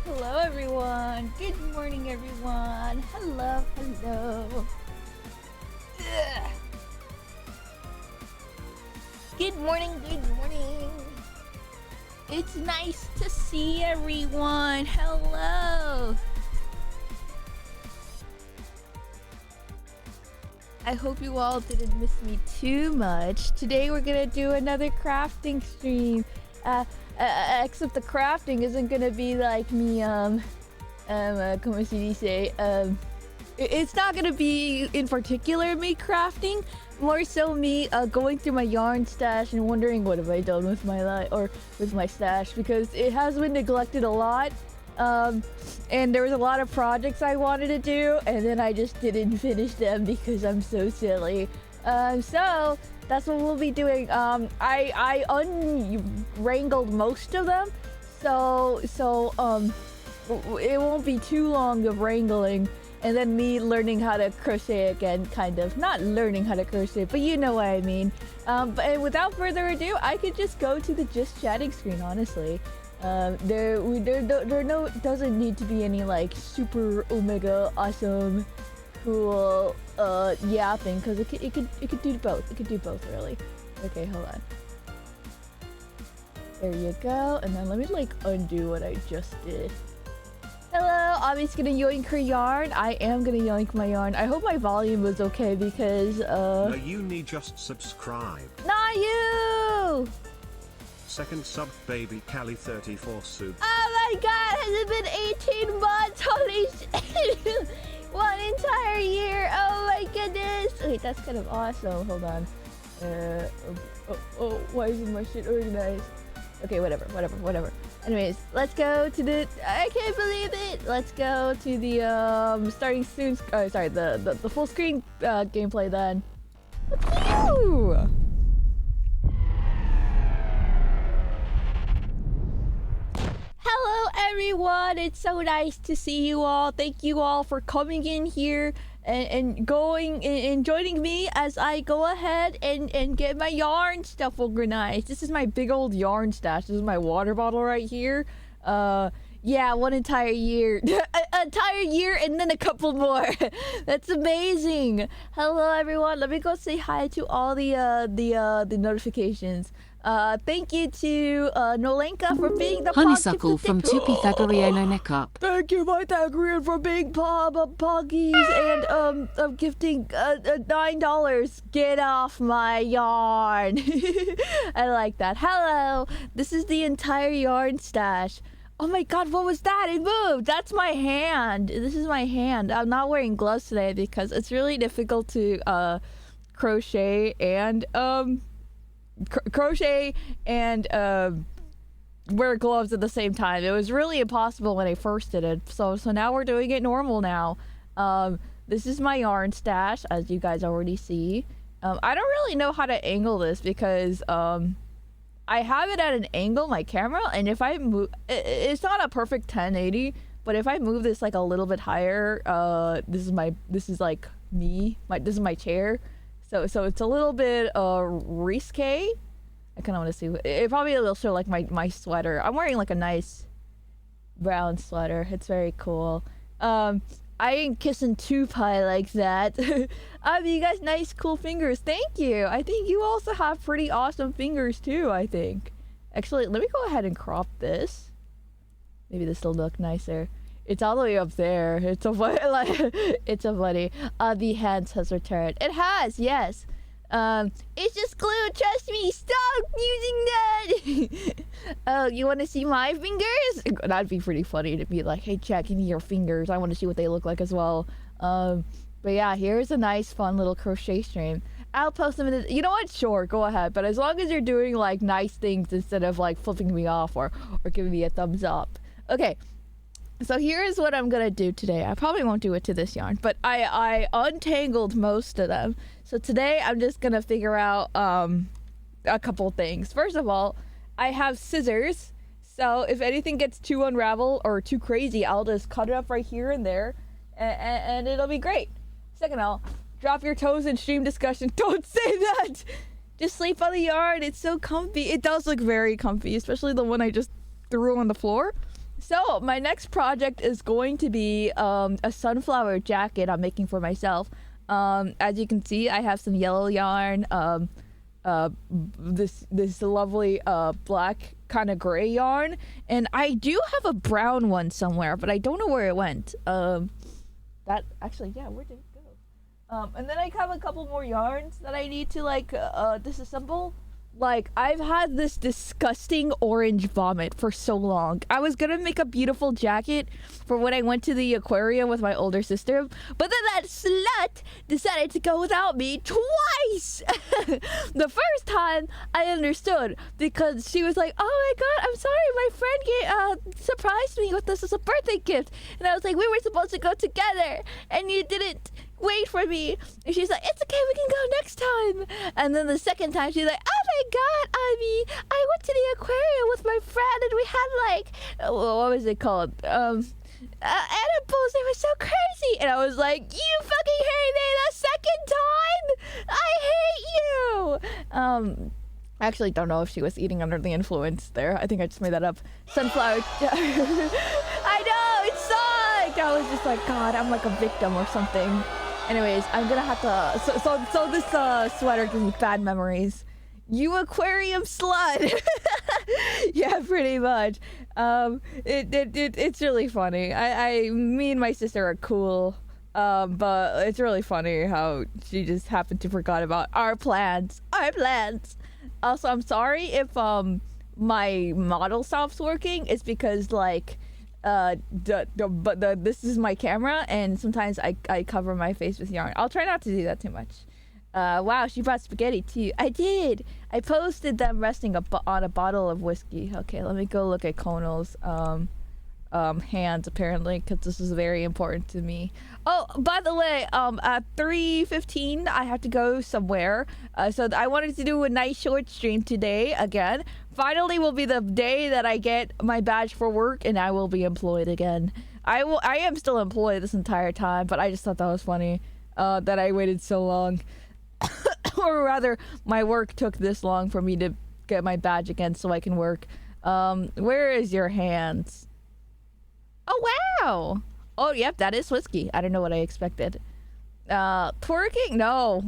Hello everyone. Good morning everyone. Hello. Ugh. Good morning. It's nice to see everyone. Hello. I hope you all didn't miss me too much. Today we're gonna do another crafting stream. Except the crafting isn't gonna be like me, como se dice, it's not gonna be in particular me crafting, more so me going through my yarn stash and wondering what have I done with my life or with my stash, because it has been neglected a lot. And there was a lot of projects I wanted to do, and then I just didn't finish them because I'm so silly. So that's what we'll be doing. I unwrangled most of them, so it won't be too long of wrangling, and then me learning how to crochet again, kind of. Not learning how to crochet, but you know what I mean. But without further ado, I could just go to the just chatting screen, honestly. There doesn't need to be any like super omega awesome cool yapping, because it could do both. It could do both, really. Okay, hold on. There you go. And then let me like undo what I just did. Hello, Avi's gonna yoink her yarn. I am gonna yoink my yarn. I hope my volume was okay, because No, you need just subscribe. Not you! Second sub baby Cali 34 soup. Oh my god, has it been 18 months? Holy shit! 1 entire year! Oh my goodness! Wait, that's kind of awesome. Hold on. Why isn't my shit organized? Okay, whatever. Anyways, let's go to the... I can't believe it! Let's go to the, starting soon... Oh, sorry, the full screen, gameplay then. Woo! Hello everyone, it's so nice to see you all. Thank you all for coming in here and joining me as I go ahead and get my yarn stuff organized. This is my big old yarn stash. This is my water bottle right here. Yeah, 1 entire year. Entire year and then a couple more. That's amazing. Hello everyone. Let me go say hi to all the notifications. Thank you to Nolenka for being the Honeysuckle from Tupythagorean Neck-Up. Thank you, Pythagorean, for being Poggies and of gifting $9. Get off my yarn. I like that. Hello, this is the entire yarn stash. Oh my god, what was that? It moved. That's my hand. This is my hand. I'm not wearing gloves today because it's really difficult to crochet and wear gloves at the same time. It was really impossible when I first did it. So now we're doing it normal now. This is my yarn stash, as you guys already see. I don't really know how to angle this because I have it at an angle, my camera, and if I move, it's not a perfect 1080, but if I move this like a little bit higher, this is like me. This is my chair. So it's a little bit risque. I kind of want to see. It probably will show like my sweater. I'm wearing like a nice brown sweater. It's very cool. I ain't kissing 2-pie like that. You guys, nice cool fingers. Thank you. I think you also have pretty awesome fingers too, I think. Actually, let me go ahead and crop this. Maybe this will look nicer. It's all the way up there. It's a funny, like, it's a funny. The hands has returned. It has, yes. It's just glue. Trust me. Stop using that. Oh, you want to see my fingers? That'd be pretty funny to be like, hey, check in your fingers. I want to see what they look like as well. But yeah, here's a nice, fun little crochet stream. I'll post them in the... You know what? Sure, go ahead. But as long as you're doing like nice things instead of like flipping me off or giving me a thumbs up. Okay. So here's what I'm gonna do today. I probably won't do it to this yarn, but I untangled most of them. So today I'm just gonna figure out a couple things. First of all, I have scissors. So if anything gets too unraveled or too crazy, I'll just cut it up right here and there, and it'll be great. Second of all, drop your toes in stream discussion. Don't say that! Just sleep on the yarn. It's so comfy. It does look very comfy, especially the one I just threw on the floor. So my next project is going to be a sunflower jacket I'm making for myself. As you can see, I have some yellow yarn, this lovely black kind of gray yarn, and I do have a brown one somewhere, but I don't know where it went. That actually, yeah, where did it go? And then I have a couple more yarns that I need to like disassemble. Like, I've had this disgusting orange vomit for so long. I was gonna make a beautiful jacket for when I went to the aquarium with my older sister, but then that slut decided to go without me twice! The first time, I understood, because she was like, oh my god, I'm sorry, my friend surprised me with this as a birthday gift. And I was like, we were supposed to go together, and you didn't wait for me. And she's like, it's okay, we can go next time. And then the second time she's like, oh my god, Abby, I went to the aquarium with my friend and we had like, what was it called, animals. It was so crazy. And I was like, you fucking hate me the second time. I hate you. I actually don't know if she was eating under the influence there. I think I just made that up. Sunflower. I know, it sucked. I was just like, god, I'm like a victim or something. Anyways, I'm gonna have to. So this sweater gives me bad memories. You aquarium slut. Yeah, pretty much. It's really funny. Me and my sister are cool. But it's really funny how she just happened to forgot about our plans. Our plans. Also, I'm sorry if my model stops working. It's because like. This is my camera, and sometimes I cover my face with yarn. I'll try not to do that too much. Wow, she brought spaghetti too. I did. I posted them resting on a bottle of whiskey. Okay, let me go look at Konal's hands apparently, because this is very important to me. Oh, by the way, at 3:15 I have to go somewhere. So I wanted to do a nice short stream today again. Finally will be the day that I get my badge for work and I will be employed again. I am still employed this entire time, but I just thought that was funny that I waited so long. Or rather, my work took this long for me to get my badge again so I can work. Where is your hands? Oh, wow! Oh, yep, that is whiskey. I don't know what I expected. Twerking? No.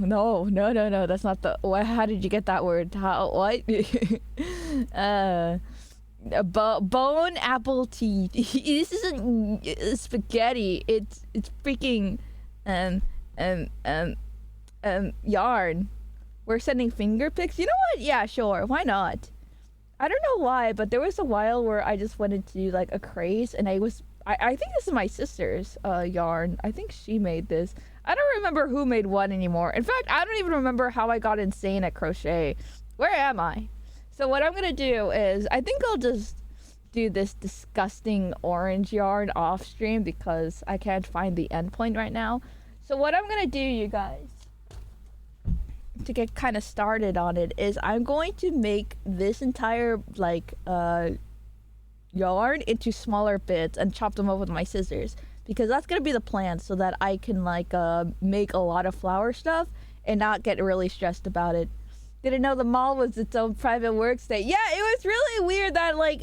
That's not the... How did you get that word? How... What? Bone apple tea. This isn't spaghetti. It's freaking... yarn. We're sending finger pics? You know what? Yeah, sure. Why not? I don't know why, but there was a while where I just went into like a craze, and I think this is my sister's yarn. I think she made this. I don't remember who made what anymore. In fact, I don't even remember how I got insane at crochet. Where am I? So what I'm gonna do is, I think I'll just do this disgusting orange yarn off stream because I can't find the endpoint right now. So what I'm gonna do, you guys, to get kind of started on it, is I'm going to make this entire like yarn into smaller bits and chop them up with my scissors, because that's gonna be the plan, so that I can like make a lot of flower stuff and not get really stressed about it. Didn't know the mall was its own private work state. Yeah, it was really weird that like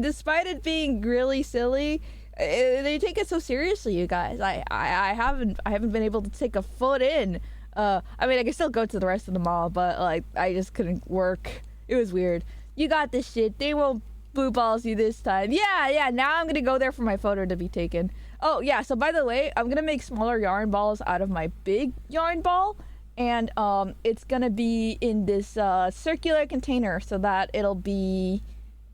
despite it being really silly, they take it so seriously, you guys. I haven't been able to take a foot in. I mean, I can still go to the rest of the mall, but like I just couldn't work. It was weird. You got this shit. They won't blue balls you this time. Yeah. Now I'm gonna go there for my photo to be taken. Oh yeah. So by the way, I'm gonna make smaller yarn balls out of my big yarn ball, and it's gonna be in this circular container so that it'll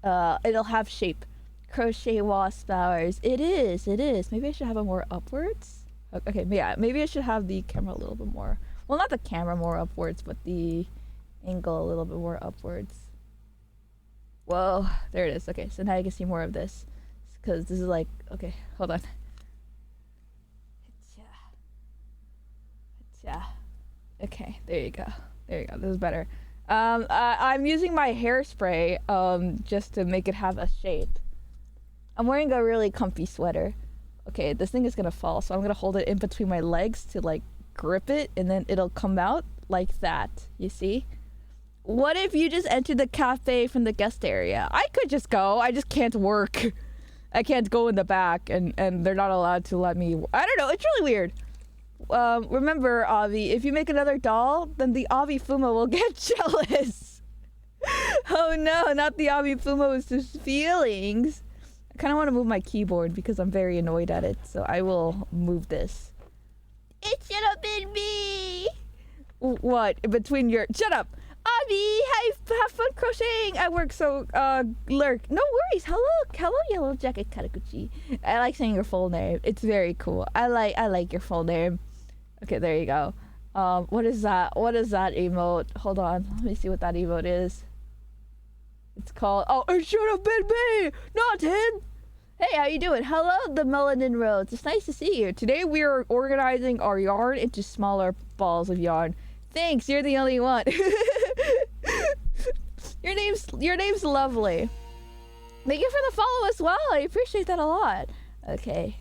have shape. Crochet wasp flowers. It is. Maybe I should have it more upwards. Okay, yeah, maybe I should have the camera a little bit more. Well, not the camera more upwards, but the angle a little bit more upwards. Whoa, there it is. Okay, so now you can see more of this, because this is like, okay, hold on. Yeah. Okay, there you go. This is better. I'm using my hairspray just to make it have a shape. I'm wearing a really comfy sweater. Okay, this thing is gonna fall, so I'm gonna hold it in between my legs to like grip it, and then it'll come out like that. You see? What if you just entered the cafe from the guest area? I could just go. I just can't work. I can't go in the back, and they're not allowed to let me. I don't know. It's really weird. Remember, Avi, if you make another doll, then the Avi Fuma will get jealous. Oh no, not the Avi Fuma with just feelings. I kind of want to move my keyboard because I'm very annoyed at it, so I will move this. It should have been me. What? Between your... Shut up. Avi, have fun crocheting at work, so, lurk. No worries. Hello, Yellow Jacket Karakuchi. I like saying your full name. It's very cool. I like your full name. Okay, there you go. What is that? What is that emote? Hold on. Let me see what that emote is. It's called... Oh, it should have been me, not him. Hey, how you doing? Hello, the Melanin Rose. It's nice to see you. Today we are organizing our yarn into smaller balls of yarn. Thanks, you're the only one. Your name's lovely. Thank you for the follow as well. I appreciate that a lot. Okay.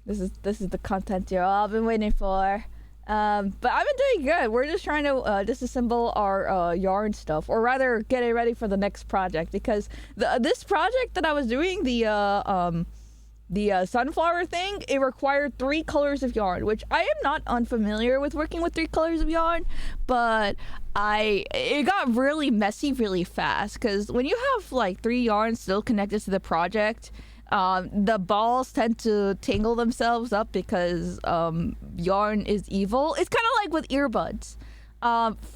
This is the content you've all been waiting for. But I've been doing good. We're just trying to disassemble our yarn stuff, or rather get it ready for the next project, because this project that I was doing, the sunflower thing, it required 3 colors of yarn, which I am not unfamiliar with working with 3 colors of yarn, but it got really messy really fast, because when you have like 3 yarns still connected to the project, the balls tend to tangle themselves up because yarn is evil. It's kind of like with earbuds.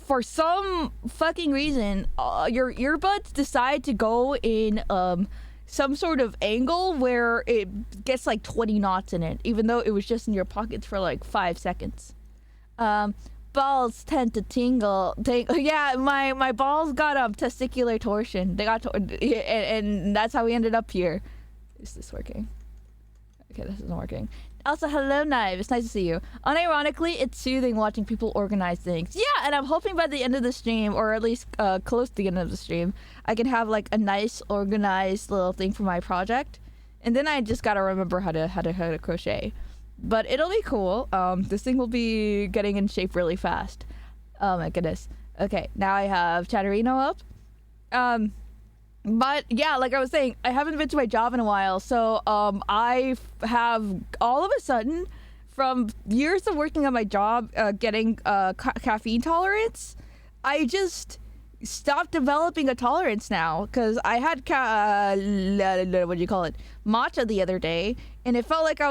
For some fucking reason, your earbuds decide to go in some sort of angle where it gets like 20 knots in it, even though it was just in your pockets for like 5 seconds. Balls tend to tingle. Yeah, my balls got testicular torsion. They got and that's how we ended up here. Is this working? Okay, this isn't working. Also, hello, Knife. It's nice to see you. Unironically, it's soothing watching people organize things. Yeah, and I'm hoping by the end of the stream, or at least close to the end of the stream, I can have like a nice organized little thing for my project. And then I just gotta remember how to crochet. But it'll be cool. This thing will be getting in shape really fast. Oh my goodness. Okay, now I have Chatterino up. But yeah, like I was saying, I haven't been to my job in a while, so I have all of a sudden, from years of working on my job, getting caffeine tolerance, I just stopped developing a tolerance now, because I had what do you call it, matcha the other day, and it felt like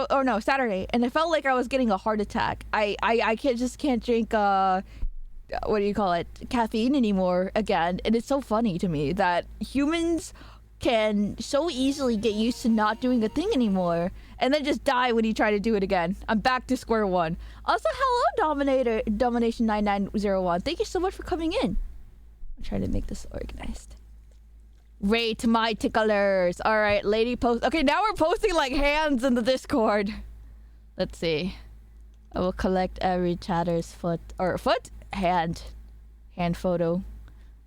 Saturday, and it felt like I was getting a heart attack. I can't drink what do you call it, caffeine anymore again. And it's so funny to me that humans can so easily get used to not doing a thing anymore and then just die when you try to do it again. I'm back to square one. Also, hello, Domination 9901. Thank you so much for coming in. I'm trying to make this organized. Rate my ticklers. All right, lady post. Okay, now we're posting like hands in the Discord. Let's see. I will collect every chatter's hand photo.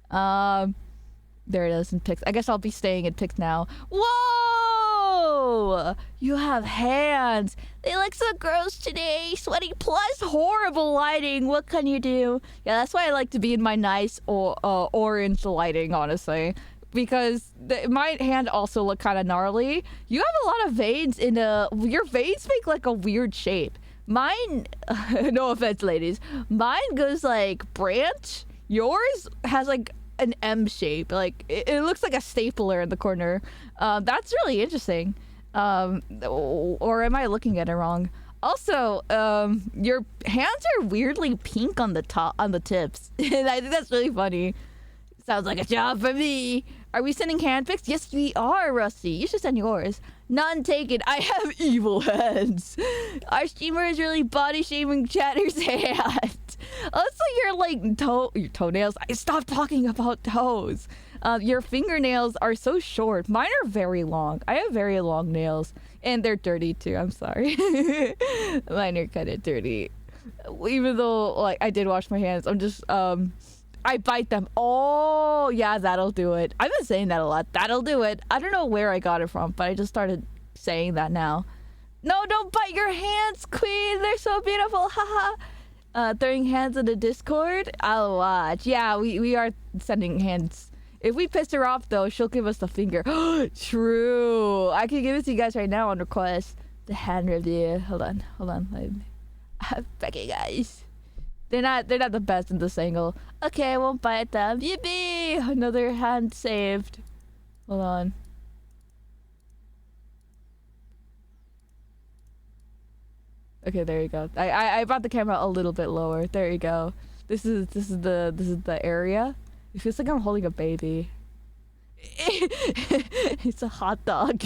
There it is in pics. I guess I'll be staying in pics now. Whoa! You have hands. They look so gross today. Sweaty plus horrible lighting. What can you do? Yeah, that's why I like to be in my nice orange lighting, honestly. Because my hand also look kind of gnarly. You have a lot of veins in your veins make like a weird shape. Mine, no offense, ladies. Mine goes like branch. Yours has like an M shape. Like it looks like a stapler in the corner. That's really interesting. Or am I looking at it wrong? Also, your hands are weirdly pink on the tips, and I think that's really funny. Sounds like a job for me. Are we sending hand pics? Yes, we are, Rusty. You should send yours. None taken. I have evil hands. Our streamer is really body shaming Chatter's hand. Also, your toenails. I stopped talking about toes. Your fingernails are so short. Mine are very long. I have very long nails, and they're dirty too. I'm sorry. Mine are kind of dirty. Even though like I did wash my hands, I'm just I bite them. Oh, yeah, that'll do it. I've been saying that a lot. That'll do it. I don't know where I got it from, but I just started saying that now. No, don't bite your hands, Queen. They're so beautiful. Haha. Throwing hands in the Discord. I'll watch. Yeah, we are sending hands If we piss her off though, she'll give us the finger. True. I can give it to you guys right now on request. The hand review. Hold on. Becky guys. They're not the best in this angle. Okay, I won't bite them. Yippee! Another hand saved. Hold on. Okay, there you go. I brought the camera a little bit lower. There you go. This is the area. It feels like I'm holding a baby. It's a hot dog.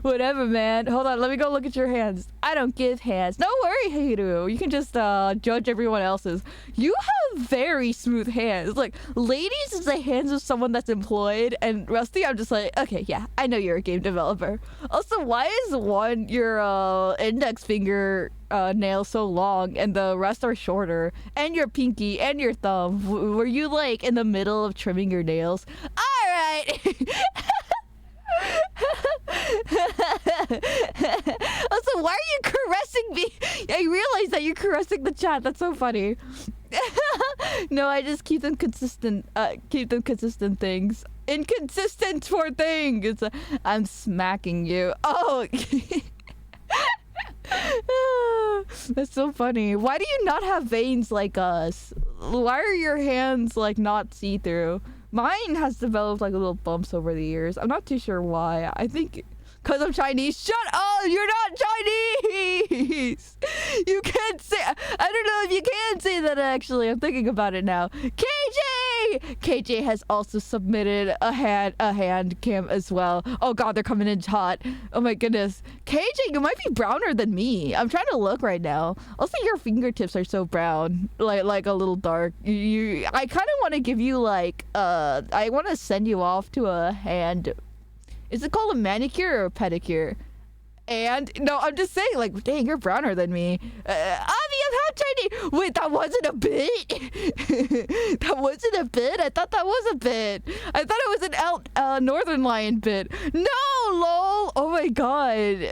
Whatever, man. Hold on, let me go look at your hands. I don't give hands. No worry, Heiru. You can just judge everyone else's. You have very smooth hands. Like, ladies is the hands of someone that's employed, and Rusty, I'm just like, okay, yeah, I know you're a game developer. Also, why is your index finger nail so long and the rest are shorter? And your pinky and your thumb. Were you like in the middle of trimming your nails? Alright! Also, why are you caressing me? I realize that you're caressing the chat. That's so funny. No, I just keep them consistent. Keep them consistent things. Inconsistent for things. I'm smacking you. Oh. That's so funny. Why do you not have veins like us? Why are your hands like not see-through? Mine has developed like little bumps over the years. I'm not too sure why. I think because I'm Chinese. Shut up! You're not Chinese! You can't say... I don't know if you can say that actually. I'm thinking about it now. KJ! KJ has also submitted a hand cam as well. Oh god, they're coming in hot. Oh my goodness. KJ, you might be browner than me. I'm trying to look right now. Also, your fingertips are so brown. Like a little dark. I kind of want to give you like... I want to send you off to a hand... Is it called a manicure or a pedicure? And no, I'm just saying, like, dang, you're browner than me. Avi, I'm half Chinese. Wait, that wasn't a bit. That wasn't a bit. I thought that was a bit. I thought it was an Northern Lion bit. No, lol. Oh my god.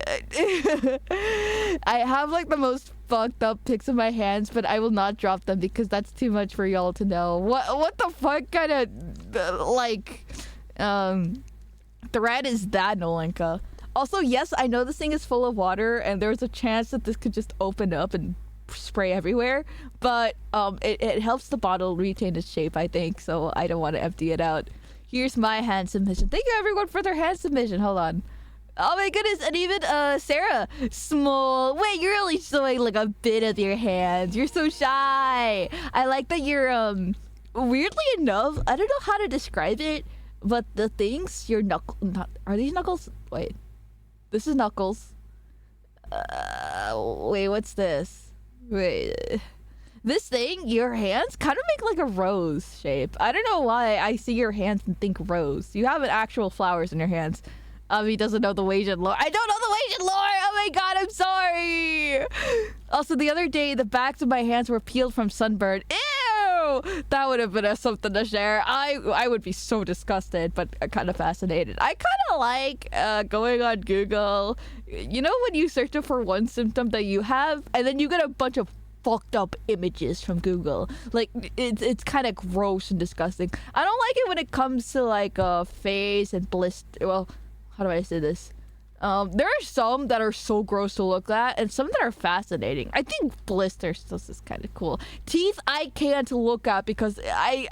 I have like the most fucked up pics of my hands, but I will not drop them because that's too much for y'all to know. What the fuck kind of like thread is that, Nolenka? Also, yes, I know this thing is full of water, and there's a chance that this could just open up and spray everywhere, but it helps the bottle retain its shape, I think, so I don't want to empty it out. Here's my hand submission. Thank you, everyone, for their hand submission. Hold on. Oh my goodness, and even Sarah, small. Wait, you're only showing like a bit of your hands. You're so shy. I like that you're, weirdly enough, I don't know how to describe it, but the things, your are these knuckles? Wait. This is knuckles. Wait, what's this? Wait. This thing, your hands kind of make like a rose shape. I don't know why I see your hands and think rose. You have actual flowers in your hands. He doesn't know the Wasian lore. I don't know the Wasian lore! Oh my god, I'm sorry! Also, the other day, the backs of my hands were peeled from sunburn. Ew! That would have been something to share. I would be so disgusted, but kind of fascinated. I kind of like going on Google. You know when you search for one symptom that you have, and then you get a bunch of fucked up images from Google. Like, it's kind of gross and disgusting. I don't like it when it comes to like face and blister. Well, how do I say this? There are some that are so gross to look at, and some that are fascinating. I think blisters is kind of cool. Teeth, I can't look at because I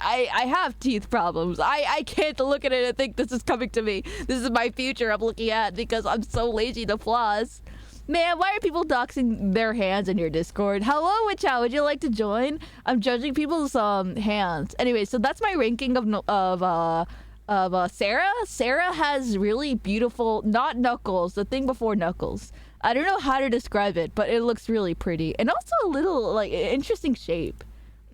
have teeth problems. I can't look at it and think this is coming to me. This is my future I'm looking at because I'm so lazy to floss. Man, why are people doxing their hands in your Discord? Hello, Wichow, would you like to join? I'm judging people's hands. Anyway, so that's my ranking of Sarah. Sarah has really beautiful, not knuckles, the thing before knuckles. I don't know how to describe it, but it looks really pretty. And also a little, like, interesting shape.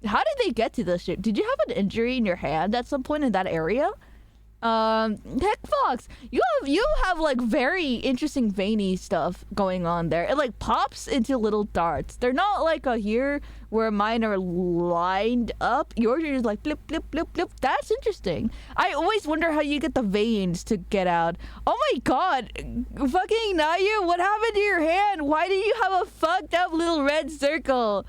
How did they get to this shape? Did you have an injury in your hand at some point in that area? Heck Fox, you have like very interesting veiny stuff going on there. It like pops into little darts. They're not like a here where mine are lined up. Yours are just like blip, blip, blip, blip. That's interesting. I always wonder how you get the veins to get out. Oh my god. Fucking Naya, what happened to your hand? Why do you have a fucked up little red circle?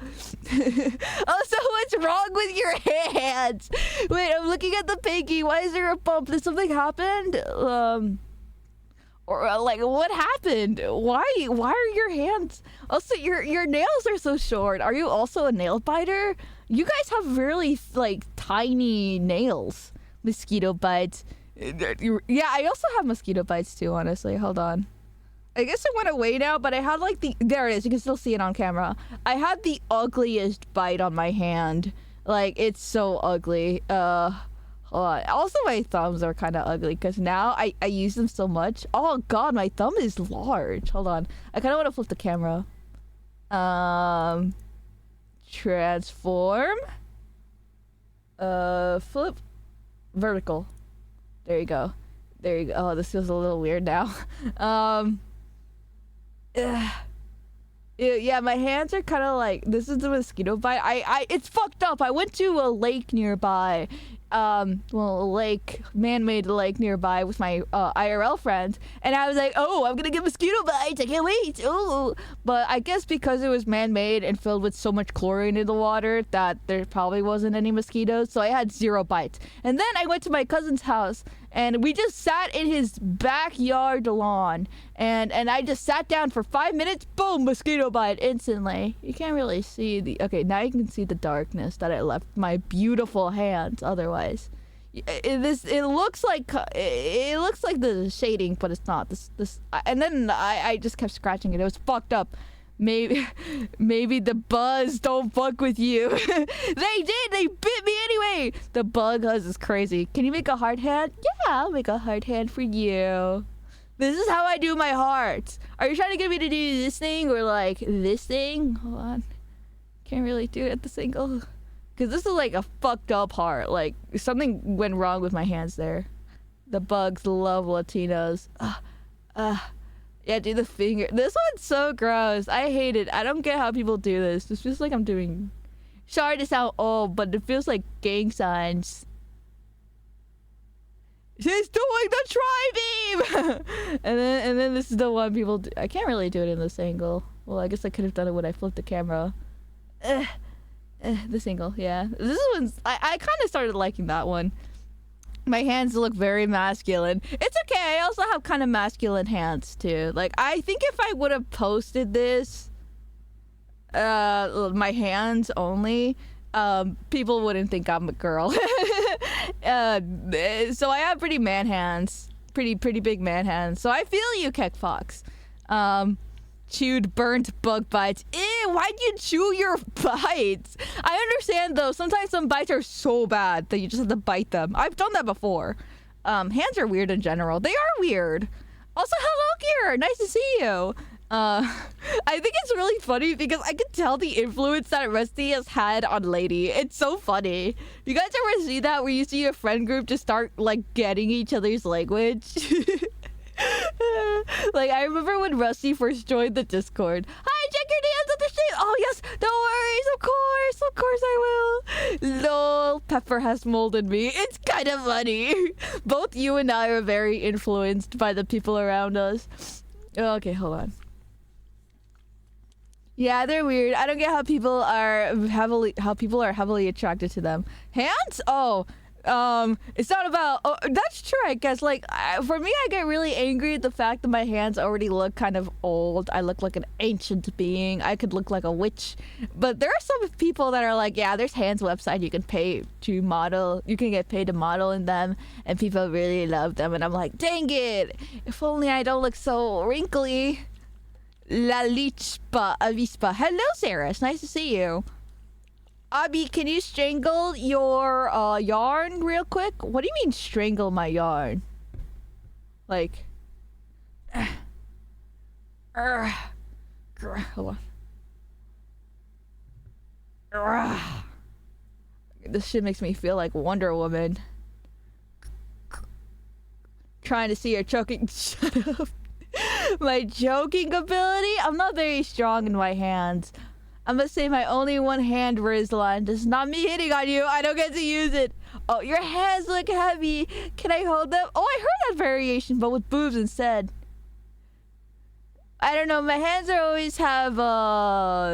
Also, what's wrong with your hands? Wait, I'm looking at the pinky. Why is there a bump? Did something happen? Or like, what happened? Why are your hands? Also, your nails are so short. Are you also a nail biter? You guys have really like tiny nails. Mosquito bites. Yeah, I also have mosquito bites too, honestly. Hold on. I guess it went away now, but I had like there it is. You can still see it on camera. I had the ugliest bite on my hand. Like, it's so ugly. Hold on. Also, my thumbs are kind of ugly because now I use them so much. Oh god, my thumb is large. Hold on. I kind of want to flip the camera. Transform. Flip. Vertical. There you go. There you go. Oh, this feels a little weird now. Yeah, my hands are kind of like, this is the mosquito bite. It's fucked up. I went to a lake nearby. Well, a lake, man-made lake nearby with my IRL friends, and I was like, oh, I'm gonna get mosquito bites. I can't wait. Oh, but I guess because it was man-made and filled with so much chlorine in the water that there probably wasn't any mosquitoes, so I had 0 bites. And then I went to my cousin's house, and we just sat in his backyard lawn, and I just sat down for 5 minutes. Boom, mosquito bite instantly. You can't really see the, okay, now you can see the darkness that I left my beautiful hands otherwise. It looks like the shading, but it's not. And then I just kept scratching it. It was fucked up. Maybe the buzz don't fuck with you. They did. They bit me anyway. The bug buzz is crazy. Can you make a hard hand? Yeah, I'll make a hard hand for you. This is how I do my hearts. Are you trying to get me to do this thing or like this thing? Hold on. Can't really do it at the single. Because this is like a fucked up heart. Like, something went wrong with my hands there. The bugs love Latinos. Yeah, do the finger. This one's so gross. I hate it. I don't get how people do this. It feels like I'm doing... Sorry to sound old, but it feels like gang signs. She's doing the tri-beam! and then this is the one people do. I can't really do it in this angle. Well, I guess I could have done it when I flipped the camera. This angle, yeah. This one's... I kind of started liking that one. My hands look very masculine. It's okay. I also have kind of masculine hands too. Like, I think if I would have posted this, my hands only, people wouldn't think I'm a girl. So I have pretty man hands, pretty big man hands. So I feel you, Keck Fox. Chewed burnt bug bites. Ew, why'd you chew your bites? I understand though, sometimes some bites are so bad that you just have to bite them. I've done that before. Hands are weird in general. They are weird. Also, hello, Kira. Nice to see you. I think it's really funny because I can tell the influence that Rusty has had on Lady. It's so funny. You guys ever see that where you see a friend group just start like getting each other's language? Like, I remember when Rusty first joined the Discord. Hi, check your hands on the stream. Oh yes, no worries, of course I will. Lol, Pepper has molded me. It's kind of funny. Both you and I are very influenced by the people around us. Okay, hold on. Yeah, they're weird. I don't get how people are heavily attracted to them. Hands? Oh. It's not about... Oh, that's true, I guess. Like, for me, I get really angry at the fact that my hands already look kind of old. I look like an ancient being. I could look like a witch. But there are some people that are like, yeah, there's hands website you can pay to model. You can get paid to model in them, and people really love them. And I'm like, dang it! If only I don't look so wrinkly. La Lichpa Avispa. Hello, Sarah. It's nice to see you. Abby, can you strangle your yarn real quick? What do you mean strangle my yarn? Like... hold on. This shit makes me feel like Wonder Woman. Trying to see her choking... Shut up. My choking ability? I'm not very strong in my hands. I must say my only one hand Rizlan. This is not me hitting on you. I don't get to use it. Oh, your hands look heavy. Can I hold them? Oh, I heard that variation, but with boobs instead. I don't know. My hands are always have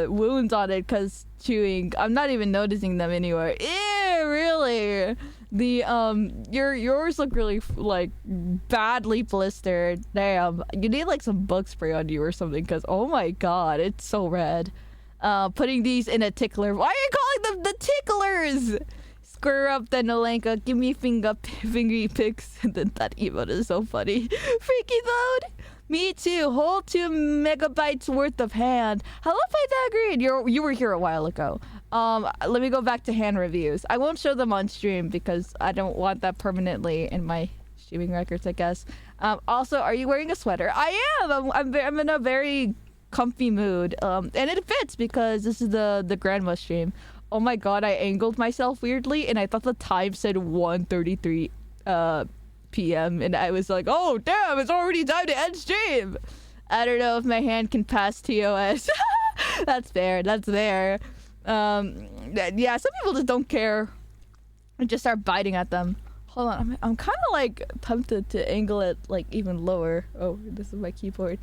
wounds on it because chewing. I'm not even noticing them anywhere. Ew, really? Yours look really like badly blistered. Damn, you need like some bug spray on you or something because oh my god, it's so red. Putting these in a tickler. Why are you calling them the ticklers? Square up then Alenka, give me fingery pics. And then that emote is so funny. Freaky mode. Me too. Whole 2 megabytes worth of hand. Hello, Pythagorean. You were here a while ago. Let me go back to hand reviews. I won't show them on stream because I don't want that permanently in my streaming records, I guess. Also, are you wearing a sweater? I am. I'm in a very comfy mood. And it fits because this is the grandma stream. Oh my god, I angled myself weirdly and I thought the time said 1:33 p.m. and I was like, oh damn, it's already time to end stream. I don't know if my hand can pass TOS. That's fair. That's there. Yeah, some people just don't care and just start biting at them. Hold on, I'm kind of like tempted to angle it like even lower. Oh, this is my keyboard.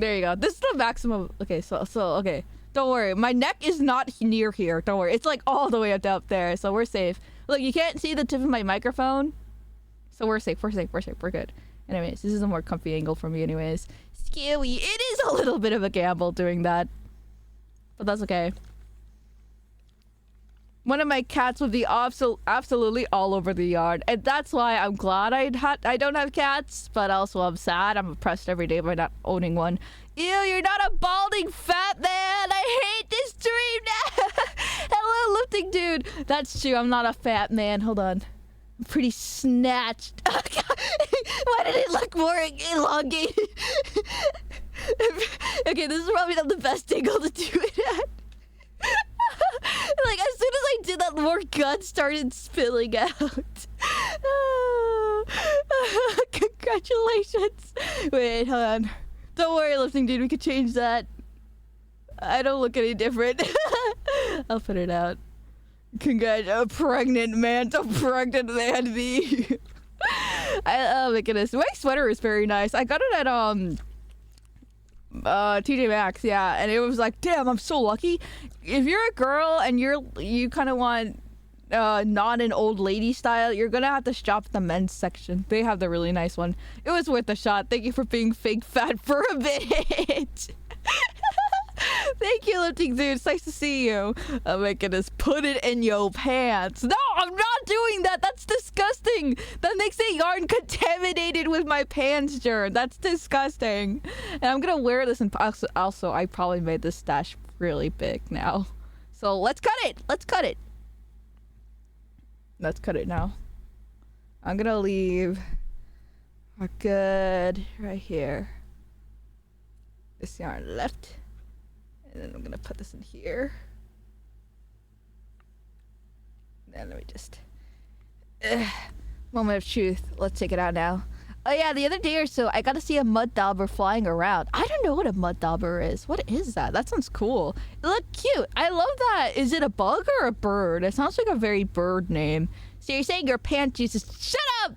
There you go. This is the maximum. Okay, so okay. Don't worry. My neck is not near here. Don't worry. It's like all the way up there, so we're safe. Look, you can't see the tip of my microphone, so we're safe. We're good. Anyways, this is a more comfy angle for me anyways. Scary. It is a little bit of a gamble doing that, but that's okay. One of my cats would be absolutely all over the yard, and that's why I'm glad I don't have cats, but also I'm sad. I'm oppressed every day by not owning one. Ew, you're not a balding fat man! I hate this dream now! Hello, lifting dude! That's true, I'm not a fat man. Hold on. I'm pretty snatched. Why did it look more elongated? Okay, this is probably not the best angle to do it at. Like, as soon as I did that, more guts started spilling out. Congratulations. Wait, hold on. Don't worry, lifting dude, we could change that. I don't look any different. I'll put it out. Congrats, a pregnant man to pregnant man be. Oh my goodness. My sweater is very nice. I got it at TJ Maxx, yeah, and it was like, damn, I'm so lucky. If you're a girl and you kind of want not an old lady style, you're gonna have to shop at the men's section. They have the really nice one. It was worth a shot. Thank you for being fake fat for a bit. Thank you, lifting dude. It's nice to see you. Oh my goodness. Put it in your pants. No, I'm not doing that. That's disgusting. That makes the yarn contaminated with my pants germ. That's disgusting. And I'm gonna wear this, and also I probably made this stash really big now. So let's cut it. Let's cut it. Let's cut it now. I'm gonna leave a good right here. This yarn left. And then I'm gonna put this in here. Then let me just... moment of truth. Let's take it out now. Oh yeah, the other day or so, I got to see a mud dauber flying around. I don't know what a mud dauber is. What is that? That sounds cool. It looked cute. I love that. Is it a bug or a bird? It sounds like a very bird name. So you're saying your pant juice is... Shut up!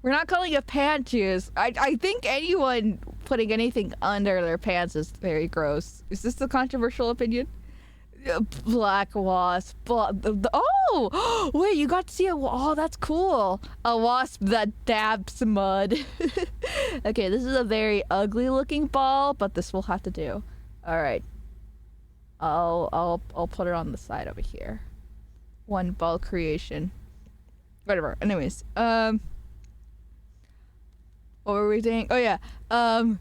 We're not calling it pant juice. I think anyone putting anything under their pants is very gross. Is this a controversial opinion? Black wasp. Oh! Wait, you got to see a... Oh, that's cool. A wasp that dabs mud. Okay, this is a very ugly looking ball, but this will have to do. Alright. I'll put it on the side over here. One ball creation. Whatever. Anyways, what were we saying? Oh yeah.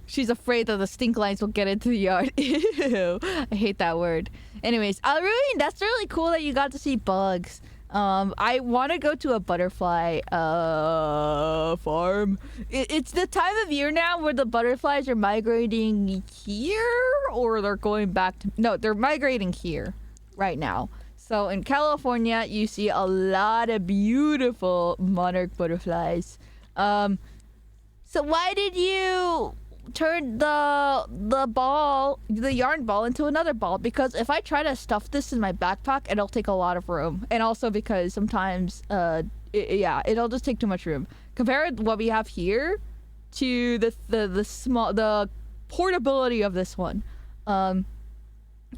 She's afraid that the stink lines will get into the yard. Ew. I hate that word. Anyways, Alruin, that's really cool that you got to see bugs. I want to go to a butterfly farm. It's the time of year now where the butterflies are migrating here, or they're going back to... No, they're migrating here right now. So in California, you see a lot of beautiful monarch butterflies. So why did you turn the yarn ball into another ball, because if I try to stuff this in my backpack, it'll take a lot of room, and also because sometimes it'll just take too much room. Compare what we have here to the portability of this one.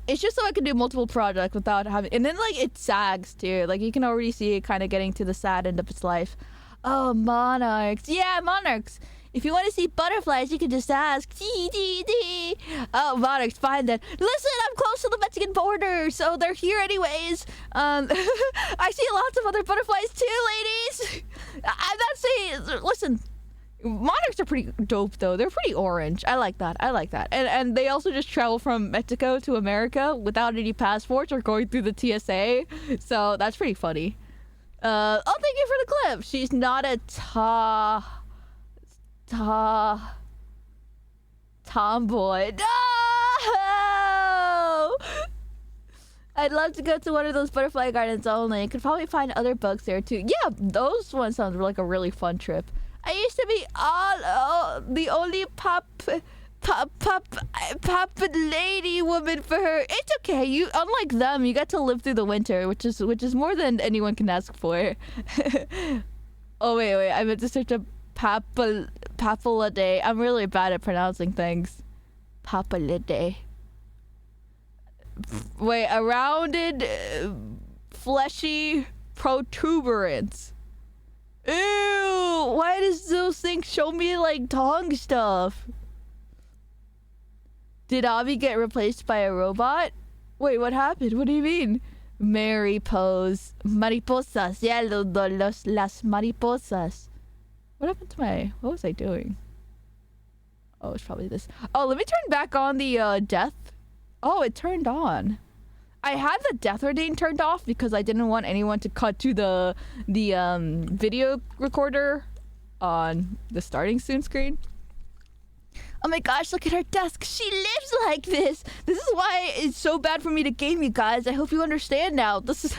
It's just so I can do multiple projects without having, and then like it sags too. Like you can already see it kind of getting to the sad end of its life. Oh, monarchs. Yeah, monarchs. If you want to see butterflies, you can just ask. Oh, monarchs, fine then. Listen, I'm close to the Mexican border, so they're here anyways. I see lots of other butterflies too, ladies. I'm not saying, listen, monarchs are pretty dope though. They're pretty orange. I like that. And they also just travel from Mexico to America without any passports or going through the TSA. So that's pretty funny. Oh, thank you for the clip. She's not a tomboy. No! I'd love to go to one of those butterfly gardens only. Could probably find other bugs there too. Yeah, those ones sound like a really fun trip. I used to be the only pop lady woman for her. It's okay. You, unlike them, you get to live through the winter, which is more than anyone can ask for. Oh wait, I meant to search up Papalidae. I'm really bad at pronouncing things. Papalidae. Wait, a rounded, fleshy protuberance. Ew! Why does those things show me like tongue stuff? Did Abby get replaced by a robot? Wait, what happened? What do you mean? Mary pose. Mariposas. Yeah, las mariposas. What happened to what was I doing? Oh, it's probably this. Oh, let me turn back on the death. Oh, it turned on. I had the death ordain turned off because I didn't want anyone to cut to the video recorder on the starting soon screen. Oh my gosh, look at her desk. She lives like this. This is why it's so bad for me to game, you guys. I hope you understand now. This is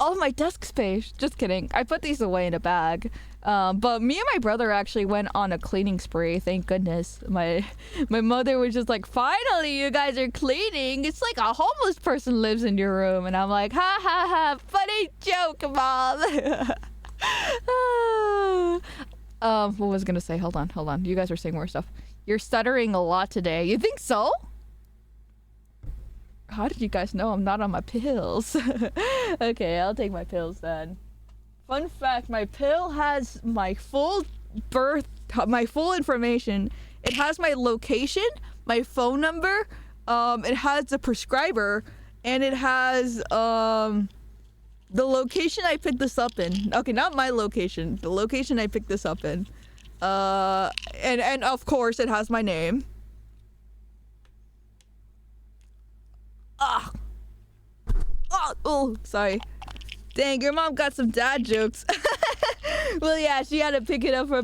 all my desk space. Just kidding. I put these away in a bag. But me and my brother actually went on a cleaning spree. Thank goodness. My mother was just like, finally, you guys are cleaning. It's like a homeless person lives in your room. And I'm like, ha ha ha, funny joke, Mom. What was I gonna say? Hold on. You guys are saying more stuff. You're stuttering a lot today. You think so? How did you guys know I'm not on my pills? Okay, I'll take my pills then. Fun fact, my pill has my full information. It has my location, my phone number, it has the prescriber, and it has the location I picked this up in. Okay, not my location, the location I picked this up in. And of course it has my name. Oh, sorry. Dang, your mom got some dad jokes. Well, yeah, she had to pick it up for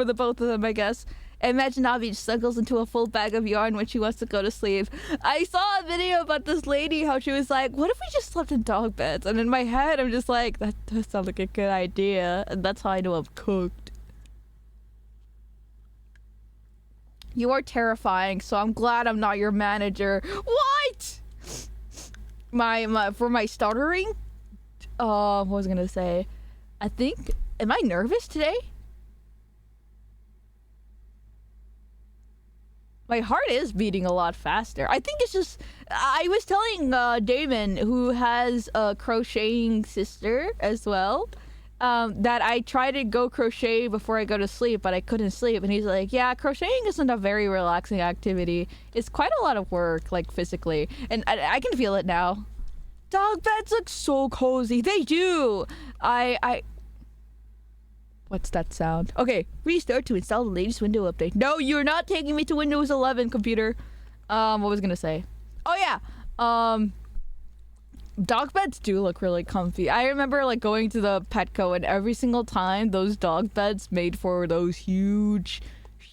the both of them, I guess. Imagine Navi snuggles into a full bag of yarn when she wants to go to sleep. I saw a video about this lady, how she was like, what if we just slept in dog beds? And in my head, I'm just like, that does sound like a good idea. And that's how I know I'm cooked. You are terrifying, so I'm glad I'm not your manager. What? For my stuttering? What was I gonna say? I think, am I nervous today? My heart is beating a lot faster. I think it's just, I was telling Damon, who has a crocheting sister as well, that I try to go crochet before I go to sleep, but I couldn't sleep. And he's like, yeah, crocheting isn't a very relaxing activity. It's quite a lot of work, like physically. And I can feel it now. Dog beds look so cozy. They do. What's that sound? Okay, restart to install the latest window update. No, you're not taking me to Windows 11, computer. What was I gonna say? Oh yeah. Dog beds do look really comfy. I remember like going to the Petco, and every single time those dog beds made for those huge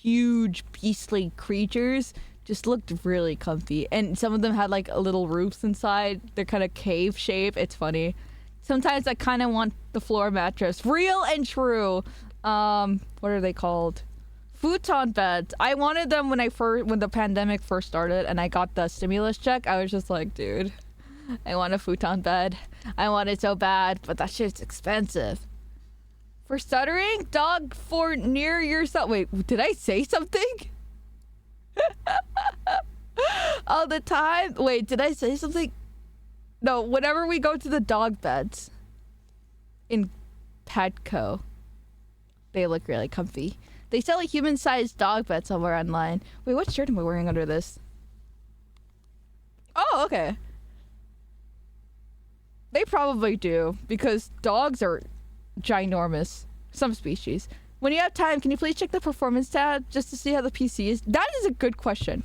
beastly creatures just looked really comfy. And some of them had like little roofs inside. They're kind of cave shape. It's funny. Sometimes I kind of want the floor mattress. Real and true. What are they called? Futon beds. I wanted them when the pandemic first started and I got the stimulus check. I was just like, dude, I want a futon bed. I want it so bad, but that shit's expensive. For stuttering, dog for near yourself. Wait, did I say something? All the time. Wait, did I say something? No, whenever we go to the dog beds in Petco, they look really comfy. They sell a human-sized dog bed somewhere online. Wait, what shirt am I wearing under this? Oh, okay. They probably do, because dogs are ginormous. Some species. When you have time, can you please check the performance tab just to see how the PC is? That is a good question.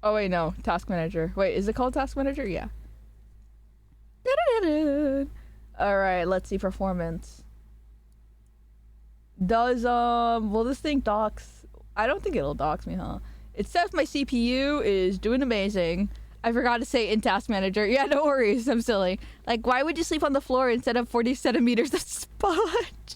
Oh, wait, no. Task Manager. Wait, is it called Task Manager? Yeah. Alright, let's see performance. Will this thing dox? I don't think it'll dox me, huh? It says my CPU is doing amazing. I forgot to say in Task Manager. Yeah, no worries. I'm silly. Like, why would you sleep on the floor instead of 40 centimeters of sponge?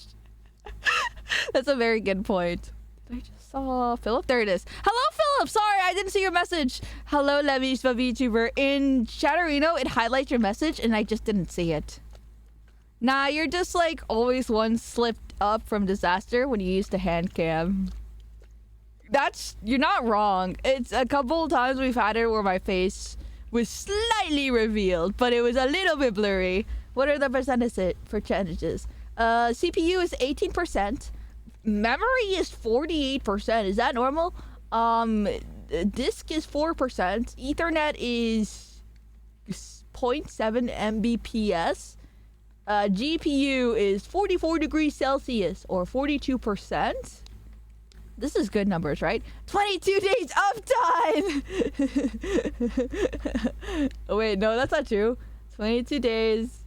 That's a very good point. I just saw Philip. There it is. Hello, Philip. Sorry, I didn't see your message. Hello, Levy's VTuber. In Chatterino, it highlights your message, and I just didn't see it. Nah, you're just like always one slipped up from disaster when you used the HANDCAM. You're not wrong. It's a couple of times we've had it where my face was slightly revealed, but it was a little bit blurry. What are the percentages? CPU is 18%. Memory is 48%. Is that normal? Disk is 4%. Ethernet is 0.7 Mbps. GPU is 44 degrees Celsius or 42%. This is good numbers, right? 22 days uptime! Oh, wait, no, that's not true. 22 days.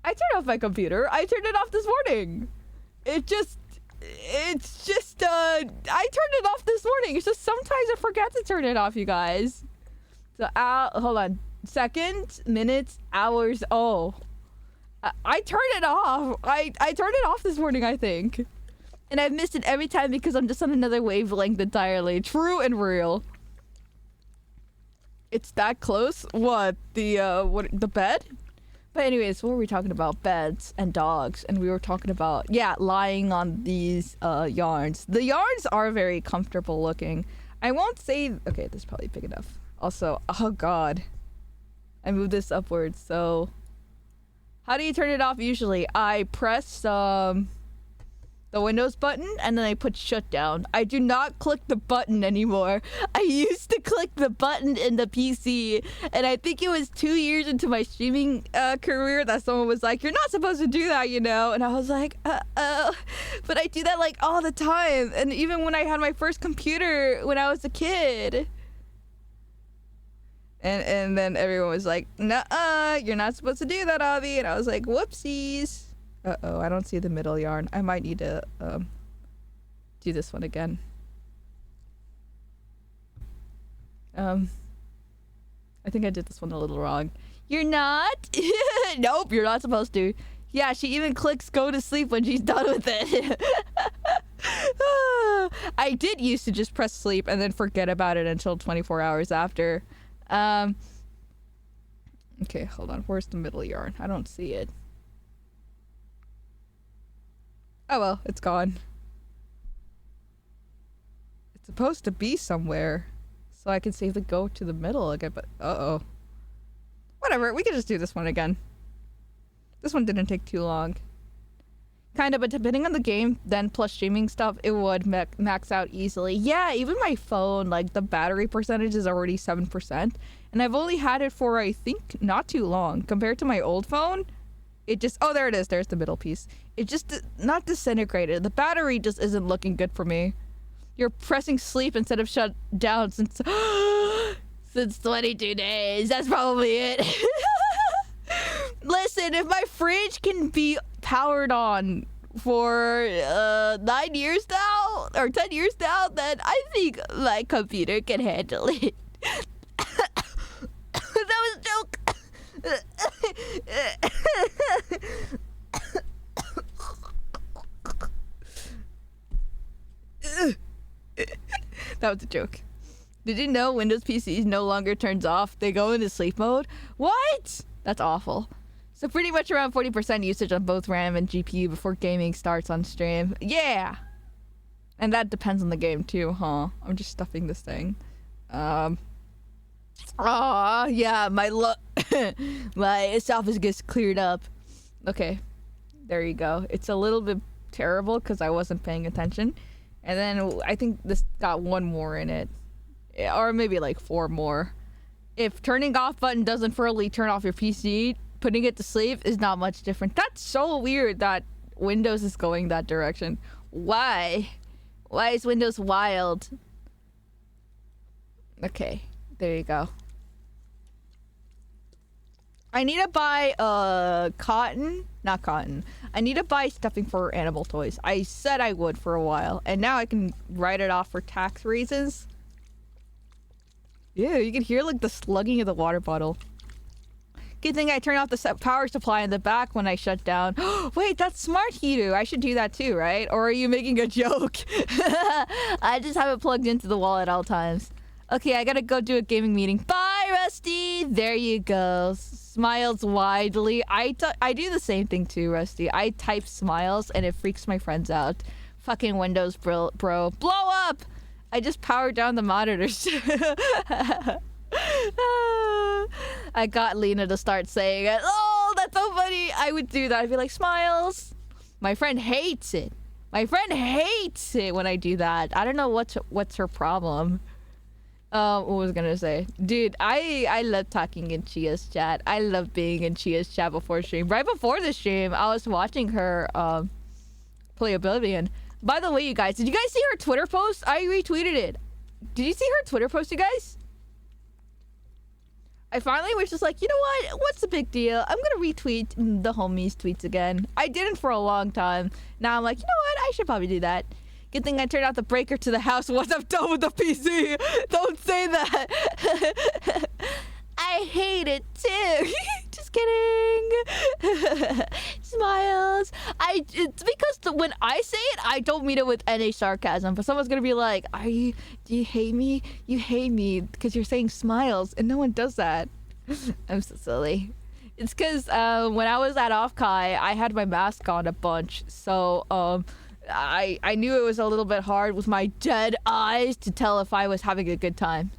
I turned off my computer. I turned it off this morning. I turned it off this morning. It's just sometimes I forget to turn it off, you guys. So, hold on. Seconds, minutes, hours. Oh. I turned it off. I turned it off this morning, I think. And I've missed it every time because I'm just on another wavelength entirely. True and real. It's that close? What? The bed? But anyways, what were we talking about? Beds and dogs. And we were talking about, yeah, lying on these yarns. The yarns are very comfortable looking. I won't say... Okay, this is probably big enough. Also, oh god. I moved this upwards, so... How do you turn it off usually? I press the Windows button and then I put shutdown. I do not click the button anymore. I used to click the button in the PC, and I think it was 2 years into my streaming career that someone was like, you're not supposed to do that, you know? And I was like, but I do that like all the time. And even when I had my first computer when I was a kid. And then everyone was like, nuh-uh, you're not supposed to do that, Avi. And I was like, whoopsies. Uh-oh, I don't see the middle yarn. I might need to do this one again. I think I did this one a little wrong. You're not? Nope, you're not supposed to. Yeah, she even clicks go to sleep when she's done with it. I did used to just press sleep and then forget about it until 24 hours after. Okay, hold on. Where's the middle yarn? I don't see it. Oh well, it's gone. It's supposed to be somewhere, so I can safely go to the middle again, but uh-oh. Whatever, we can just do this one again. This one didn't take too long. Kinda, but depending on the game, then plus streaming stuff, it would max out easily. Yeah, even my phone, like, the battery percentage is already 7%, and I've only had it for, I think, not too long. Compared to my old phone, it just... Oh, there it is. There's the middle piece. It just... Not disintegrated. The battery just isn't looking good for me. You're pressing sleep instead of shut down since... since 22 days. That's probably it. Listen, if my fridge can be powered on for 9 years now, or 10 years now, then I think my computer can handle it. That was a joke. That was a joke. Did you know Windows PCs no longer turns off? They go into sleep mode? What? That's awful. So pretty much around 40% usage on both RAM and GPU before gaming starts on stream. Yeah! And that depends on the game too, huh? I'm just stuffing this thing. Yeah, my my esophagus cleared up. Okay, there you go. It's a little bit terrible because I wasn't paying attention. And then I think this got one more in it. Or maybe like 4 more. If turning off button doesn't fully turn off your PC, putting it to sleep is not much different. That's so weird that Windows is going that direction. Why? Why is Windows wild? Okay, there you go. I need to buy not cotton. I need to buy stuffing for animal toys. I said I would for a while, and now I can write it off for tax reasons. Yeah, you can hear like the slugging of the water bottle. Good thing I turned off the power supply in the back when I shut down. Wait, that's smart, Hiru. I should do that too, right? Or are you making a joke? I just have it plugged into the wall at all times. Okay, I gotta go do a gaming meeting. Bye, Rusty! There you go. Smiles widely. I do the same thing too, Rusty. I type smiles and it freaks my friends out. Fucking Windows, bro. Blow up! I just powered down the monitors. I got Lena to start saying it. Oh, that's so funny. I would do that. I'd be like, smiles. My friend hates it. My friend hates it when I do that. I don't know what's her problem. What was I gonna say? Dude, I love talking in Chia's chat. I love being in Chia's chat before stream. Right before the stream, I was watching her play Oblivion. By the way, you guys, did you guys see her Twitter post? I retweeted it. Did you see her Twitter post, you guys? I finally was just like, you know what? What's the big deal? I'm gonna retweet the homies' tweets again. I didn't for a long time. Now I'm like, you know what? I should probably do that. Good thing I turned out the breaker to the house once I'm done with the PC. Don't say that. I hate it too. Just kidding. Smiles. It's because when I say it, I don't mean it with any sarcasm. But someone's gonna be like, do you hate me? You hate me because you're saying smiles, and no one does that. I'm so silly. It's because when I was at Off-Kai, I had my mask on a bunch, so I knew it was a little bit hard with my dead eyes to tell if I was having a good time.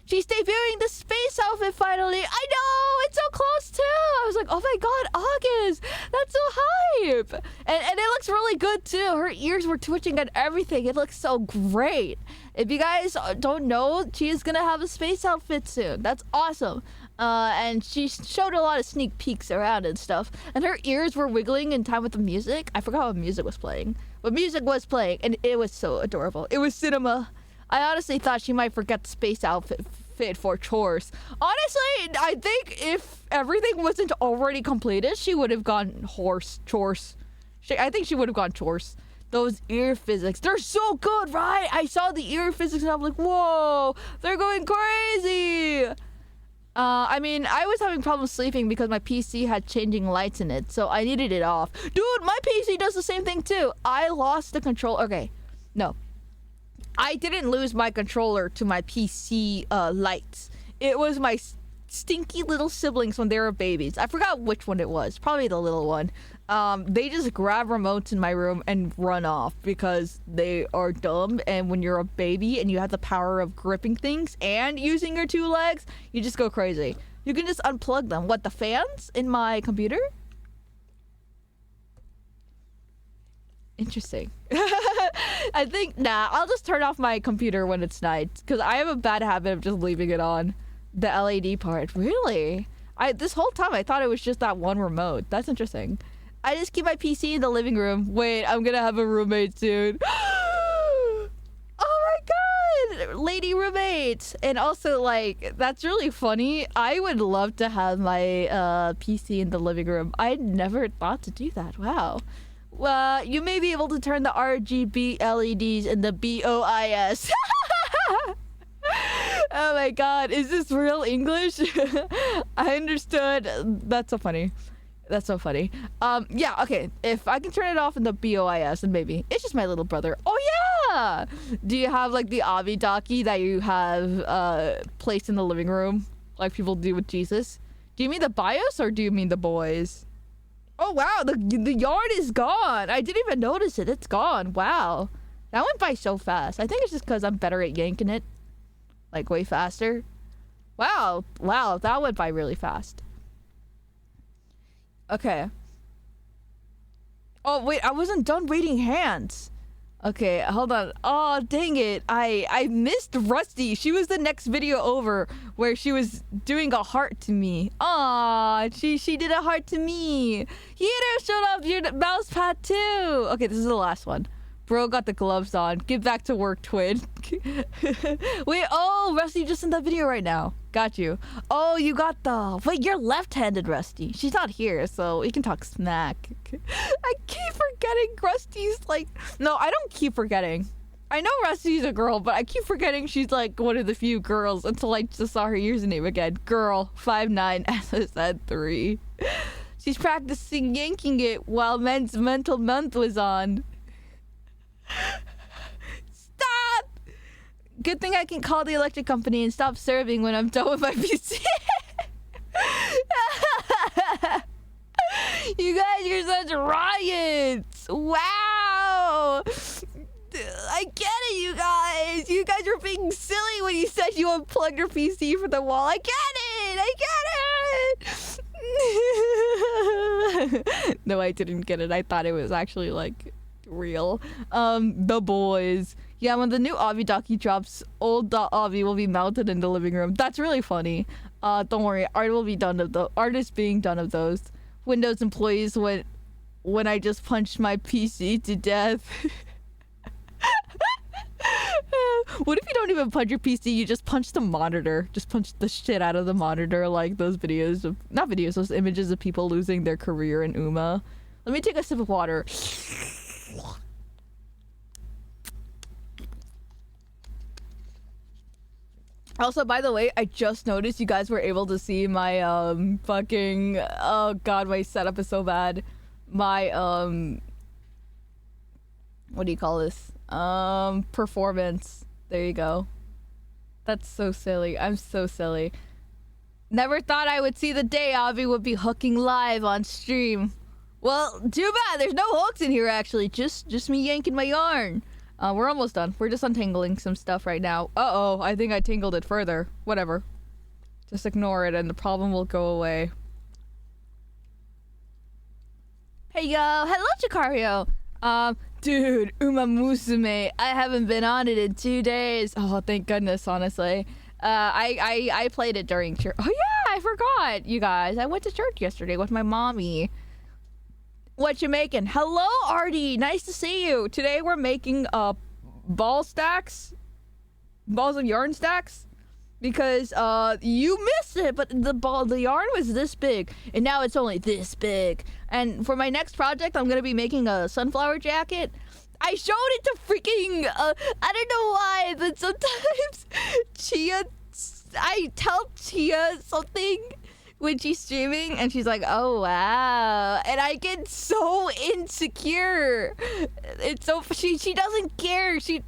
She's debuting the space outfit finally. I know, it's so close too. I was like, oh my god, August, that's so hype. And it looks really good too. Her ears were twitching and everything. It looks so great. If you guys don't know, she is gonna have a space outfit soon. That's awesome. And she showed a lot of sneak peeks around and stuff. And her ears were wiggling in time with the music. I forgot what music was playing. But music was playing, and it was so adorable. It was cinema. I honestly thought she might forget the space outfit fit for chores. Honestly, I think if everything wasn't already completed, she would have gone chores. I think she would have gone chores. Those ear physics, they're so good, right? I saw the ear physics and I'm like, whoa, they're going crazy. I mean, I was having problems sleeping because my PC had changing lights in it, so I needed it off. Dude, my PC does the same thing too. I lost the control. Okay, no. I didn't lose my controller to my PC lights. It was my stinky little siblings when they were babies. I forgot which one it was. Probably the little one. They just grab remotes in my room and run off because they are dumb. And when you're a baby and you have the power of gripping things and using your 2 legs, you just go crazy. You can just unplug them. What, the fans in my computer? Interesting. I think, I'll just turn off my computer when it's night because I have a bad habit of just leaving it on. The LED part. Really? This whole time I thought it was just that one remote. That's interesting. I just keep my PC in the living room. Wait, I'm gonna have a roommate soon. Oh my god! Lady roommate! And also, like, that's really funny. I would love to have my PC in the living room. I never thought to do that. Wow. Well, you may be able to turn the RGB LEDs in the BOIS. Oh my god, is this real English? I understood. That's so funny. That's so funny. Yeah, okay. If I can turn it off in the BOIS, then maybe. It's just my little brother. Oh yeah. Do you have like the Abidaki that you have placed in the living room, like people do with Jesus? Do you mean the BIOS or do you mean the boys? Oh wow, the yarn is gone. I didn't even notice it. It's gone. Wow, that went by so fast. I think it's just because I'm better at yanking it, like way faster. Wow, that went by really fast. Okay. Oh wait, I wasn't done reading hands. Okay, hold on. Oh, dang it. I missed Rusty. She was the next video over where she was doing a heart to me. Aw, she did a heart to me. Hiro showed off your mouse pad too. Okay, this is the last one. Bro got the gloves on. Get back to work, twin. Wait, oh, Rusty just in that video right now. Got you. Oh, you got the... Wait, you're left-handed, Rusty. She's not here, so we can talk smack. I keep forgetting Rusty's like... No, I don't keep forgetting. I know Rusty's a girl, but I keep forgetting she's like one of the few girls until I just saw her username again. Girl, 59 SSN3. She's practicing yanking it while Men's Mental Month was on. Stop! Good thing I can call the electric company and stop serving when I'm done with my PC. You guys, you're such riots! Wow! I get it, you guys! You guys were being silly when you said you unplugged your PC from the wall. I get it! No, I didn't get it. I thought it was actually, like, real. The boys. Yeah, when the new Avidaki drops, old Avi will be mounted in the living room. That's really funny. Don't worry, art will be done of the art is being done of those. Windows employees when I just punched my PC to death. What if you don't even punch your PC, you just punch the monitor? Just punch the shit out of the monitor, like those videos of not videos, those images of people losing their career in UMA. Let me take a sip of water. Also, by the way, I just noticed you guys were able to see my fucking oh god, my setup is so bad. My what do you call this? Performance. There you go. That's so silly. I'm so silly. Never thought I would see the day Avi would be hooking live on stream. Well, too bad. There's no hooks in here actually. Just me yanking my yarn. We're almost done. We're just untangling some stuff right now. Uh-oh, I think I tangled it further. Whatever. Just ignore it and the problem will go away. Hey yo, hello Chikario. Dude, Uma Musume, I haven't been on it in 2 days. Oh, thank goodness, honestly. I played it during church. Oh yeah, I forgot, you guys. I went to church yesterday with my mommy. What you making? Hello, Artie. Nice to see you. Today we're making balls of yarn stacks, because you missed it, but the yarn was this big, and now it's only this big. And for my next project, I'm gonna be making a sunflower jacket. I showed it to freaking I don't know why, but sometimes I tell Chia something when she's streaming and she's like, oh wow, and I get so insecure. It's so she doesn't care, she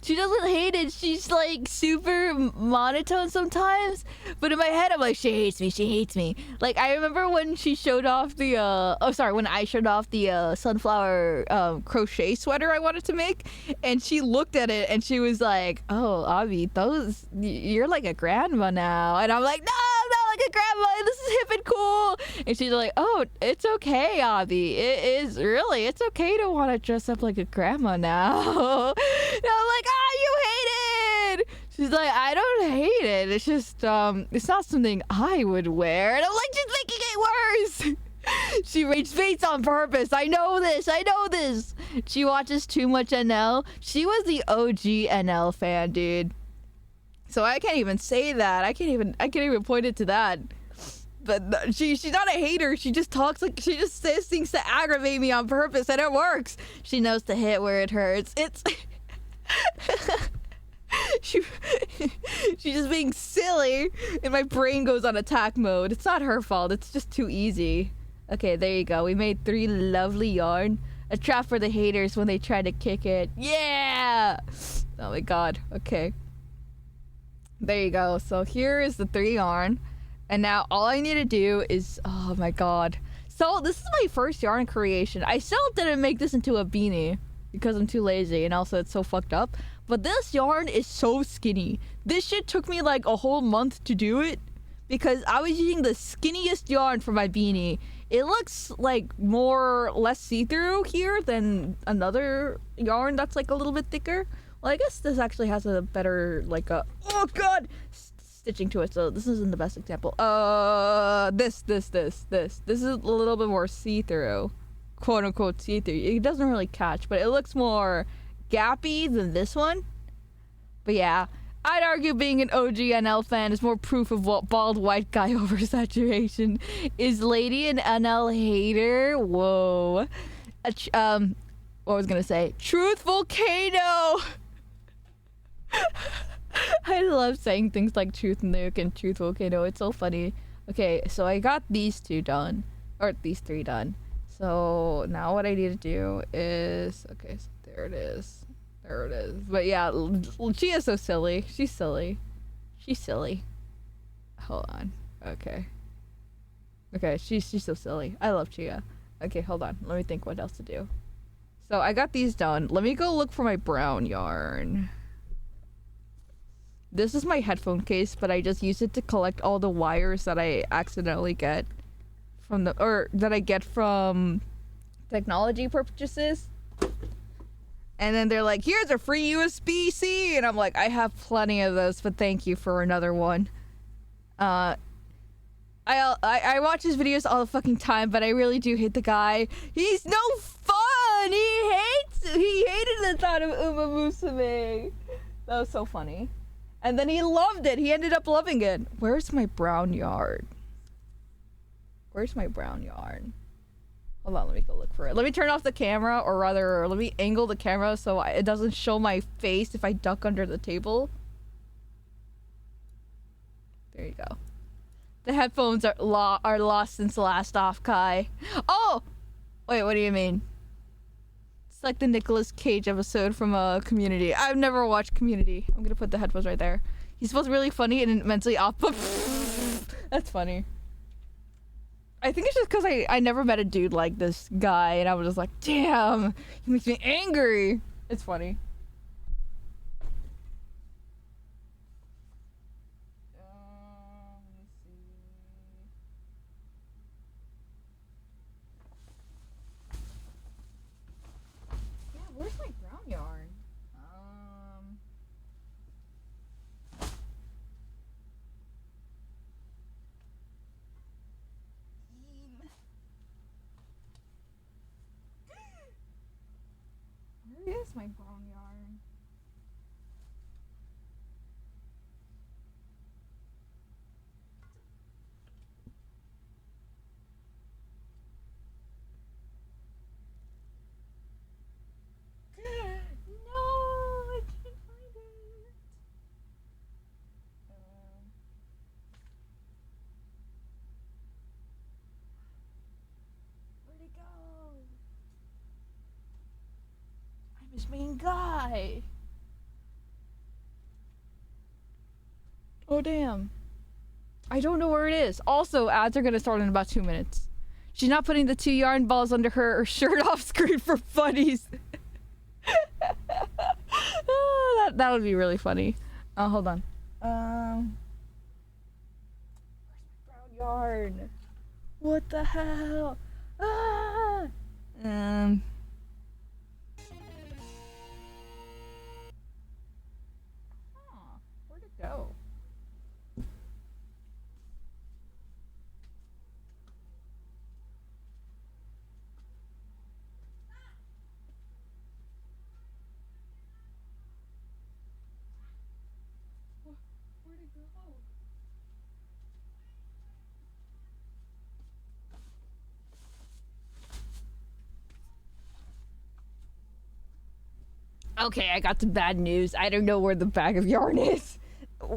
doesn't hate it, she's like super monotone sometimes, but in my head I'm like, she hates me. Like I remember when she showed off the when I showed off the sunflower crochet sweater I wanted to make, and she looked at it and she was like, oh Avi, you're like a grandma now. And I'm like, no, I'm not like a grandma, this is hip and cool. And she's like, oh, it's okay, Avi. It's okay to want to dress up like a grandma now. And I'm like, you hate it. She's like, I don't hate it. It's just, it's not something I would wear. And I'm like, she's making it worse. She rage face on purpose. I know this. She watches too much NL. She was the OG NL fan, dude. So I can't even say that. I can't even point it to that. But she's not a hater. She just talks like, she just says things to aggravate me on purpose, and it works. She knows to hit where it hurts. It's she's just being silly, and my brain goes on attack mode. It's not her fault. It's just too easy. Okay, there you go. We made 3 lovely yarn. A trap for the haters when they try to kick it. Yeah! Oh my god. Okay. There you go. So here is the 3 yarn. And now all I need to do is... Oh my god. So this is my first yarn creation. I still didn't make this into a beanie because I'm too lazy and also it's so fucked up. But this yarn is so skinny. This shit took me like a whole month to do it because I was using the skinniest yarn for my beanie. It looks like less see-through here than another yarn that's like a little bit thicker. Well, I guess this actually has a better oh god, stitching to it. So this isn't the best example. This is a little bit more see-through, quote unquote see-through. It doesn't really catch, but it looks more gappy than this one. But yeah, I'd argue being an OG NL fan is more proof of what bald white guy oversaturation is. Lady an NL hater. Whoa. What was gonna say? Truth volcano. I love saying things like truth nuke and truth volcano. It's so funny. Okay, so I got these 2 done, or these 3 done. So now what I need to do is okay. So there it is. There it is. But yeah, she is so silly. She's silly. She's silly. Hold on. Okay. Okay, she's so silly. I love Chia. Okay, hold on. Let me think what else to do. So I got these done. Let me go look for my brown yarn. This is my headphone case, but I just use it to collect all the wires that I accidentally get from that I get from technology purchases. And then they're like, here's a free USB-C. And I'm like, I have plenty of those, but thank you for another one. I watch his videos all the fucking time, but I really do hate the guy. He's no fun! He hated the thought of Uma Musume. That was so funny. And then he loved it. He ended up loving it. Where's my brown yarn? Where's my brown yarn? Hold on, let me go look for it. Let me turn off the camera, or rather, let me angle the camera so it doesn't show my face if I duck under the table. There you go. The headphones are lost since last off, Kai. Oh! Wait, what do you mean? It's like the Nicolas Cage episode from Community. I've never watched Community. I'm gonna put the headphones right there. He's supposed to be really funny and mentally off. That's funny. I think it's just because I never met a dude like this guy, and I was just like, damn, he makes me angry. It's funny. Let me see. Yeah, where's my brown yarn? Where is my brown yarn? No, I can't find it. Where'd it go? I'm his main guy. Oh damn. I don't know where it is. Also, ads are gonna start in about 2 minutes. She's not putting the 2 yarn balls under her shirt off screen for funnies. That would be really funny. Hold on. Where's my brown yarn? What the hell? Ah! Where'd it go? Where'd it go? Okay, I got some bad news. I don't know where the bag of yarn is.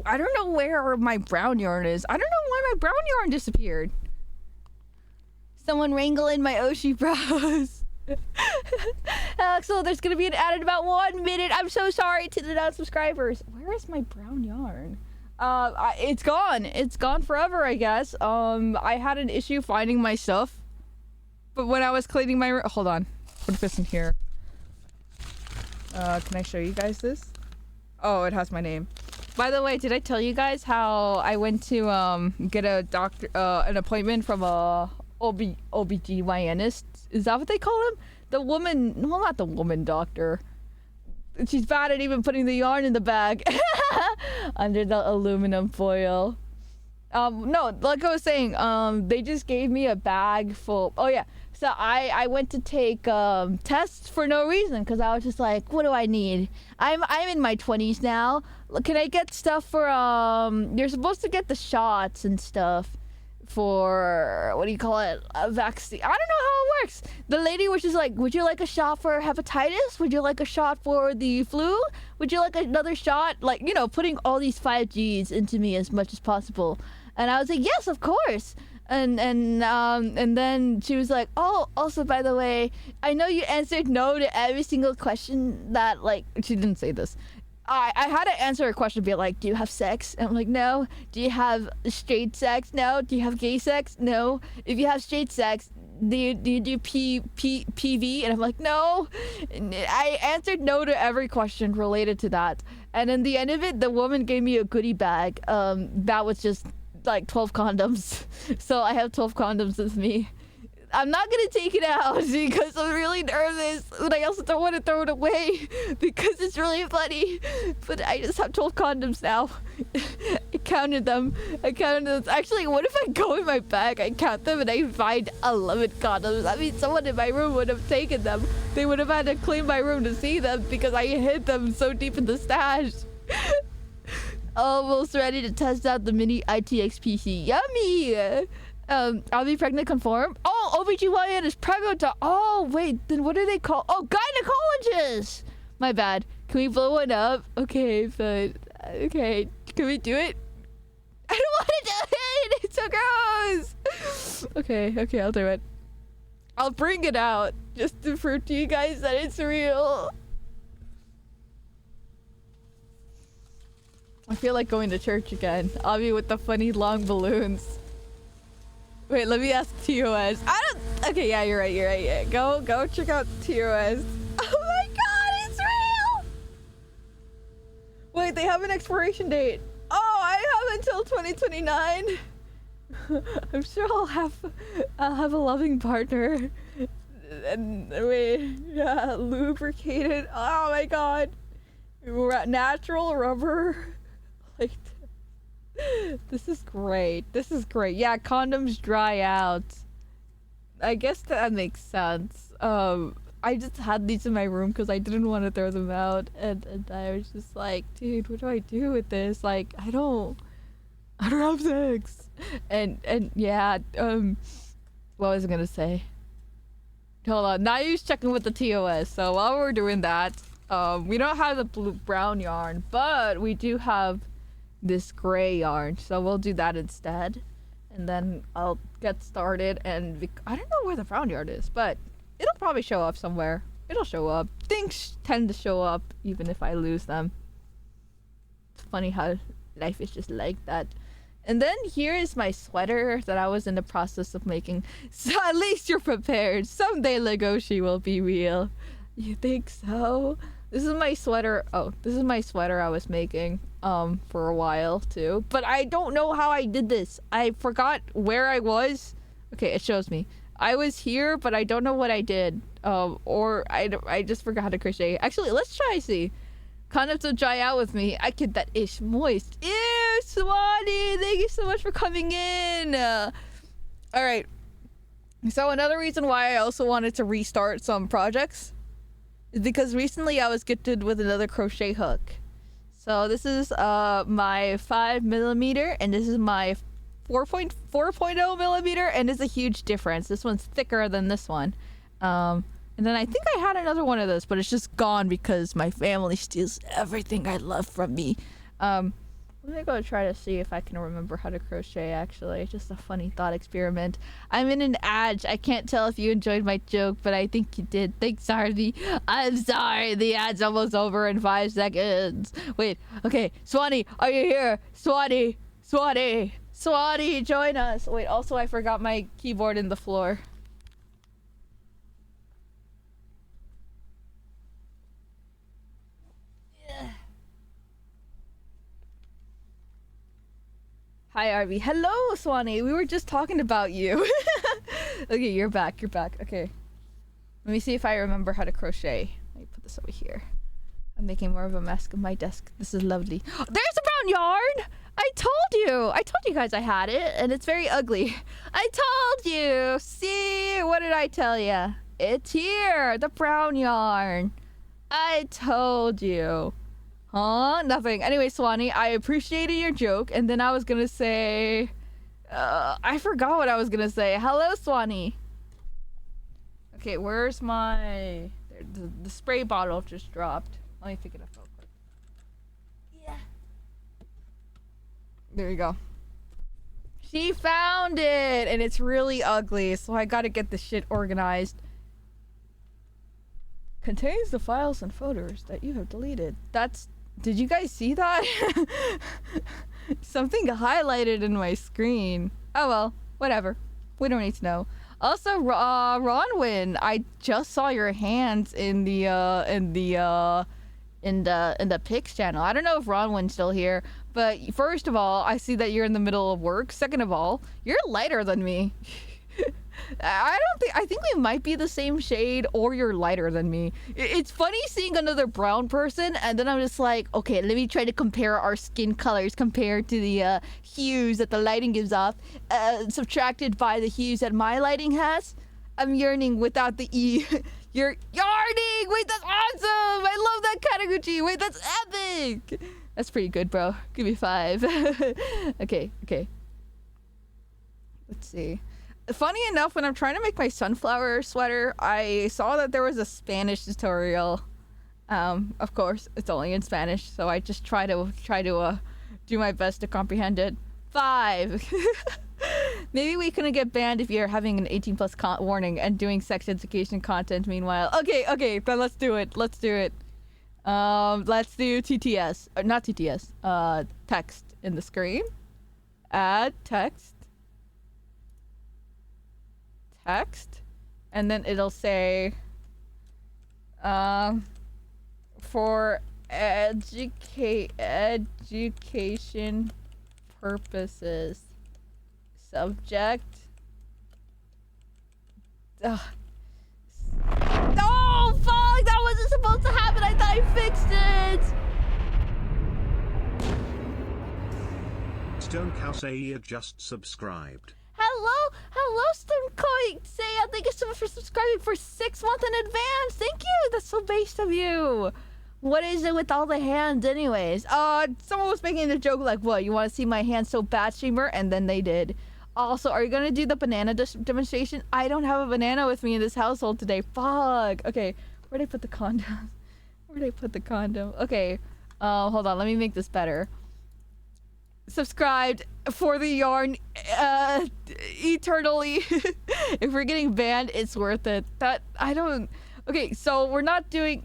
I don't know where my brown yarn is. I don't know why my brown yarn disappeared. Someone wrangle in my Oshi bros. So there's gonna be an ad in about 1 minute. I'm so sorry to the non-subscribers. Where is my brown yarn? It's gone. It's gone forever, I guess. I had an issue finding my stuff, but when I was cleaning my hold on, put this in here. Can I show you guys this? Oh, it has my name. By the way, did I tell you guys how I went to get a doctor an appointment from a OBGYNist? Is that what they call him? The woman, well, not the woman doctor. She's bad at even putting the yarn in the bag under the aluminum foil. No, like I was saying, they just gave me a bag full. Oh yeah, so I went to take tests for no reason because I was just like, what do I need? I'm in my 20s now. Can I get stuff for you're supposed to get the shots and stuff for, what do you call it, a vaccine? I don't know how it works. The lady was just like, would you like a shot for hepatitis? Would you like a shot for the flu? Would you like another shot? Like, you know, putting all these 5Gs into me as much as possible. And I was like, yes, of course. And then she was like, oh, also, by the way, I know you answered no to every single question that, like, she didn't say this. I had to answer a question, be like, do you have sex? And I'm like, no. Do you have straight sex? No. Do you have gay sex? No. If you have straight sex, do you do PV? And I'm like, no. And I answered no to every question related to that. And in the end of it, the woman gave me a goodie bag. That was just like 12 condoms. So I have 12 condoms with me. I'm not gonna take it out because I'm really nervous, but I also don't want to throw it away because it's really funny. But I just have 12 condoms now. I counted them. Actually, what if I go in my bag, I count them, and I find 11 condoms? I mean, someone in my room would have taken them. They would have had to clean my room to see them because I hid them so deep in the stash. Almost ready to test out the mini ITX PC. Yummy! I'll be pregnant conform. Oh, OBGYN is pregnant. Oh, wait, then what do they call? Oh, gynecologist! My bad. Can we blow one up? Okay, but, okay. Can we do it? I don't want to do it! It's so gross! Okay, I'll do it. I'll bring it out just to prove to you guys that it's real. I feel like going to church again. I'll be with the funny long balloons. Wait, let me ask TOS. Okay, yeah, you're right. Yeah. Go check out TOS. Oh my god, it's real! Wait, they have an expiration date. Oh, I have until 2029. I'm sure I'll have a loving partner. And wait, yeah, lubricated. Oh my god. Natural rubber. Like, this is great. Yeah, condoms dry out. I guess that makes sense. I just had these in my room because I didn't want to throw them out, and I was just like, dude, what do I do with this? Like, I don't have sex. And yeah, what was I gonna say? Hold on, Nayu's checking with the TOS. So while we're doing that, we don't have the brown yarn, but we do have this gray yarn, so we'll do that instead, and then I'll get started. And I don't know where the brown yarn is, but it'll probably show up somewhere. It'll show up. Things tend to show up even if I lose them. It's funny how life is just like that. And then here is my sweater that I was in the process of making. So at least you're prepared. Someday Legoshi will be real. You think so? This is my sweater. Oh, this is my sweater I was making for a while too. But I don't know how I did this. I forgot where I was. Okay, it shows me. I was here, but I don't know what I did. Or I just forgot how to crochet. Actually, let's try see. Condoms will dry out with me. I get that ish moist. Ew, Swati, thank you so much for coming in. Alright. So another reason why I also wanted to restart some projects is because recently I was gifted with another crochet hook. So this is my 5mm and this is my 4.0 millimeter, and it's a huge difference. This one's thicker than this one. And then I think I had another one of those, but it's just gone because my family steals everything I love from me. What Let me go try to see if I can remember how to crochet, actually. Just a funny thought experiment. I'm in an ad. I can't tell if you enjoyed my joke, but I think you did. Thanks, Harvey. I'm sorry. The ad's almost over in 5 seconds. Wait. Okay. Swanee, are you here? Swanee. Swanee. Swanee, join us. Wait, also I forgot my keyboard in the floor. Hi, Arby. Hello, Swanee. We were just talking about you. Okay, you're back. You're back. Okay. Let me see if I remember how to crochet. Let me put this over here. I'm making more of a mess of my desk. This is lovely. There's a brown yarn! I told you! I told you guys I had it, and it's very ugly. I told you! See? What did I tell you? It's here! The brown yarn! I told you. Huh? Nothing. Anyway, Swanee, I appreciated your joke, and then I was gonna say... I forgot what I was gonna say. Hello, Swanee. Okay, where's my... The spray bottle just dropped. Let me pick it up real quick. Yeah. There you go. She found it! And it's really ugly, so I gotta get this shit organized. Contains the files and photos that you have deleted. That's... Did you guys see that? Something highlighted in my screen. Oh well, whatever. We don't need to know. Also, Ronwin, I just saw your hands in the pics channel. I don't know if Ronwin's still here, but first of all, I see that you're in the middle of work. Second of all, you're lighter than me. I think we might be the same shade, or you're lighter than me. It's funny seeing another brown person, and then I'm just like, okay, let me try to compare our skin colors compared to the hues that the lighting gives off, subtracted by the hues that my lighting has. I'm yearning without the E. You're yarning! Wait, that's awesome! I love that Kataguchi! Wait, that's epic! That's pretty good, bro. Give me 5. Okay. Let's see. Funny enough, when I'm trying to make my sunflower sweater, I saw that there was a Spanish tutorial. Of course, it's only in Spanish, so I just try to do my best to comprehend it. 5. Maybe we couldn't get banned if you're having an 18+ warning and doing sex education content meanwhile. Okay, then let's do it. Let's do TTS. Or not TTS. Text in the screen. Add text. And then it'll say for education purposes, subject. Ugh. Oh fuck, that wasn't supposed to happen. I thought I fixed it. Stone Cow Seiya just subscribed. Hello, Stonekoi Seiya. Thank you so much for subscribing for 6 months in advance. Thank you. That's so based of you. What is it with all the hands, anyways? Someone was making the joke like, "What? You want to see my hands so bad, streamer?" And then they did. Also, are you gonna do the banana demonstration? I don't have a banana with me in this household today. Fuck. Okay, where'd I put the condom? Okay. Hold on. Let me make this better. Subscribed for the yarn eternally. If we're getting banned, it's worth it. Okay, so we're not doing...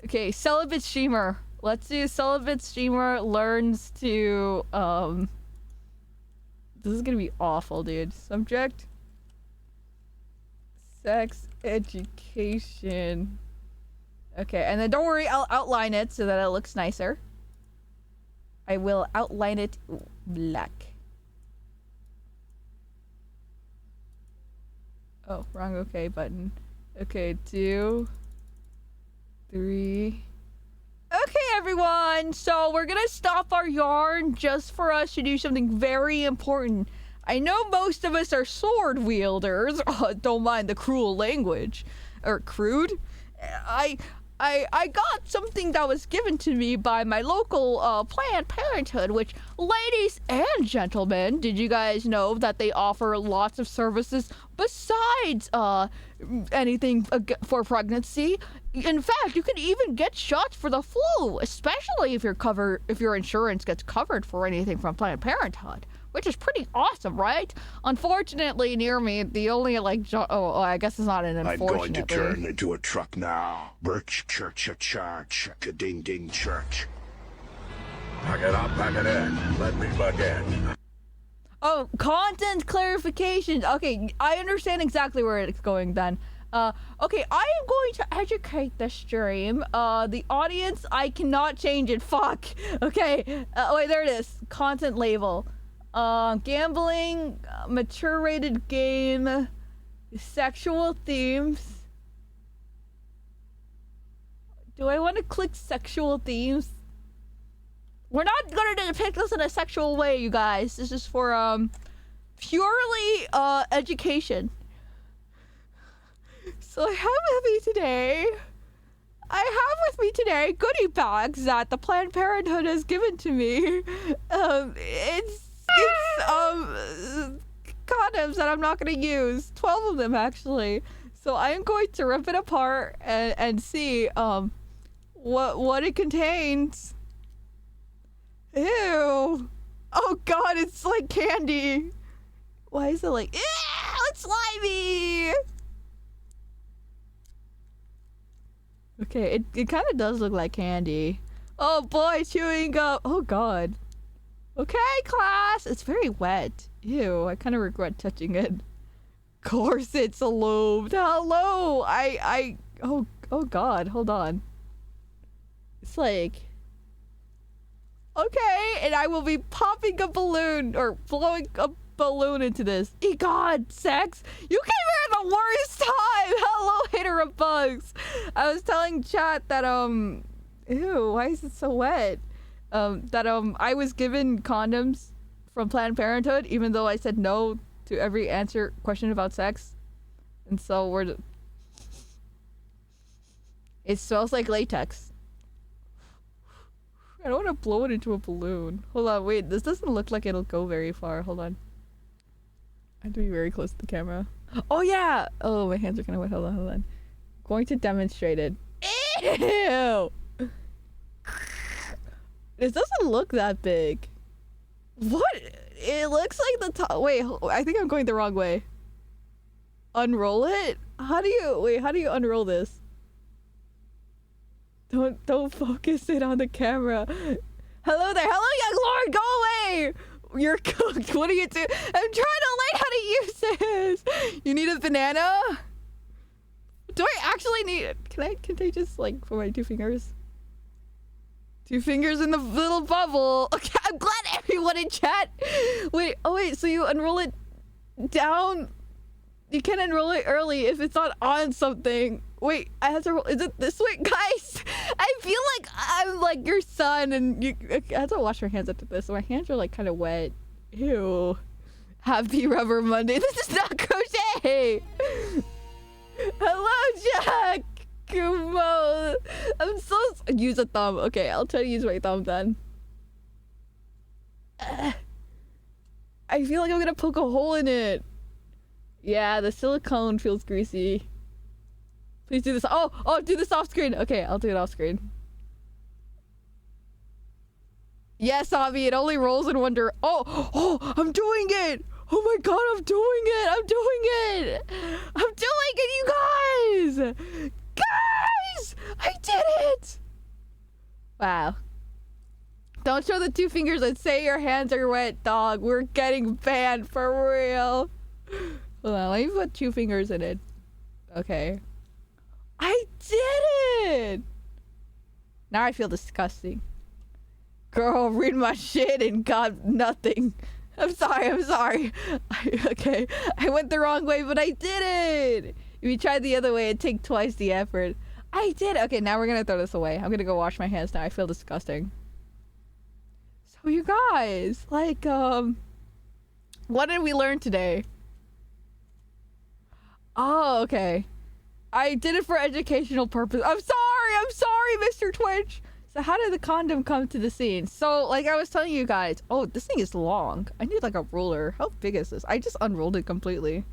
Okay, celibate streamer. Let's do celibate streamer learns to... This is gonna be awful, dude. Subject. Sex education. Okay, and then don't worry, I'll outline it so that it looks nicer. I will outline it black. Oh, wrong okay button. Okay, 2, 3. Okay, everyone. So we're gonna stop our yarn just for us to do something very important. I know most of us are sword wielders. Don't mind the cruel language. Or crude. I got something that was given to me by my local Planned Parenthood, which, ladies and gentlemen, did you guys know that they offer lots of services besides anything for pregnancy? In fact, you can even get shots for the flu, especially if your insurance gets covered for anything from Planned Parenthood, which is pretty awesome, right? Unfortunately, near me, the only I guess it's not an unfortunately. I'm going to turn into a truck now. Birch church a church, a ding ding church. Pack it up, pack it in. Let me begin. Oh, content clarification. Okay, I understand exactly where it's going then. Okay, I am going to educate the stream. The audience, I cannot change it. Fuck. Okay. Wait, there it is. Content label. Gambling, mature rated game, sexual themes. Do I want to click sexual themes? We're not gonna depict this in a sexual way, you guys. This is for, purely, education. So I have with me today goodie bags that the Planned Parenthood has given to me. It's condoms that I'm not gonna use. 12 of them actually. So I am going to rip it apart and see what it contains. Ew. Oh god, it's like candy. Why is it like, ew, it's slimy. Okay, it kind of does look like candy. Oh boy, chewing gum. Oh god. Okay, class. It's very wet. Ew, I kind of regret touching it. Of course it's lubed. Hello. Oh god, hold on. It's like, okay, and I will be popping a balloon or blowing a balloon into this. God, sex. You came here at the worst time. Hello, hater of bugs. I was telling chat that ew, why is it so wet? I was given condoms from Planned Parenthood, even though I said no to every question about sex. And so it smells like latex. I don't want to blow it into a balloon. Hold on, wait, this doesn't look like it'll go very far. Hold on. I have to be very close to the camera. Oh yeah! Oh, my hands are kind of wet. Hold on. Going to demonstrate it. Ew! This doesn't look that big. What? It looks like the top. Wait, I think I'm going the wrong way. Unroll it? How do you unroll this? Don't focus it on the camera. Hello there. Hello, young lord. Go away. You're cooked. What are you doing? I'm trying to learn how to use this. You need a banana? Do I actually need it? Can I just like put my 2 fingers? 2 fingers in the little bubble. Okay, I'm glad everyone in chat. Wait, oh wait, so you unroll it down? You can't unroll it early if it's not on something. Wait, I have to roll. Is it this way? Guys, I feel like I'm like your son and I have to wash my hands after this. So my hands are like kind of wet. Ew. Happy Rubber Monday. This is not crochet. Hello, Jack. Kumo. I'm so... Use a thumb. Okay, I'll try to use my thumb then. I feel like I'm gonna poke a hole in it. Yeah, the silicone feels greasy. Please do this. Oh, do this off screen. Okay, I'll do it off screen. Yes, Avi, it only rolls in one direction. Oh, I'm doing it. Oh my god, I'm doing it. I'm doing it, you guys. Guys, I did it. Wow. Don't show the 2 fingers and say your hands are wet, dog. We're getting banned for real. Hold on, let me put 2 fingers in it. Okay. I did it! Now I feel disgusting. Girl, read my shit and got nothing. I'm sorry. Okay, I went the wrong way, but I did it! If you tried the other way, it'd take twice the effort. I did! Okay, now we're gonna throw this away. I'm gonna go wash my hands now. I feel disgusting. So you guys, like, what did we learn today? Oh, okay. I did it for educational purpose. I'm sorry, I'm sorry, Mr. Twitch. So how did the condom come to the scene? So, like I was telling you guys, oh, this thing is long. I need like a ruler. How big is this? I just unrolled it completely.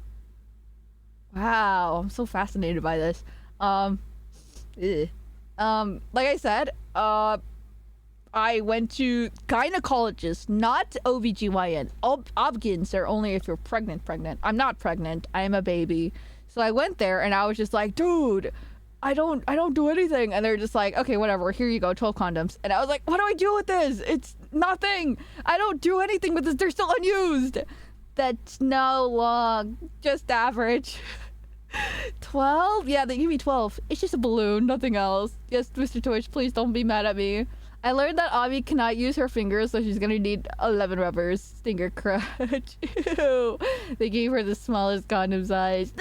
Wow, I'm so fascinated by this. Like I said, I went to gynecologist, not OBGYN. Obgyn's are only if you're pregnant. I'm not pregnant. I am a baby. So I went there and I was just like, dude, I don't do anything. And they're just like, okay, whatever, here you go, 12 condoms. And I was like, what do I do with this? It's nothing. I don't do anything with this. They're still unused. That's no long, just average. 12? Yeah, they give me 12. It's just a balloon, nothing else. Yes, Mr. Twitch, please don't be mad at me. I learned that Abby cannot use her fingers, so she's gonna need 11 rubbers. Stinger crutch. Ew. They gave her the smallest condom size.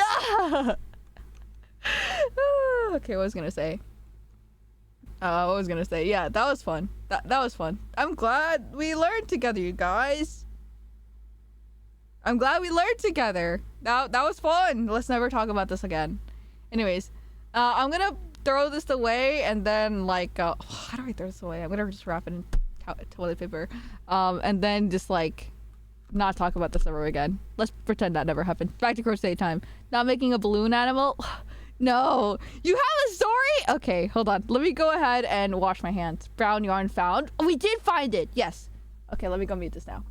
Okay, what was I gonna say? Yeah, that was fun. That was fun. I'm glad we learned together, you guys. I'm glad we learned together. That was fun. Let's never talk about this again. Anyways, I'm gonna throw this away and then like how do I throw this away? I'm gonna just wrap it in toilet paper, and then just like not talk about this ever again. Let's pretend that never happened. Back to crochet time. Not making a balloon animal. No, you have a story? Okay, hold on. Let me go ahead and wash my hands. Brown yarn found. Oh, we did find it. Yes. Okay, let me go mute this now.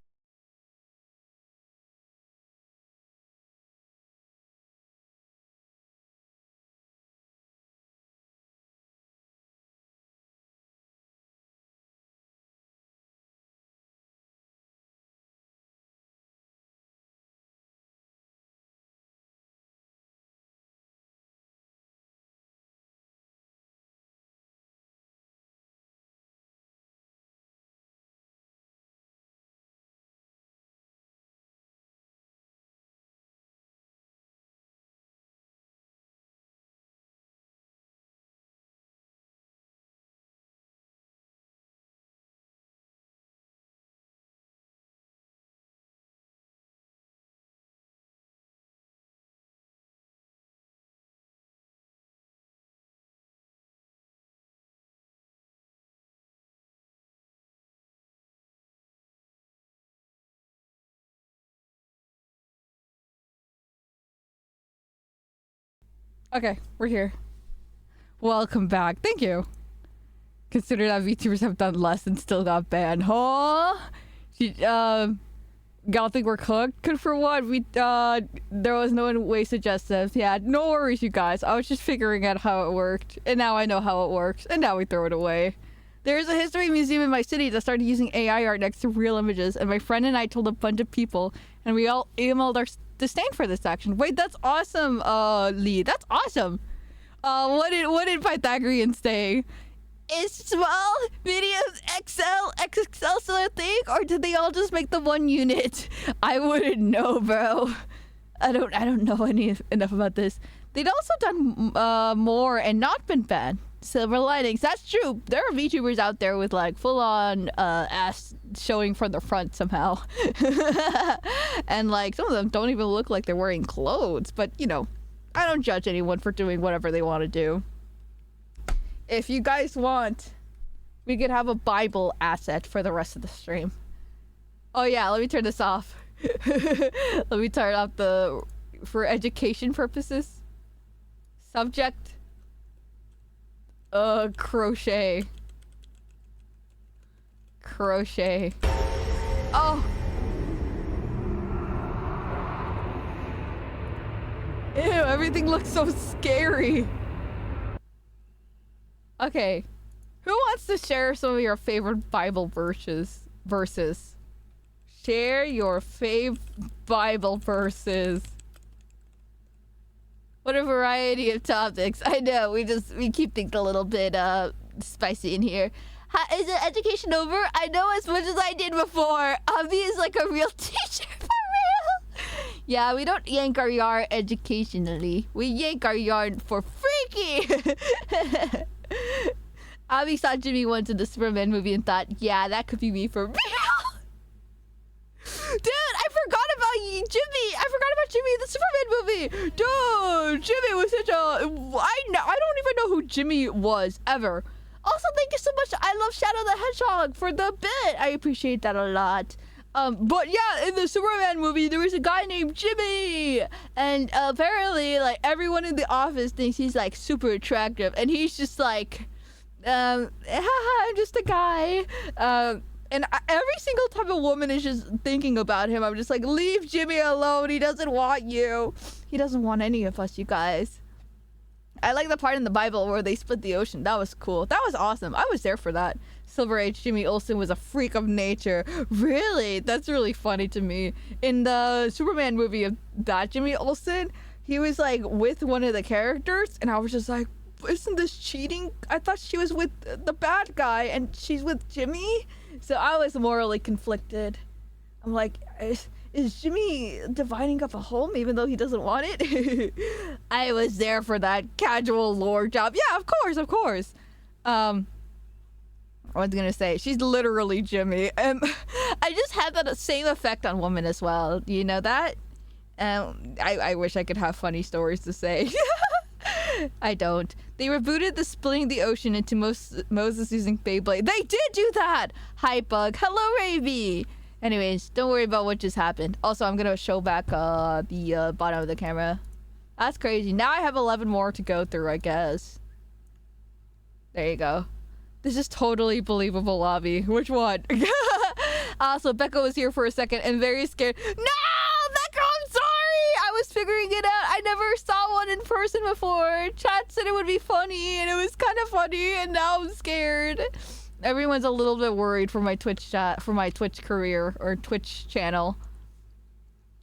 Okay, we're here. Welcome back. Thank you. Consider that VTubers have done less and still got banned. Huh? Y'all think we're cooked? Good for what? There was no way suggestive. Yeah, no worries, you guys. I was just figuring out how it worked. And now I know how it works. And now we throw it away. There's a history museum in my city that started using AI art next to real images. And my friend and I told a bunch of people. And we all emailed our disdain for this action. Wait, that's awesome, Lee. That's awesome. What did Pythagorean say? Is small, medium, XXL still a thing, or did they all just make the one unit? I wouldn't know, bro. I don't know enough about this. They'd also done more and not been banned. Silver linings. That's true. There are VTubers out there with like full-on ass showing from the front somehow, and like some of them don't even look like they're wearing clothes. But you know, I don't judge anyone for doing whatever they want to do. If you guys want, we could have a Bible asset for the rest of the stream. Oh yeah, let me turn this off. Let me turn off for education purposes. Subject. Crochet. Oh. Ew, everything looks so scary. Okay. Who wants to share some of your favorite Bible verses? Share your fave Bible verses. What a variety of topics. I know, we keep things a little bit spicy in here. Is the education over? I know as much as I did before. Abby is like a real teacher for real. Yeah, we don't yank our yarn educationally. We yank our yarn for freaky. Abby saw Jimmy once in the Superman movie and thought, yeah, that could be me for real. Dude, I forgot about Jimmy. I forgot about Jimmy in the Superman movie. Dude, Jimmy was such a... I don't even know who Jimmy was ever. Also, thank you so much. I love Shadow the Hedgehog for the bit. I appreciate that a lot. But yeah, in the Superman movie, there was a guy named Jimmy, and apparently, like, everyone in the office thinks he's like super attractive, and he's just like, I'm just a guy. And every single time a woman is just thinking about him, I'm just like, leave Jimmy alone. He doesn't want you. He doesn't want any of us, you guys. I like the part in the Bible where they split the ocean. That was cool. That was awesome. I was there for that. Silver Age Jimmy Olsen was a freak of nature. Really? That's really funny to me. In the Superman movie of that Jimmy Olsen, he was like with one of the characters, and I was just like, isn't this cheating? I thought she was with the bad guy, and she's with Jimmy? So I was morally conflicted. I'm like, is Jimmy dividing up a home even though he doesn't want it? I was there for that casual lore job. Yeah, of course. I was gonna say, she's literally Jimmy. I just had that same effect on women as well. Do you know that? I wish I could have funny stories to say. I don't. They rebooted the splitting the ocean into Moses using Beyblade. They did do that! Hi, Bug. Hello, Ravy! Anyways, don't worry about what just happened. Also, I'm gonna show back the bottom of the camera. That's crazy. Now I have 11 more to go through, I guess. There you go. This is totally believable lobby. Which one? Also, Becca was here for a second and very scared. No! Becca, I'm sorry! I was figuring it out. I never saw one in person before. Chat said it would be funny, and it was kind of funny, and now I'm scared. Everyone's a little bit worried for my Twitch chat, for my Twitch career, or Twitch channel.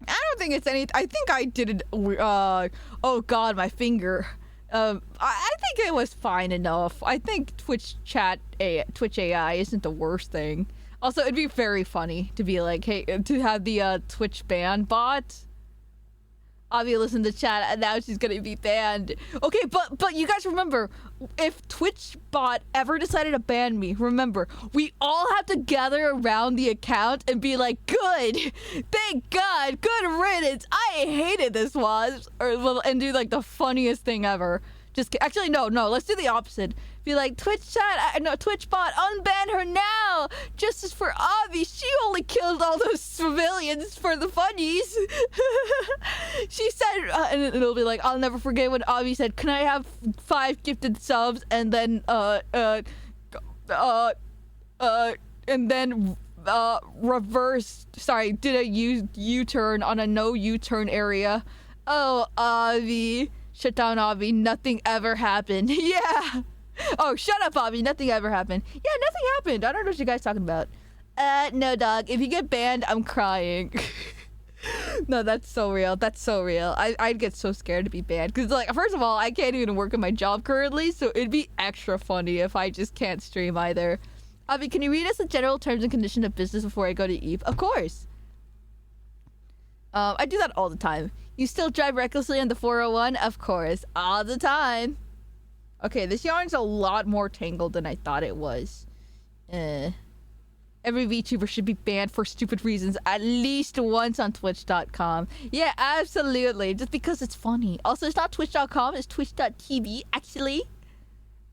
I don't think it's any... I think I did it... oh god, my finger. I think it was fine enough. I think Twitch AI isn't the worst thing. Also, it'd be very funny to be like, hey, to have the Twitch ban bot. Avi listened to chat and now she's gonna be banned. Okay, but you guys remember, if Twitch bot ever decided to ban me, remember, we all have to gather around the account and be like, good, thank God, good riddance. I hated this was, and do like the funniest thing ever. Actually, no, let's do the opposite. Be like, Twitch bot, unban her now! Justice for Avi, she only killed all those civilians for the funnies! She said, and it'll be like, I'll never forget when Avi said, can I have 5 gifted subs, and then, did a U-turn on a no U-turn area. Oh, Avi. Shut down, Avi. Nothing ever happened. Yeah. Oh, shut up, Avi. Nothing ever happened. Yeah, nothing happened. I don't know what you guys talking about. No, dog. If you get banned, I'm crying. No, that's so real. That's so real. I'd get so scared to be banned. Because, like, first of all, I can't even work in my job currently, so it'd be extra funny if I just can't stream either. Avi, can you read us the general terms and conditions of business before I go to Eve? Of course. I do that all the time. You still drive recklessly on the 401? Of course. All the time. Okay, this yarn's a lot more tangled than I thought it was. Every VTuber should be banned for stupid reasons at least once on Twitch.com. Yeah, absolutely. Just because it's funny. Also, it's not Twitch.com, it's Twitch.tv, actually.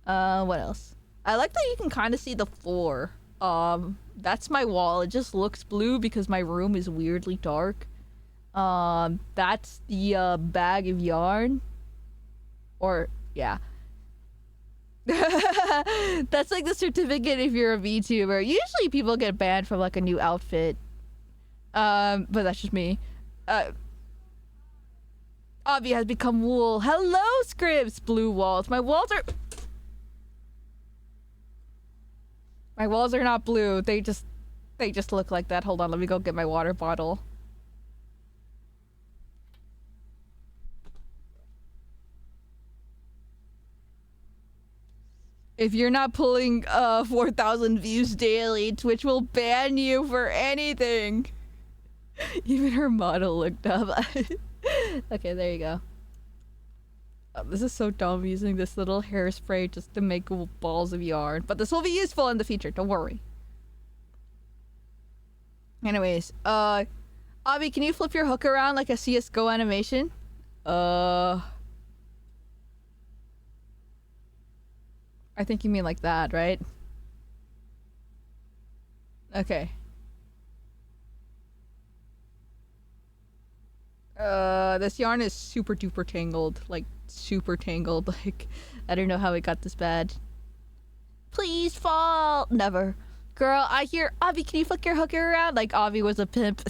What else? I like that you can kind of see the floor. That's my wall. It just looks blue because my room is weirdly dark. That's the bag of yarn. Or, yeah. That's like the certificate if you're a VTuber. Usually people get banned from like a new outfit. But that's just me. Avi has become wool. Hello, Scribs. Blue walls. My walls are not blue. They just look like that. Hold on, let me go get my water bottle. If you're not pulling 4,000 views daily, Twitch will ban you for anything. Even her model looked up. Okay, there you go. Oh, this is so dumb using this little hairspray just to make balls of yarn. But this will be useful in the future, don't worry. Anyways, Avi, can you flip your hook around like a CSGO animation? I think you mean like that, right? Okay. This yarn is super duper tangled. Like, super tangled. Like, I don't know how it got this bad. Please fall! Never. Girl, I hear, Avi, can you flick your hooker around? Like, Avi was a pimp.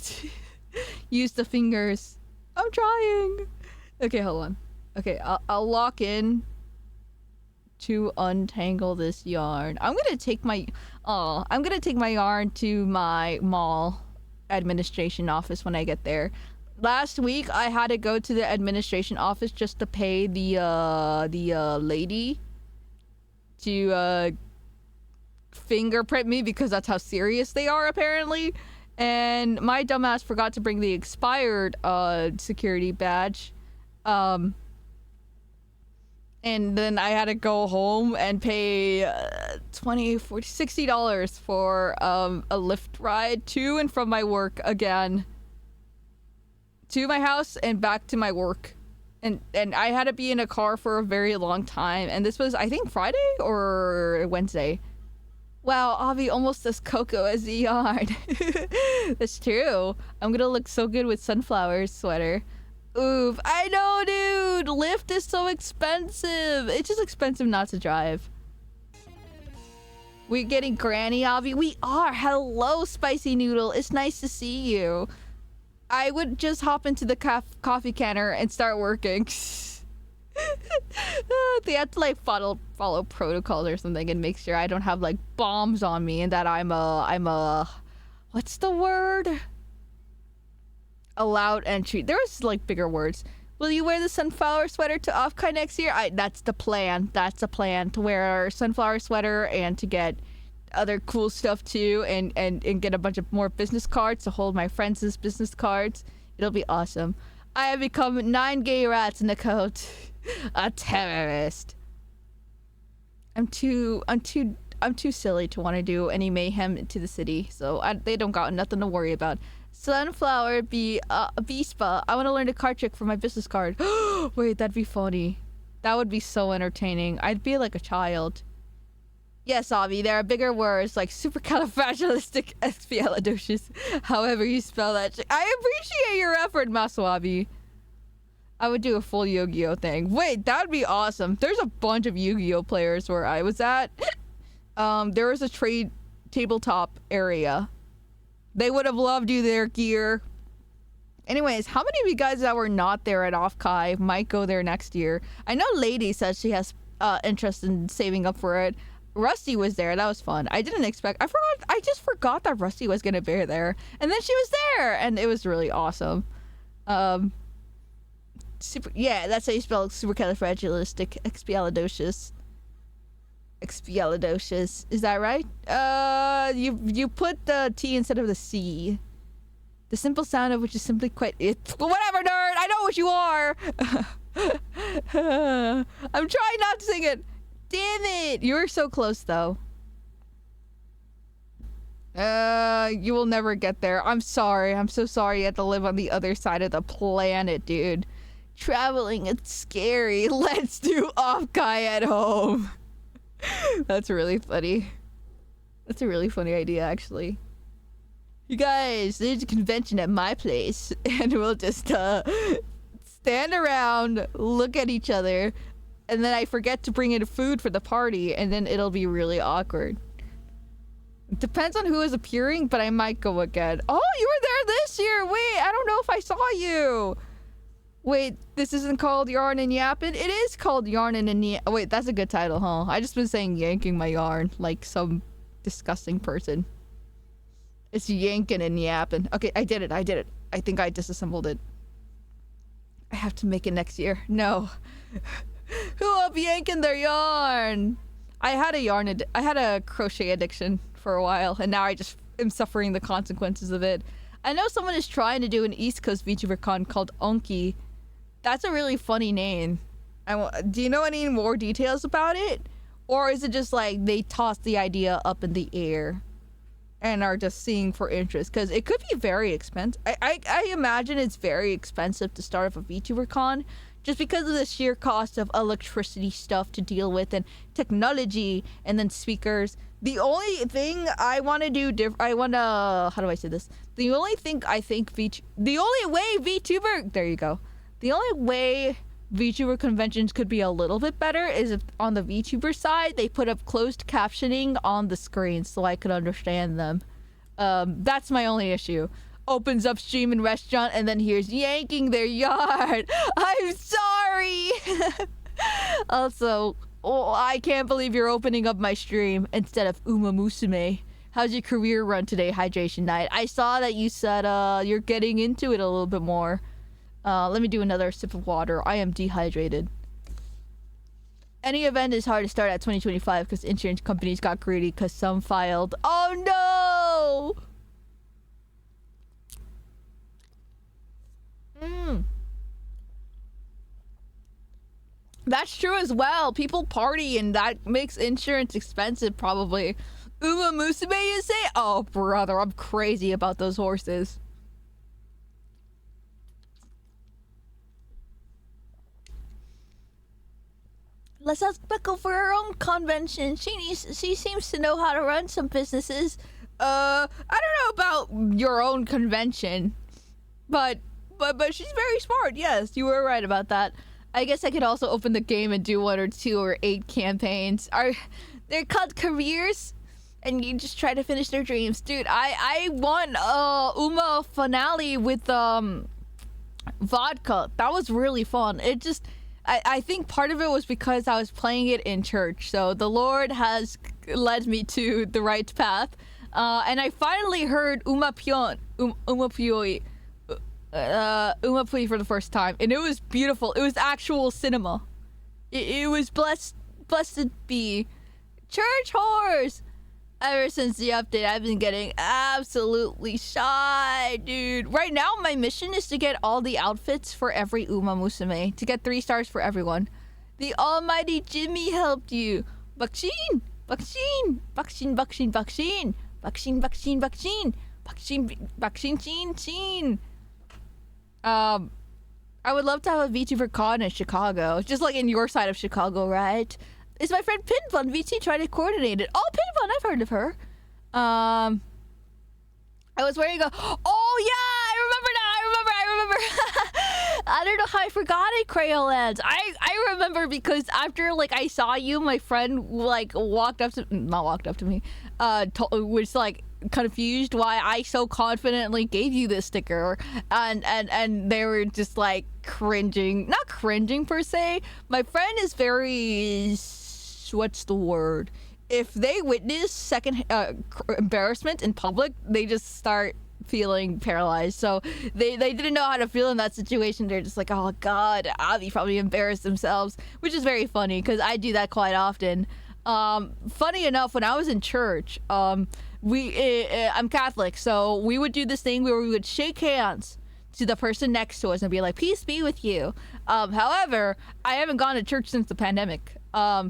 Use the fingers. I'm trying. Okay, hold on. Okay, I'll lock in to untangle this yarn. I'm gonna take my yarn to my mall administration office when I get there. Last week I had to go to the administration office just to pay the lady to fingerprint me because that's how serious they are apparently. And my dumbass forgot to bring the expired security badge. And then I had to go home and pay $20, $40, $60 for a Lyft ride to and from my work again. To my house and back to my work. And I had to be in a car for a very long time. And this was, I think, Friday or Wednesday. Wow, Avi almost as Coco as the yarn. That's true. I'm gonna look so good with sunflower sweater. Oof, I know, dude. Lyft is so expensive. It's just expensive not to drive. We're getting Granny, Avi. We are. Hello, Spicy Noodle. It's nice to see you. I would just hop into the coffee canner and start working. They have to like follow protocols or something and make sure I don't have like bombs on me and that I'm a what's the word? Allowed entry. There's like bigger words. Will you wear the sunflower sweater to Off-Kai next year? That's the plan. That's the plan, to wear a sunflower sweater and to get other cool stuff too, and get a bunch of more business cards to hold my friends' business cards. It'll be awesome. I have become 9 gay rats in a coat. A terrorist. I'm too silly to want to do any mayhem to the city, so they don't got nothing to worry about. Sunflower Vespa. I want to learn a card trick for my business card. Wait, that'd be funny. That would be so entertaining. I'd be like a child. Yes, Avi, there are bigger words like supercalifragilisticexpialidocious. However you spell that. I appreciate your effort, Masawabi. I would do a full Yu-Gi-Oh thing. Wait, that would be awesome. There's a bunch of Yu-Gi-Oh players where I was at. There was a tabletop area. They would have loved you there, Gear. Anyways, how many of you guys that were not there at Off-Kai might go there next year? I know Lady said she has interest in saving up for it. Rusty was there. That was fun. I didn't expect... I just forgot that Rusty was going to be there. And then she was there. And it was really awesome. Yeah, that's how you spell supercalifragilisticexpialidocious. Expialidocious. Is that right? You put the T instead of the C. The simple sound of which is simply quite... Whatever, nerd! I know what you are! I'm trying not to sing it. Damn it! You were so close, though. You will never get there. I'm sorry. I'm so sorry you have to live on the other side of the planet, dude. Traveling, it's scary. Let's do Off-Kai at home. That's really funny. That's a really funny idea, actually. You guys, there's a convention at my place, and we'll just stand around, look at each other, and then I forget to bring in food for the party, and then it'll be really awkward. It depends on who is appearing, but I might go again. Oh, you were there this year! Wait, I don't know if I saw you! Wait, this isn't called Yarn and Yappin'? It is called Yarn and Yappin'. Wait, that's a good title, huh? I just been saying yanking my yarn like some disgusting person. It's yanking and yapping. Okay, I did it. I think I disassembled it. I have to make it next year. No. Who up yanking their yarn? I had a crochet addiction for a while, and now I just am suffering the consequences of it. I know someone is trying to do an East Coast VTuberCon called Onky. That's a really funny name. Do you know any more details about it? Or is it just like they tossed the idea up in the air and are just seeing for interest? Because it could be very expensive. I imagine it's very expensive to start up a VTuberCon just because of the sheer cost of electricity stuff to deal with and technology and then speakers. The only thing I want to do how do I say this? The only thing I think the only way VTuber, there you go. The only way VTuber conventions could be a little bit better is if on the VTuber side they put up closed captioning on the screen so I could understand them. That's my only issue. Opens up stream and restaurant and then here's yanking their yard. I'm sorry. Also, I can't believe you're opening up my stream instead of Uma Musume. How's your career run today, Hydration Night? I saw that you said you're getting into it a little bit more. Let me do another sip of water. I am dehydrated. Any event is hard to start at 2025 because insurance companies got greedy because some filed. Oh no! That's true as well. People party and that makes insurance expensive probably. Uma Musume, you say? Oh brother, I'm crazy about those horses. Let's ask Becca for her own convention. She seems to know how to run some businesses. I don't know about your own convention, but she's very smart. Yes, you were right about that. I guess I could also open the game and do 1 or 2 or 8 campaigns. They're called careers, and you just try to finish their dreams, dude. I won Uma finale with vodka. That was really fun. It just. I think part of it was because I was playing it in church, so the Lord has led me to the right path. And I finally heard Uma Pui for the first time, and it was beautiful. It was actual cinema. It was blessed be. Church horse! Ever since the update, I've been getting absolutely shy, dude. Right now, my mission is to get all the outfits for every Uma Musume. To get 3 stars for everyone. The almighty Jimmy helped you. Bakshin! Bakshin! Bakshin, bakshin, bakshin! Bakshin, bakshin, bakshin! Bakshin, bakshin, chin, chin! I would love to have a VTuber con in Chicago. Just like in your side of Chicago, right? Is my friend Pinfun VT trying to coordinate it? Oh, Pinfun, I've heard of her. I was wearing a... Oh, yeah! I remember. I don't know how I forgot it, Crayolands. I remember because after, like, I saw you, my friend, like, not walked up to me, was, like, confused why I so confidently gave you this sticker. And they were just, like, cringing. Not cringing, per se. My friend is very... What's the word? If they witness second embarrassment in public, they just start feeling paralyzed. So they didn't know how to feel in that situation. They're just like, oh god, Avi probably embarrassed themselves, which is very funny because I do that quite often. Funny enough, when I was in church, I'm Catholic, so we would do this thing where we would shake hands to the person next to us and be like, peace be with you. However, I haven't gone to church since the pandemic.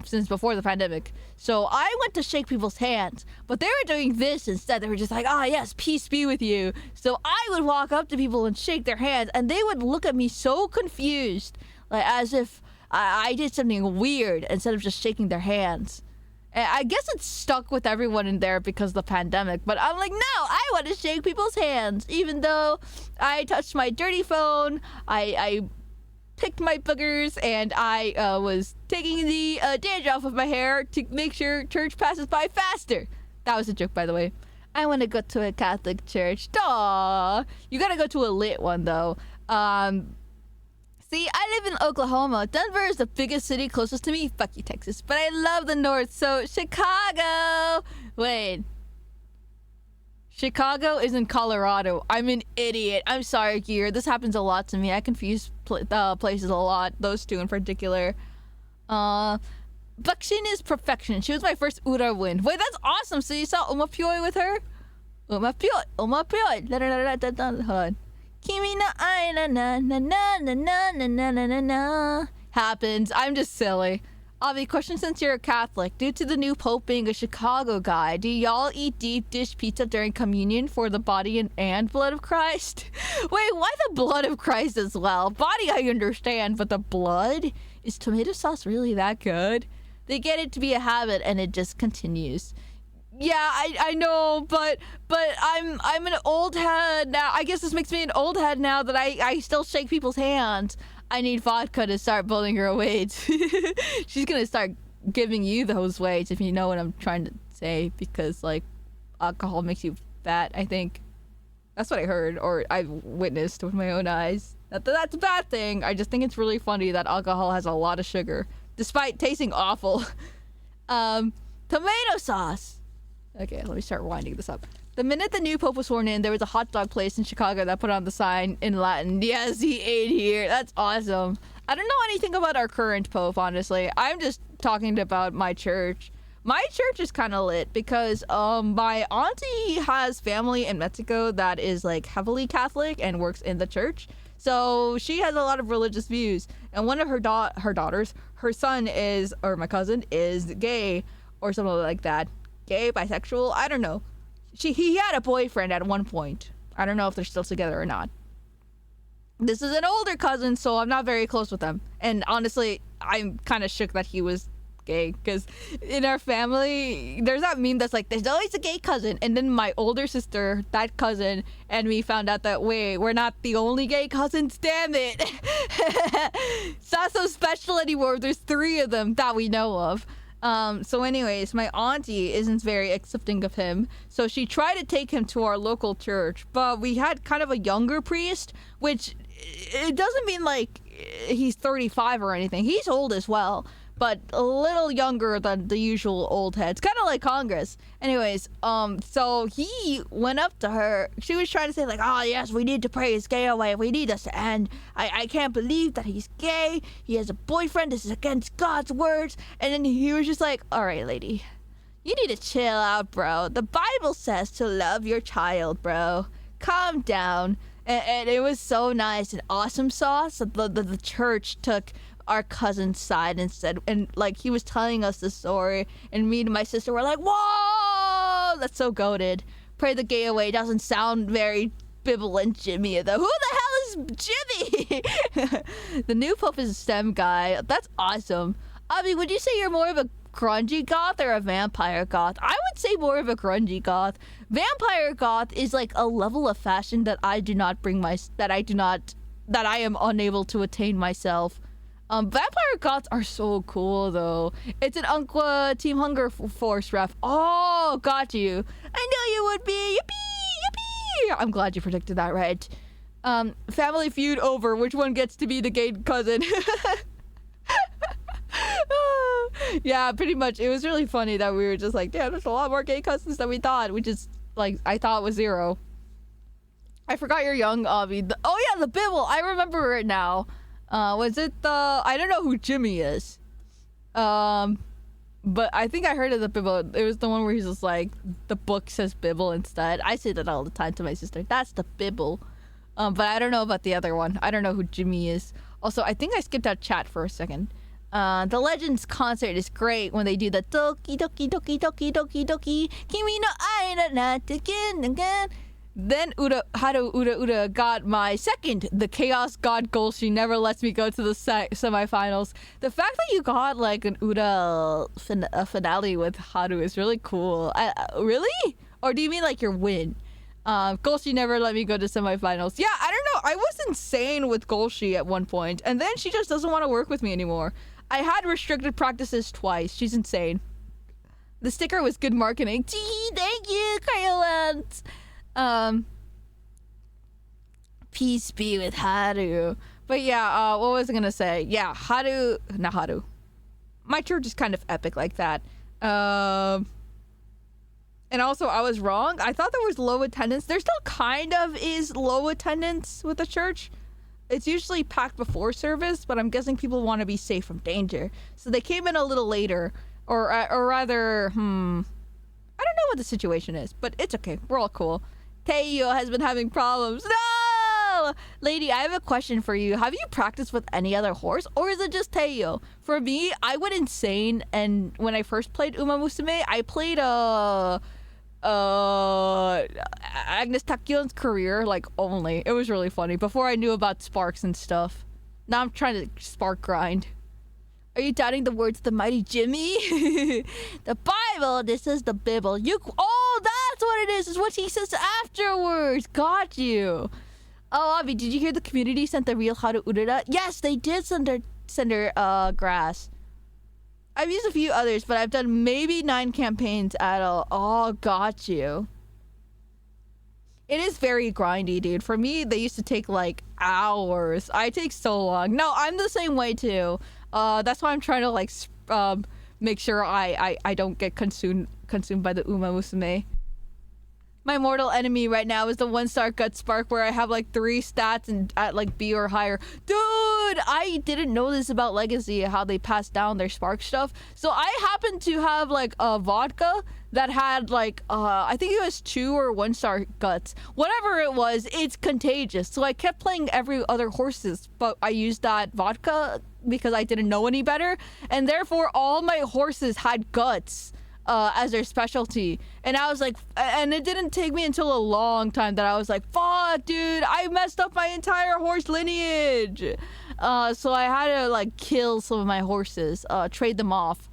Since before the pandemic. So I went to shake people's hands, but they were doing this instead. They were just like, yes, peace be with you. So I would walk up to people and shake their hands, and they would look at me so confused, like as if I did something weird instead of just shaking their hands. And I guess it's stuck with everyone in there because of the pandemic, but I'm like, no, I want to shake people's hands, even though I touched my dirty phone, I picked my boogers, and I was taking the dandruff off of my hair to make sure church passes by faster. That was a joke, by the way. I want to go to a Catholic church. Duh. You gotta go to a lit one, though. See, I live in Oklahoma. Denver is the biggest city closest to me. Fuck you, Texas. But I love the North, so Chicago. Wait. Chicago is in Colorado. I'm an idiot. I'm sorry, Gear. This happens a lot to me. I confuse places a lot. Those two in particular. Bakshin is perfection. She was my first Ura win. Wait, that's awesome. So you saw Uma Pui with her? Uma Pui. Hold on. Kimi no ai na na na na na na na na na na. Happens. I'm just silly. Avi, question since you're a Catholic. Due to the new Pope being a Chicago guy, do y'all eat deep dish pizza during communion for the body and blood of Christ? Wait, why the blood of Christ as well? Body I understand, but the blood? Is tomato sauce really that good? They get it to be a habit and it just continues. Yeah, I know, but I'm an old head now. I guess this makes me an old head now that I still shake people's hands. I need vodka to start building her weight. She's gonna start giving you those weights, if you know what I'm trying to say, because like alcohol makes you fat, I think. That's what I heard, or I witnessed with my own eyes. Not that that's a bad thing. I just think it's really funny that alcohol has a lot of sugar, despite tasting awful. Tomato sauce. Okay, let me start winding this up. The minute the new pope was sworn in, there was a hot dog place in Chicago that put on the sign in Latin, "Yes, he ate here." That's awesome. I don't know anything about our current pope, honestly. I'm just talking about my church. My church is kind of lit because my auntie has family in Mexico that is like heavily Catholic and works in the church. So she has a lot of religious views. And one of her daughters, her son is, or my cousin, is gay or something like that. Gay, bisexual, I don't know. He had a boyfriend at one point. I don't know if they're still together or not. This is an older cousin, so I'm not very close with them. And honestly, I'm kind of shook that he was gay, because in our family, there's that meme that's like, there's always a gay cousin. And then my older sister, that cousin, and me found out that, wait, we're not the only gay cousins, damn it. It's not so special anymore. There's 3 of them that we know of. So anyways, my auntie isn't very accepting of him, so she tried to take him to our local church, but we had kind of a younger priest, which it doesn't mean like he's 35 or anything. He's old as well, but a little younger than the usual old heads, kind of like Congress. Anyways, so he went up to her. She was trying to say like, oh yes, we need to pray his gay away. We need this to end. I can't believe that he's gay. He has a boyfriend. This is against God's words. And then he was just like, all right, lady, you need to chill out, bro. The Bible says to love your child, bro. Calm down. And it was so nice and awesome sauce. The church took our cousin's side instead, and like he was telling us the story, and me and my sister were like, whoa, that's so goated. Pray the gay away doesn't sound very Bibble and Jimmy though. Who the hell is Jimmy? The new pope is a STEM guy. That's awesome. Abby, would you say you're more of a grungy goth or a vampire goth? I would say more of a grungy goth. Vampire goth is like a level of fashion that I am unable to attain myself. Vampire goths are so cool though. It's an Unkwa Team Hunger Force ref. Oh, got you. I knew you would be. Yippee, yippee. I'm glad you predicted that right. Family feud over. Which one gets to be the gay cousin? Yeah, pretty much. It was really funny that we were just like, damn, there's a lot more gay cousins than we thought, which is like, I thought was 0. I forgot you're young, Avi. Oh yeah, the Bibble. I remember it now. Was it I don't know who Jimmy is. But I think I heard of the Bibble. It was the one where he's just like, the book says Bibble instead. I say that all the time to my sister. That's the Bibble. But I don't know about the other one. I don't know who Jimmy is. Also, I think I skipped out chat for a second. The Legends concert is great when they do the doki doki doki doki doki doki kimi no ai na natte again. Then Uda got my second, the Chaos God goal. She never lets me go to the semifinals. The fact that you got like an Uda finale with Haru is really cool. Really? Or do you mean like your win? Golshi never let me go to semifinals. Yeah, I don't know. I was insane with Golshi at one point, and then she just doesn't want to work with me anymore. I had restricted practices twice. She's insane. The sticker was good marketing. Gee, thank you, Crayolands. Peace be with Haru. But yeah, what was I gonna say? Yeah, not Haru. My church is kind of epic like that. And also I was wrong. I thought there was low attendance. There still kind of is low attendance with the church. It's usually packed before service, but I'm guessing people want to be safe from danger. So they came in a little later. Or rather, I don't know what the situation is, but it's okay. We're all cool. Teiyo has been having problems. No! lady, I have a question for you. Have you practiced with any other horse, or is it just Teo? For me, I went insane, and when I first played Uma Musume, I played Agnes Takyon's career, like, only. It was really funny before I knew about sparks and stuff. Now I'm trying to spark grind. Are you doubting the words of the mighty Jimmy? The Bible, this is the Bible. Oh, that's what it is. It's what he says afterwards. Got you. Oh, Avi, did you hear the community sent the real Haru Urura? Yes, they did send their grass. I've used a few others, but I've done maybe 9 campaigns at all. Oh, got you. It is very grindy, dude. For me, they used to take like hours. I take so long. No, I'm the same way too. That's why I'm trying to like make sure I don't get consumed by the Uma Musume. My mortal enemy right now is the 1-star gut spark where I have like 3 stats and at like B or higher. Dude, I didn't know this about Legacy, how they pass down their spark stuff. So I happen to have like a vodka that had like I think it was 2 or 1-star guts. Whatever it was, it's contagious. So I kept playing every other horses, but I used that vodka because I didn't know any better, and therefore all my horses had guts as their specialty. And I was like, and it didn't take me until a long time that I was like, fuck, dude, I messed up my entire horse lineage. So I had to like kill some of my horses, trade them off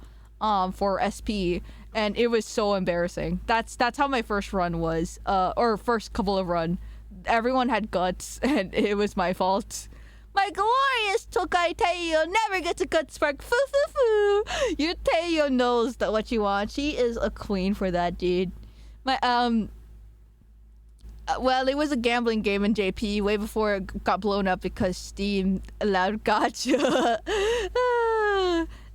for SP, and it was so embarrassing. That's how my first run was, or first couple of run. Everyone had guts, and it was my fault. My glorious Tokai Teiyo never gets a gut spark. Foo foo foo. Your Teiyo knows that what you want. She is a queen for that, dude. My well, it was a gambling game in JP way before it got blown up because Steam allowed gacha.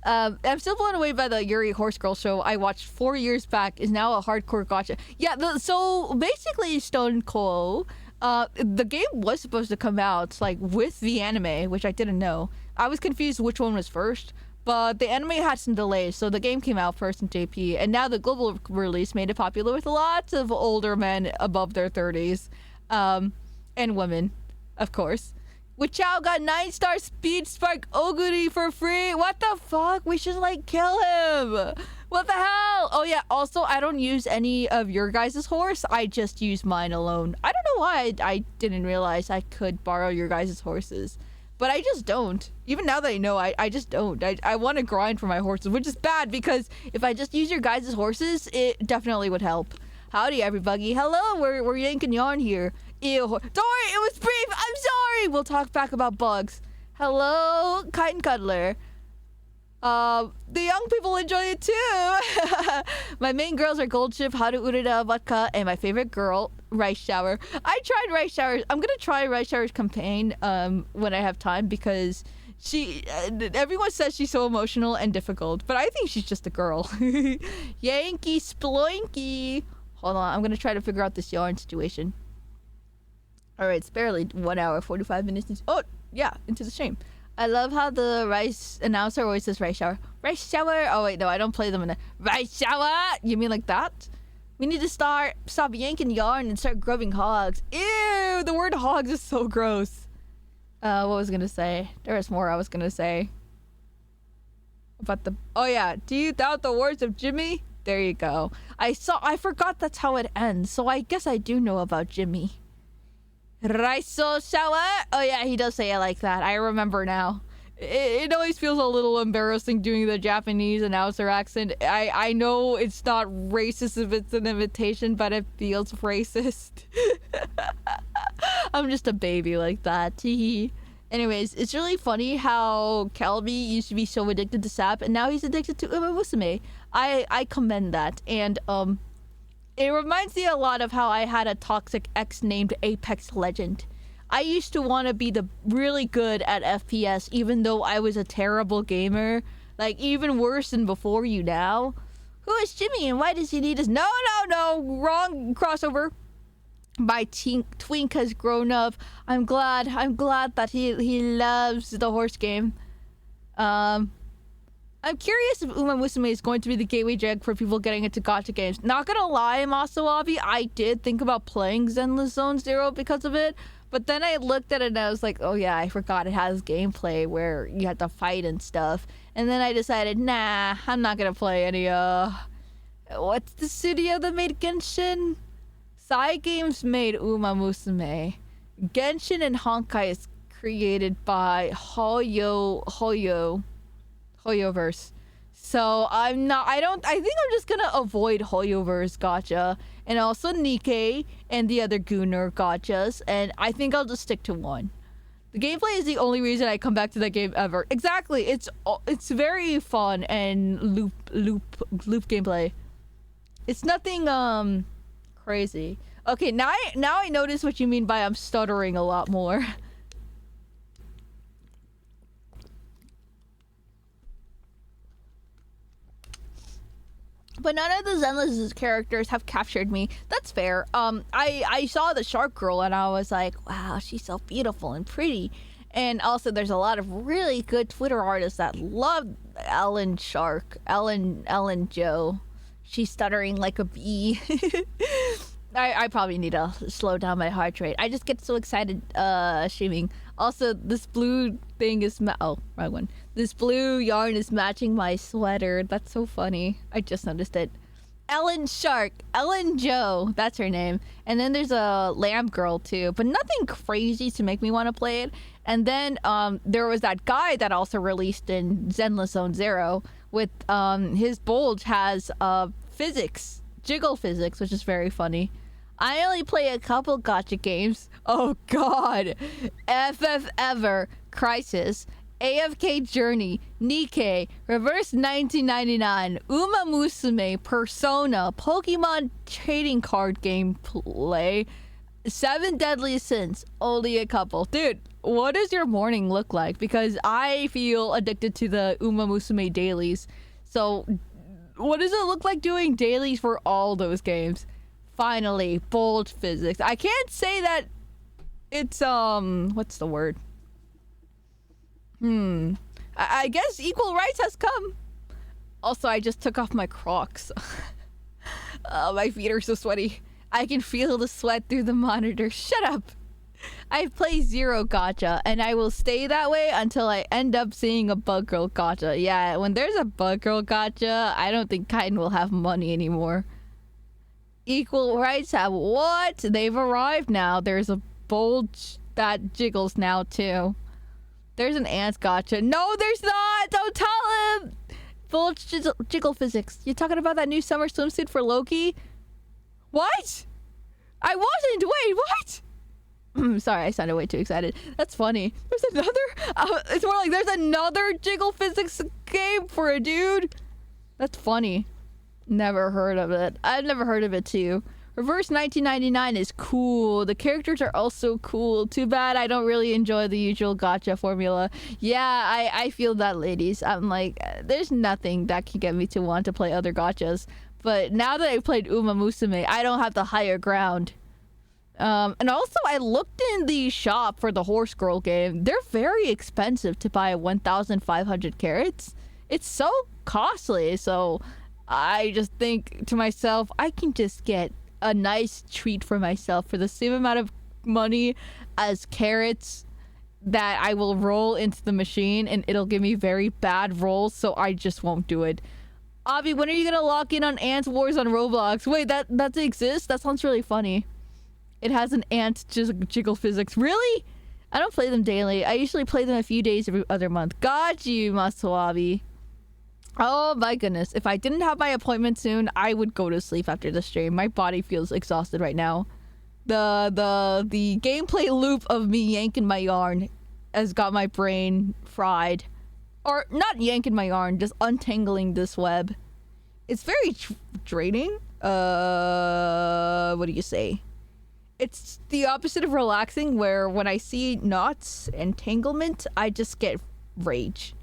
I'm still blown away by the Yuri Horse Girl show I watched 4 years back. Is now a hardcore gacha. Yeah, so basically Stone Cold. The game was supposed to come out like with the anime, which I didn't know. I was confused which one was first, but the anime had some delays, so the game came out first in JP, and now the global release made it popular with lots of older men above their 30s, and women, of course. Wichao got 9-star speed spark Oguri for free. What the fuck? We should like kill him. What the hell? Oh yeah, also I don't use any of your guys' horse. I just use mine alone. I don't know why I didn't realize I could borrow your guys' horses. But I just don't. Even now that I know, I just don't. I want to grind for my horses, which is bad because if I just use your guys' horses, it definitely would help. Howdy everybody. Hello, we're yanking yarn here. Ew. Don't worry, it was brief. I'm sorry. We'll talk back about bugs. Hello, Kite and Cuddler. The young people enjoy it too. My main girls are Gold Ship, Haru Urida, Vodka, and my favorite girl, Rice Shower. I tried Rice Shower. I'm gonna try Rice Shower's campaign when I have time because she everyone says she's so emotional and difficult, but I think she's just a girl. Yankee sploinky. Hold on, I'm gonna try to figure out this yarn situation. Alright, it's barely 1 hour, 45 minutes. Oh, yeah, into the stream. I love how the Rice announcer always says Rice Shower. Rice Shower! Oh wait, no, I don't play them in a Rice Shower! You mean like that? We need to stop yanking yarn and start grubbing hogs. Ew! The word hogs is so gross. What was I gonna say? There was more I was gonna say. About the... Oh yeah, do you doubt the words of Jimmy? There you go. I forgot that's how it ends, so I guess I do know about Jimmy. Raiso shower? Oh yeah, he does say it like that. I remember now. It always feels a little embarrassing doing the Japanese announcer accent. I know it's not racist if it's an imitation, but it feels racist. I'm just a baby like that. Anyways, it's really funny how Calby used to be so addicted to sap, and now he's addicted to Uma Musume. I commend that, and it reminds me a lot of how I had a toxic ex named Apex Legend. I used to want to be the really good at FPS, even though I was a terrible gamer. Like, even worse than before you now. Who is Jimmy and why does he need us? No, wrong crossover. My twink has grown up. I'm glad that he loves the horse game. I'm curious if Uma Musume is going to be the gateway drug for people getting into gacha games. Not gonna lie, Masawabi, I did think about playing Zenless Zone Zero because of it, but then I looked at it and I was like, oh yeah, I forgot it has gameplay where you have to fight and stuff. And then I decided, nah, I'm not gonna play any, what's the studio that made Genshin? Cygames made Uma Musume. Genshin and Honkai is created by Hoyoverse. So I think I'm just gonna avoid Hoyoverse gacha and also Nikkei and the other Gunner gachas, and I think I'll just stick to one. The gameplay is the only reason I come back to that game ever. Exactly, it's very fun and loop gameplay. It's nothing crazy. Okay, now I notice what you mean by I'm stuttering a lot more. But none of the Zenless characters have captured me. That's fair. I saw the Shark Girl and I was like, wow, she's so beautiful and pretty. And also there's a lot of really good Twitter artists that love Ellen Shark. Ellen Joe. She's stuttering like a bee. I probably need to slow down my heart rate. I just get so excited streaming. Also, this blue thing is oh, wrong one. This blue yarn is matching my sweater. That's so funny. I just noticed it. Ellen Shark. Ellen Joe. That's her name. And then there's a lamb girl too, but nothing crazy to make me want to play it. And then there was that guy that also released in Zenless Zone Zero with his bulge has physics, jiggle physics, which is very funny. I only play a couple gacha games. Oh god. FF Ever, Crisis, AFK Journey, Nikkei, Reverse 1999, Uma Musume, Persona, Pokemon trading card gameplay, 7 Deadly Sins, only a couple. Dude, what does your morning look like? Because I feel addicted to the Uma Musume dailies. So, what does it look like doing dailies for all those games? Finally, bold physics. I can't say that it's, what's the word? I guess equal rights has come. Also, I just took off my Crocs. My feet are so sweaty. I can feel the sweat through the monitor. Shut up! I play zero gacha, and I will stay that way until I end up seeing a Bug Girl gacha. Yeah, when there's a Bug Girl gacha, I don't think Kaiden will have money anymore. Equal rights have what? They've arrived now. There's a bulge that jiggles now too. There's an ants gacha. No, there's not! Don't tell him! Bulge jiggle physics. You talking about that new summer swimsuit for Loki? What? I wasn't! Wait, what? Sorry, I sounded way too excited. That's funny. There's another? It's more like there's another jiggle physics game for a dude? That's funny. Never heard of it. I've never heard of it too. Reverse 1999 is cool. The characters are also cool. Too bad I don't really enjoy the usual gacha formula. Yeah, I feel that, ladies. I'm like, there's nothing that can get me to want to play other gachas. But now that I've played Uma Musume, I don't have the higher ground. And also, I looked in the shop for the Horse Girl game. They're very expensive to buy 1,500 carats. It's so costly, so I just think to myself, I can just get a nice treat for myself for the same amount of money as carrots that I will roll into the machine, and it'll give me very bad rolls, so I just won't do it. Avi, when are you gonna lock in on Ant Wars on Roblox? Wait, that exists? That sounds really funny. It has an ant jiggle physics. Really? I don't play them daily. I usually play them a few days every other month. Got you, Masawabi. Oh my goodness. If I didn't have my appointment soon, I would go to sleep after the stream. My body feels exhausted right now. The gameplay loop of me yanking my yarn has got my brain fried. Or not yanking my yarn, just untangling this web. It's very draining. What do you say? It's the opposite of relaxing, where when I see knots, entanglement, I just get rage.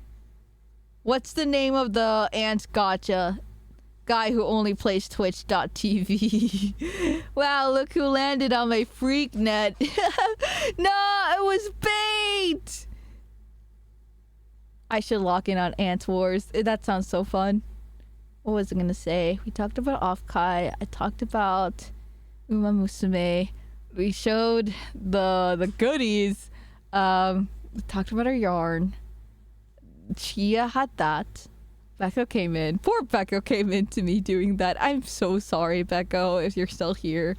What's the name of the ant gacha? Guy who only plays Twitch.tv. Wow, look who landed on my freak net. No, it was bait! I should lock in on Ant Wars. That sounds so fun. What was I gonna say? We talked about Offkai. I talked about Uma Musume. We showed the goodies. We talked about our yarn. Chia had that. Becco came in. Poor Becco came in to me doing that. I'm so sorry, Becco, if you're still here.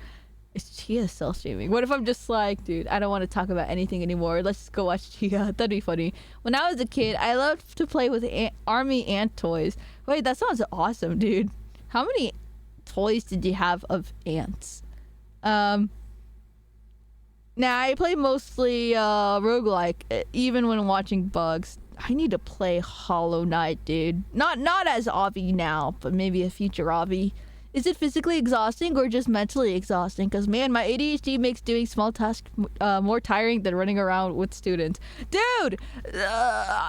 Is Chia still streaming? What if I'm just like, dude, I don't want to talk about anything anymore. Let's just go watch Chia. That'd be funny. When I was a kid, I loved to play with army ant toys. Wait, that sounds awesome, dude. How many toys did you have of ants? Now I play mostly roguelike, even when watching bugs. I need to play Hollow Knight, dude. Not as Avi now, but maybe a future Avi. Is it physically exhausting or just mentally exhausting? Because, man, my ADHD makes doing small tasks more tiring than running around with students. Dude,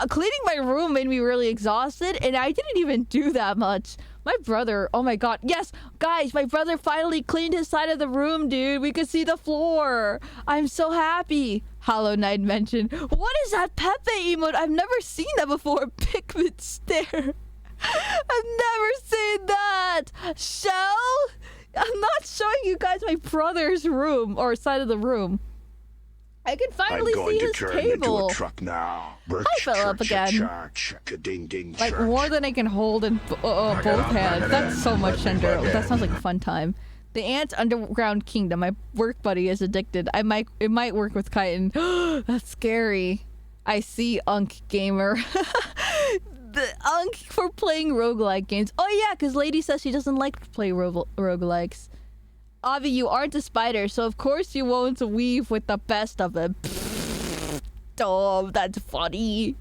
cleaning my room made me really exhausted, and I didn't even do that much. My brother, oh my god. Yes, guys, my brother finally cleaned his side of the room, dude. We could see the floor. I'm so happy. Hollow Knight mentioned. What is that Pepe emote? I've never seen that before. Pikmin stare. I've never seen that. Shell? I'm not showing you guys my brother's room or side of the room. I can finally see his table. I'm going to turn into a truck now. I fell up again. Like more than I can hold in both hands. That's so much tender. That sounds like a fun time. The Ant Underground Kingdom. My work buddy is addicted. It might work with Chitin. That's scary. I see Unk Gamer. The Unk for playing roguelike games. Oh yeah, because Lady says she doesn't like to play roguelikes. Avi, you aren't a spider, so of course you won't weave with the best of them. Oh, that's funny.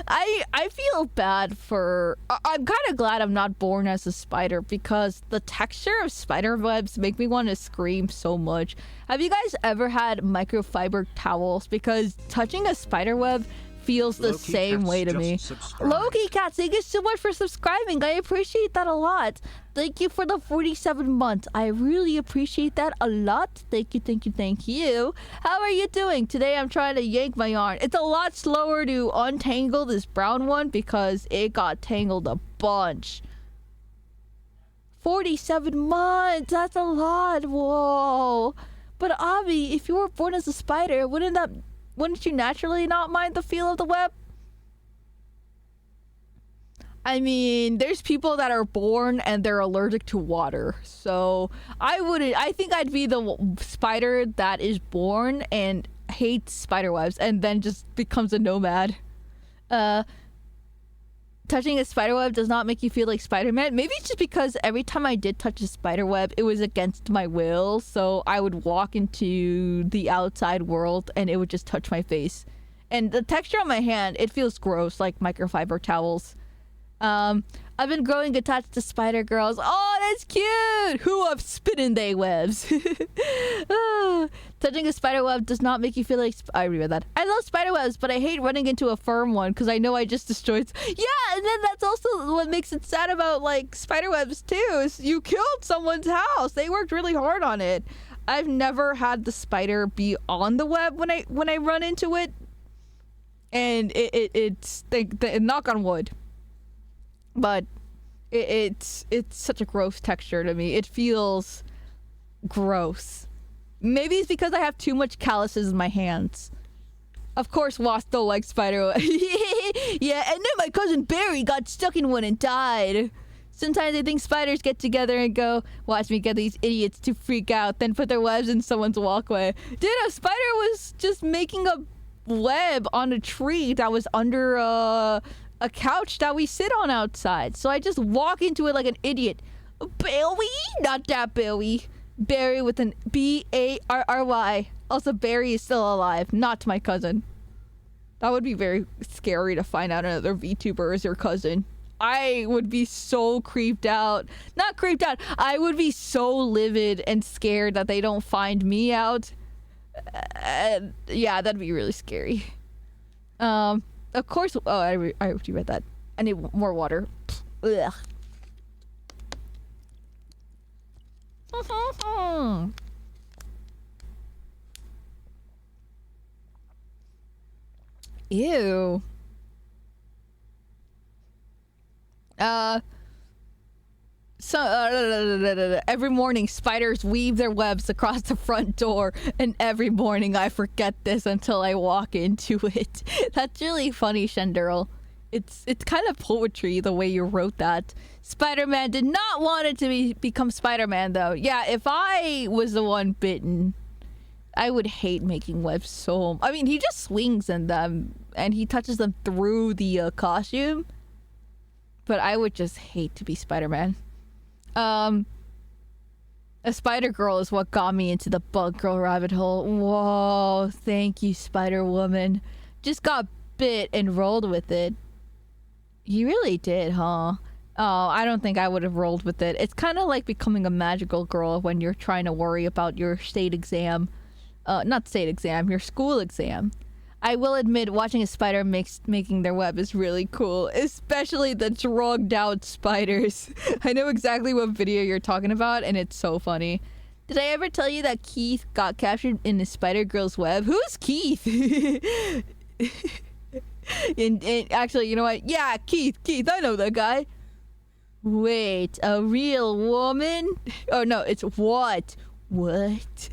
I feel bad for... I'm kind of glad I'm not born as a spider because the texture of spider webs make me want to scream so much. Have you guys ever had microfiber towels? Because touching a spider web feels the same way to me. Loki Cats, thank you so much for subscribing. I appreciate that a lot. Thank you for the 47 months. I really appreciate that a lot. Thank you, thank you, thank you. How are you doing? Today I'm trying to yank my yarn. It's a lot slower to untangle this brown one because it got tangled a bunch. 47 months. That's a lot. Whoa. But Avi, if you were born as a spider, wouldn't you naturally not mind the feel of the web? I mean, there's people that are born and they're allergic to water. So I think I'd be the spider that is born and hates spider webs and then just becomes a nomad. Touching a spider web does not make you feel like Spider-Man. Maybe it's just because every time I did touch a spider web, it was against my will. So I would walk into the outside world and it would just touch my face. And the texture on my hand, it feels gross, like microfiber towels. I've been growing attached to spider girls. Oh, that's cute! Who up spinning they webs? Touching a spider web does not make you feel like... I read that. I love spider webs, but I hate running into a firm one because I know I just destroyed... Yeah, and then that's also what makes it sad about, like, spider webs, too, is you killed someone's house. They worked really hard on it. I've never had the spider be on the web when I run into it. And it's knock on wood. But it's such a gross texture to me. It feels gross. Maybe it's because I have too much calluses in my hands. Of course, Wasp don't like spider. Yeah, and then my cousin Barry got stuck in one and died. Sometimes I think spiders get together and go, watch me get these idiots to freak out, then put their webs in someone's walkway. Dude, a spider was just making a web on a tree that was under a couch that we sit on outside. So I just walk into it like an idiot. Barry? Not that Barry. Barry with an B-A-R-R-Y. Also, Barry is still alive, not my cousin. That would be very scary to find out another VTuber is your cousin. I would be so creeped out. Not creeped out. I would be so livid and scared that they don't find me out. Yeah, that'd be really scary. Of course. Oh, I already read that. I need more water. Ugh. Ew. Every morning, spiders weave their webs across the front door, and every morning I forget this until I walk into it. That's really funny, Shenderl. It's kind of poetry the way you wrote that. Spider-Man did not want it to become Spider-Man, though. Yeah, if I was the one bitten, I would hate making webs so... I mean, he just swings in them, and he touches them through the costume. But I would just hate to be Spider-Man. A spider girl is what got me into the bug girl rabbit hole. Whoa, thank you, Spider-Woman. Just got bit and rolled with it. You really did, huh? Oh, I don't think I would have rolled with it. It's kind of like becoming a magical girl when you're trying to worry about your state exam. Not state exam, your school exam. I will admit, watching a spider making their web is really cool, especially the drugged out spiders. I know exactly what video you're talking about, and it's so funny. Did I ever tell you that Keith got captured in the Spider Girl's web? Who's Keith? and actually, you know what? Yeah, Keith, I know that guy. Wait, a real woman? Oh no, it's what? What?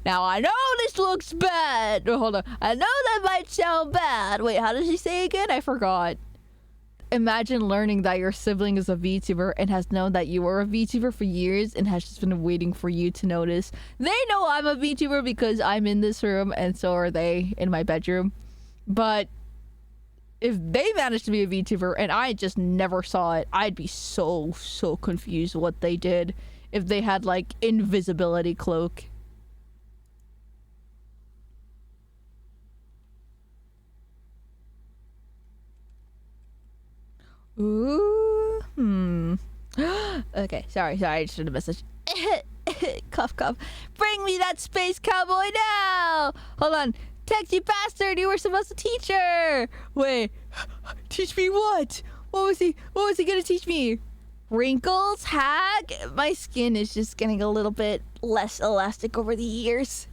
Now I know this looks bad. Oh, hold on. I know that might sound bad. Wait, how does he say again? I forgot. Imagine learning that your sibling is a VTuber and has known that you were a VTuber for years and has just been waiting for you to notice. They know I'm a VTuber because I'm in this room and so are they in my bedroom. But if they managed to be a VTuber and I just never saw it, I'd be so confused what they did if they had like invisibility cloak. Ooh, Okay, sorry, I just did a message. Cough. Bring me that space cowboy now! Hold on. Text, you bastard! You were supposed to teach her! Wait, teach me what? What was he gonna teach me? Wrinkles? Hag? My skin is just getting a little bit less elastic over the years.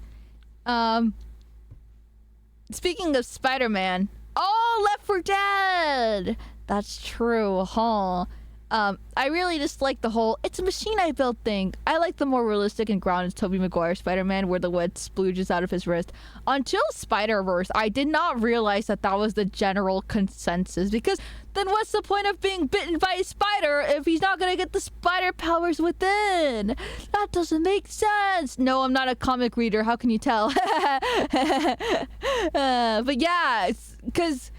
Speaking of Spider-Man. Oh, Left 4 Dead! That's true, huh? I really just like the whole "it's a machine I built" thing. I like the more realistic and grounded Tobey Maguire Spider-Man where the web splooges out of his wrist. Until Spider-Verse, I did not realize that was the general consensus, because then what's the point of being bitten by a spider if he's not gonna get the spider powers within? That doesn't make sense. No, I'm not a comic reader. How can you tell? But yeah, because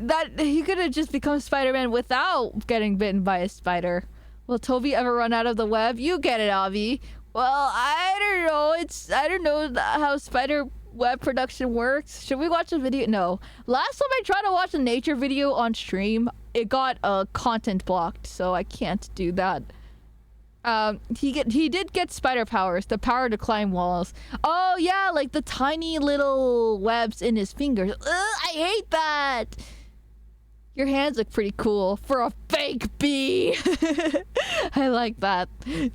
that he could have just become Spider-Man without getting bitten by a spider. Will Toby ever run out of the web? You get it, Avi. Well, I don't know. I don't know how spider web production works. Should we watch a video? No. Last time I tried to watch a nature video on stream, it got content blocked, so I can't do that. He did get spider powers, the power to climb walls. Oh yeah, like the tiny little webs in his fingers. Ugh, I hate that. Your hands look pretty cool for a fake bee. I like that.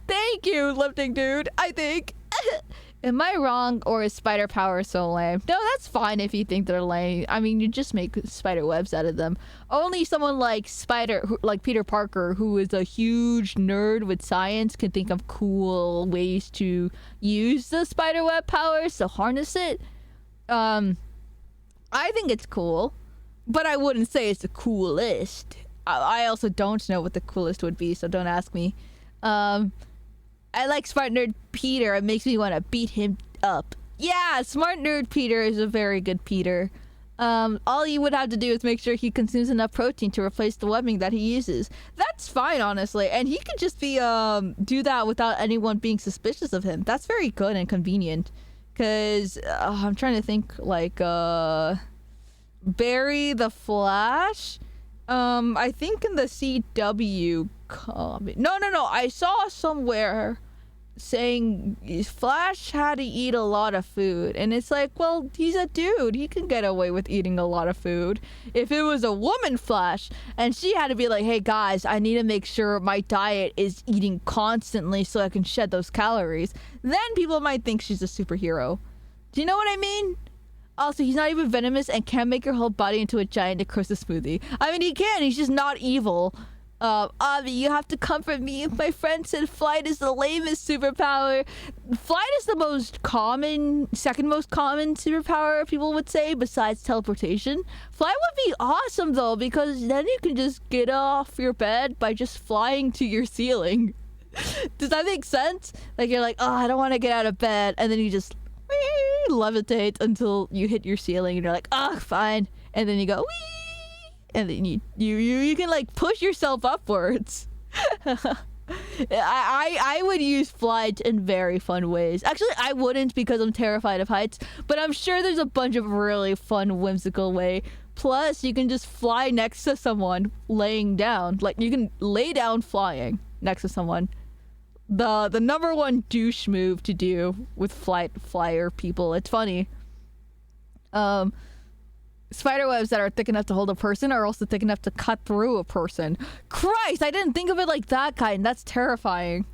Thank you, lifting dude. I think. Am I wrong, or is spider power so lame? No, that's fine if you think they're lame. I mean, you just make spider webs out of them. Only someone like Peter Parker, who is a huge nerd with science, can think of cool ways to use the spider web powers to harness it. I think it's cool, but I wouldn't say it's the coolest. I also don't know what the coolest would be, so don't ask me. I like Smart Nerd Peter. It makes me want to beat him up. Yeah, Smart Nerd Peter is a very good Peter. All you would have to do is make sure he consumes enough protein to replace the webbing that he uses. That's fine, honestly. And he could just be do that without anyone being suspicious of him. That's very good and convenient. Because I'm trying to think, like, Barry the Flash? I think in the CW comic. No. I saw somewhere saying Flash had to eat a lot of food, and it's like, well, he's a dude, he can get away with eating a lot of food. If it was a woman Flash and she had to be like, hey guys, I need to make sure my diet is eating constantly so I can shed those calories, then people might think she's a superhero. Do you know what I mean? Also, he's not even venomous and can make your whole body into a giant necrosis smoothie. I mean, he can, he's just not evil. Avi, you have to comfort me. My friend said flight is the lamest superpower. Flight is the most common, second most common superpower people would say, besides teleportation. Flight would be awesome though, because then you can just get off your bed by just flying to your ceiling. Does that make sense? Like you're like, oh, I don't want to get out of bed, and then you just levitate until you hit your ceiling, and you're like, oh, fine, and then you go wee. And then you can like push yourself upwards. I would use flight in very fun ways. Actually, I wouldn't because I'm terrified of heights, but I'm sure there's a bunch of really fun, whimsical way. Plus, you can just fly next to someone laying down. Like you can lay down flying next to someone. The number one douche move to do with flyer people. It's funny. Spider webs that are thick enough to hold a person are also thick enough to cut through a person. Christ, I didn't think of it like that kind. That's terrifying.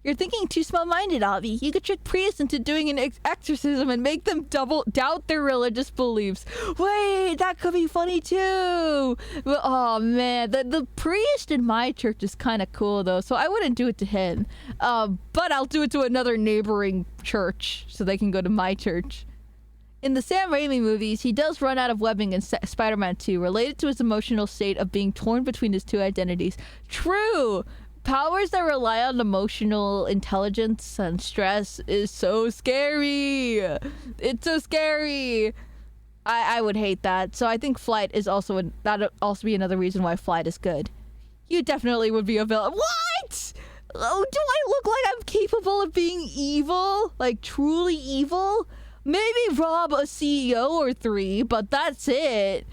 You're thinking too small-minded, Avi. You could trick priests into doing an exorcism and make them doubt their religious beliefs. Wait, that could be funny too. Oh man, the priest in my church is kind of cool though, so I wouldn't do it to him. But I'll do it to another neighboring church so they can go to my church. In the Sam Raimi movies, he does run out of webbing in Spider-Man 2, related to his emotional state of being torn between his two identities. True! Powers that rely on emotional intelligence and stress is so scary! It's so scary! I would hate that. So I think flight is also... that'd also be another reason why flight is good. You definitely would be a villain. What?! Oh, do I look like I'm capable of being evil? Like, truly evil? Maybe rob a CEO or 3, but that's it.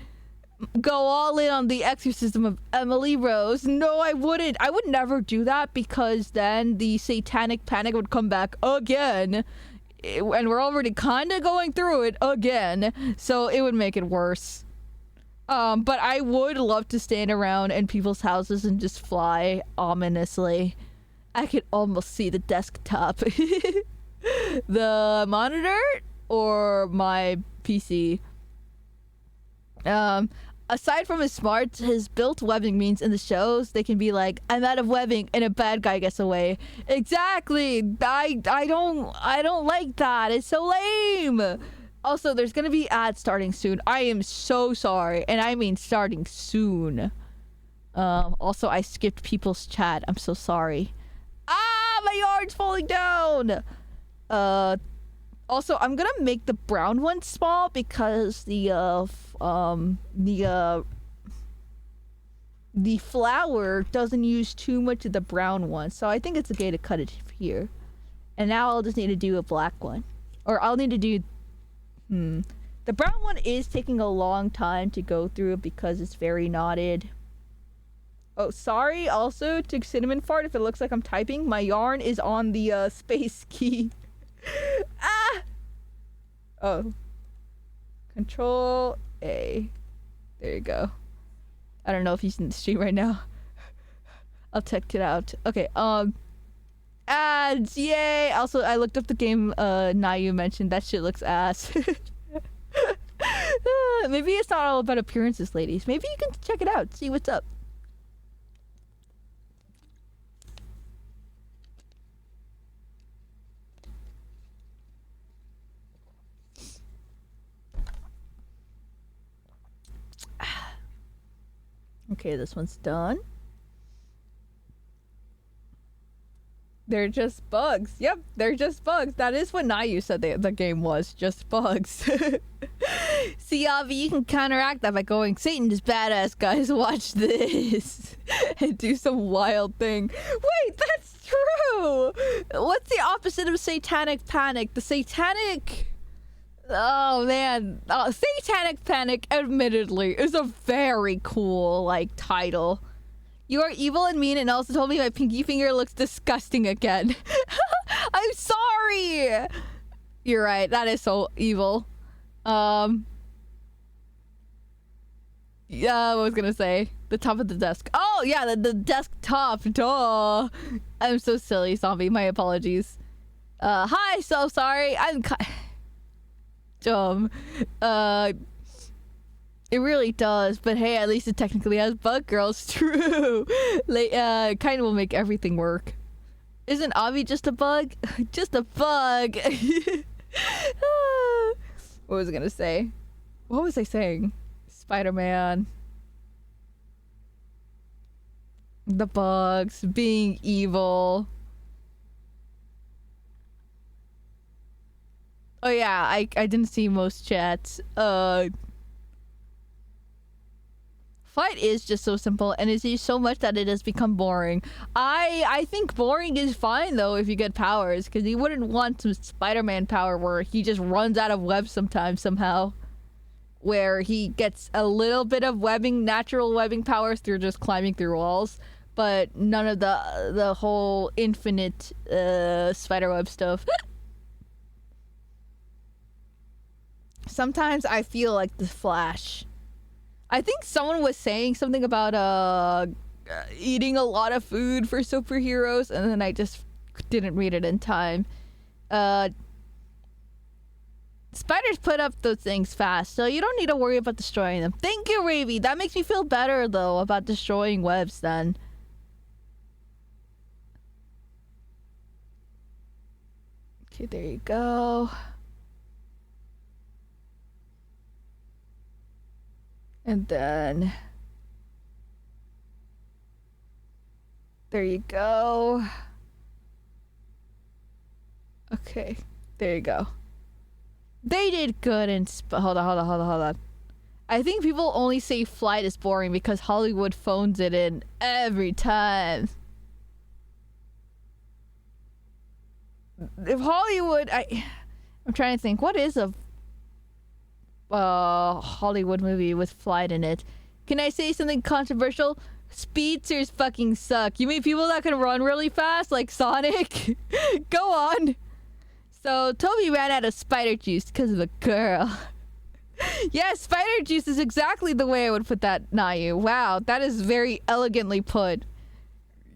Go all in on the exorcism of Emily Rose. No, I wouldn't. I would never do that because then the satanic panic would come back again. And we're already kind of going through it again. So it would make it worse. But I would love to stand around in people's houses and just fly ominously. I could almost see the desktop. The monitor or my PC. Aside from his smarts, his built webbing means in the shows they can be like, I'm out of webbing, and a bad guy gets away. Exactly. I don't like that. It's so lame. Also, there's gonna be ads starting soon. I am so sorry, and I mean starting soon. Also, I skipped people's chat. I'm so sorry. Ah, my yard's falling down. Also, I'm gonna make the brown one small because the flower doesn't use too much of the brown one, so I think it's okay to cut it here. And now I'll just need to do a black one, or I'll need to do. The brown one is taking a long time to go through because it's very knotted. Oh, sorry. Also, to cinnamon fart if it looks like I'm typing. My yarn is on the space key. Ah! Oh. Control A. There you go. I don't know if he's in the stream right now. I'll check it out. Okay, ads! Yay! Also, I looked up the game Nayu mentioned. That shit looks ass. Maybe it's not all about appearances, ladies. Maybe you can check it out. See what's up. Okay, this one's done. They're just bugs. Yep, they're just bugs. That is what Nayu said the game was. Just bugs. See, Avi, you can counteract that by going, Satan is badass, guys. Watch this. And do some wild thing. Wait, that's true! What's the opposite of satanic panic? The satanic... Oh man, Satanic Panic admittedly is a very cool like title. You are evil and mean and also told me my pinky finger looks disgusting again. I'm sorry. You're right, that is so evil. Yeah, what was gonna say? The top of the desk. Oh yeah, the desktop. Duh. I'm so silly, zombie. My apologies. Hi, so sorry. I'm dumb. It really does, but hey, at least it technically has bug girls. True. Kind of will make everything work. Isn't Avi just a bug? Just a bug. What was I gonna say? What was I saying? Spider-Man. The bugs being evil. Oh yeah, I didn't see most chats. Fight is just so simple and it's used so much that it has become boring. I think boring is fine though if you get powers, because you wouldn't want some Spider-Man power where he just runs out of webs sometimes somehow. Where he gets a little bit of webbing, natural webbing powers through just climbing through walls, but none of the whole infinite spiderweb stuff. Sometimes I feel like the Flash. I think someone was saying something about eating a lot of food for superheroes, and then I just didn't read it in time. Spiders put up those things fast, so you don't need to worry about destroying them. Thank you, Ravy. That makes me feel better, though, about destroying webs then. Okay, there you go. And then... there you go. Okay, there you go. They did good in hold on. I think people only say Flight is boring because Hollywood phones it in every time. If Hollywood... I'm trying to think. What is a Hollywood movie with Flight in it? Can I say something controversial? Speedsters fucking suck. You mean people that can run really fast like Sonic? Go on. So, Toby ran out of spider juice because of a girl. Yes, spider juice is exactly the way I would put that, Nayu. Wow, that is very elegantly put.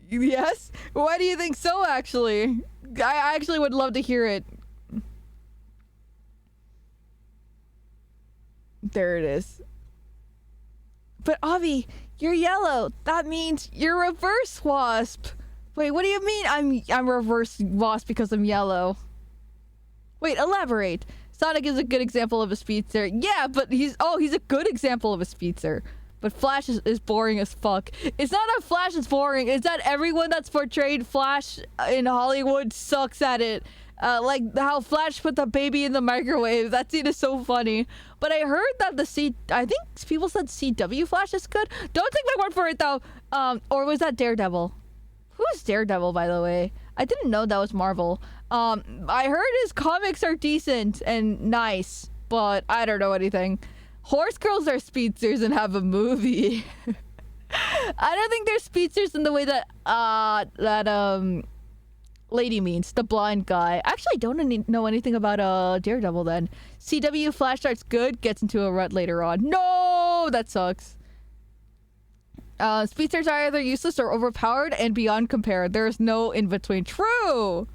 Yes? Why do you think so, actually? I actually would love to hear it. There it is. But, Avi, you're yellow. That means you're reverse wasp. Wait, what do you mean I'm reverse wasp because I'm yellow? Wait, elaborate. Sonic is a good example of a speedster. Yeah, but he's a good example of a speedster. But Flash is boring as fuck. It's not that Flash is boring. It's that everyone that's portrayed Flash in Hollywood sucks at it. Like how Flash put the baby in the microwave. That scene is so funny. But I heard that I think people said CW Flash is good. Don't take my word for it though. Or was that Daredevil? Who's Daredevil, by the way? I didn't know that was Marvel. I heard his comics are decent and nice, but I don't know anything. Horse girls are speedsters and have a movie. I don't think they're speedsters in the way that lady means, the blind guy. Actually, I don't know anything about Daredevil then. CW Flash starts good, gets into a rut later on. No, that sucks. Speedsters are either useless or overpowered and beyond compare. There's no in between. True.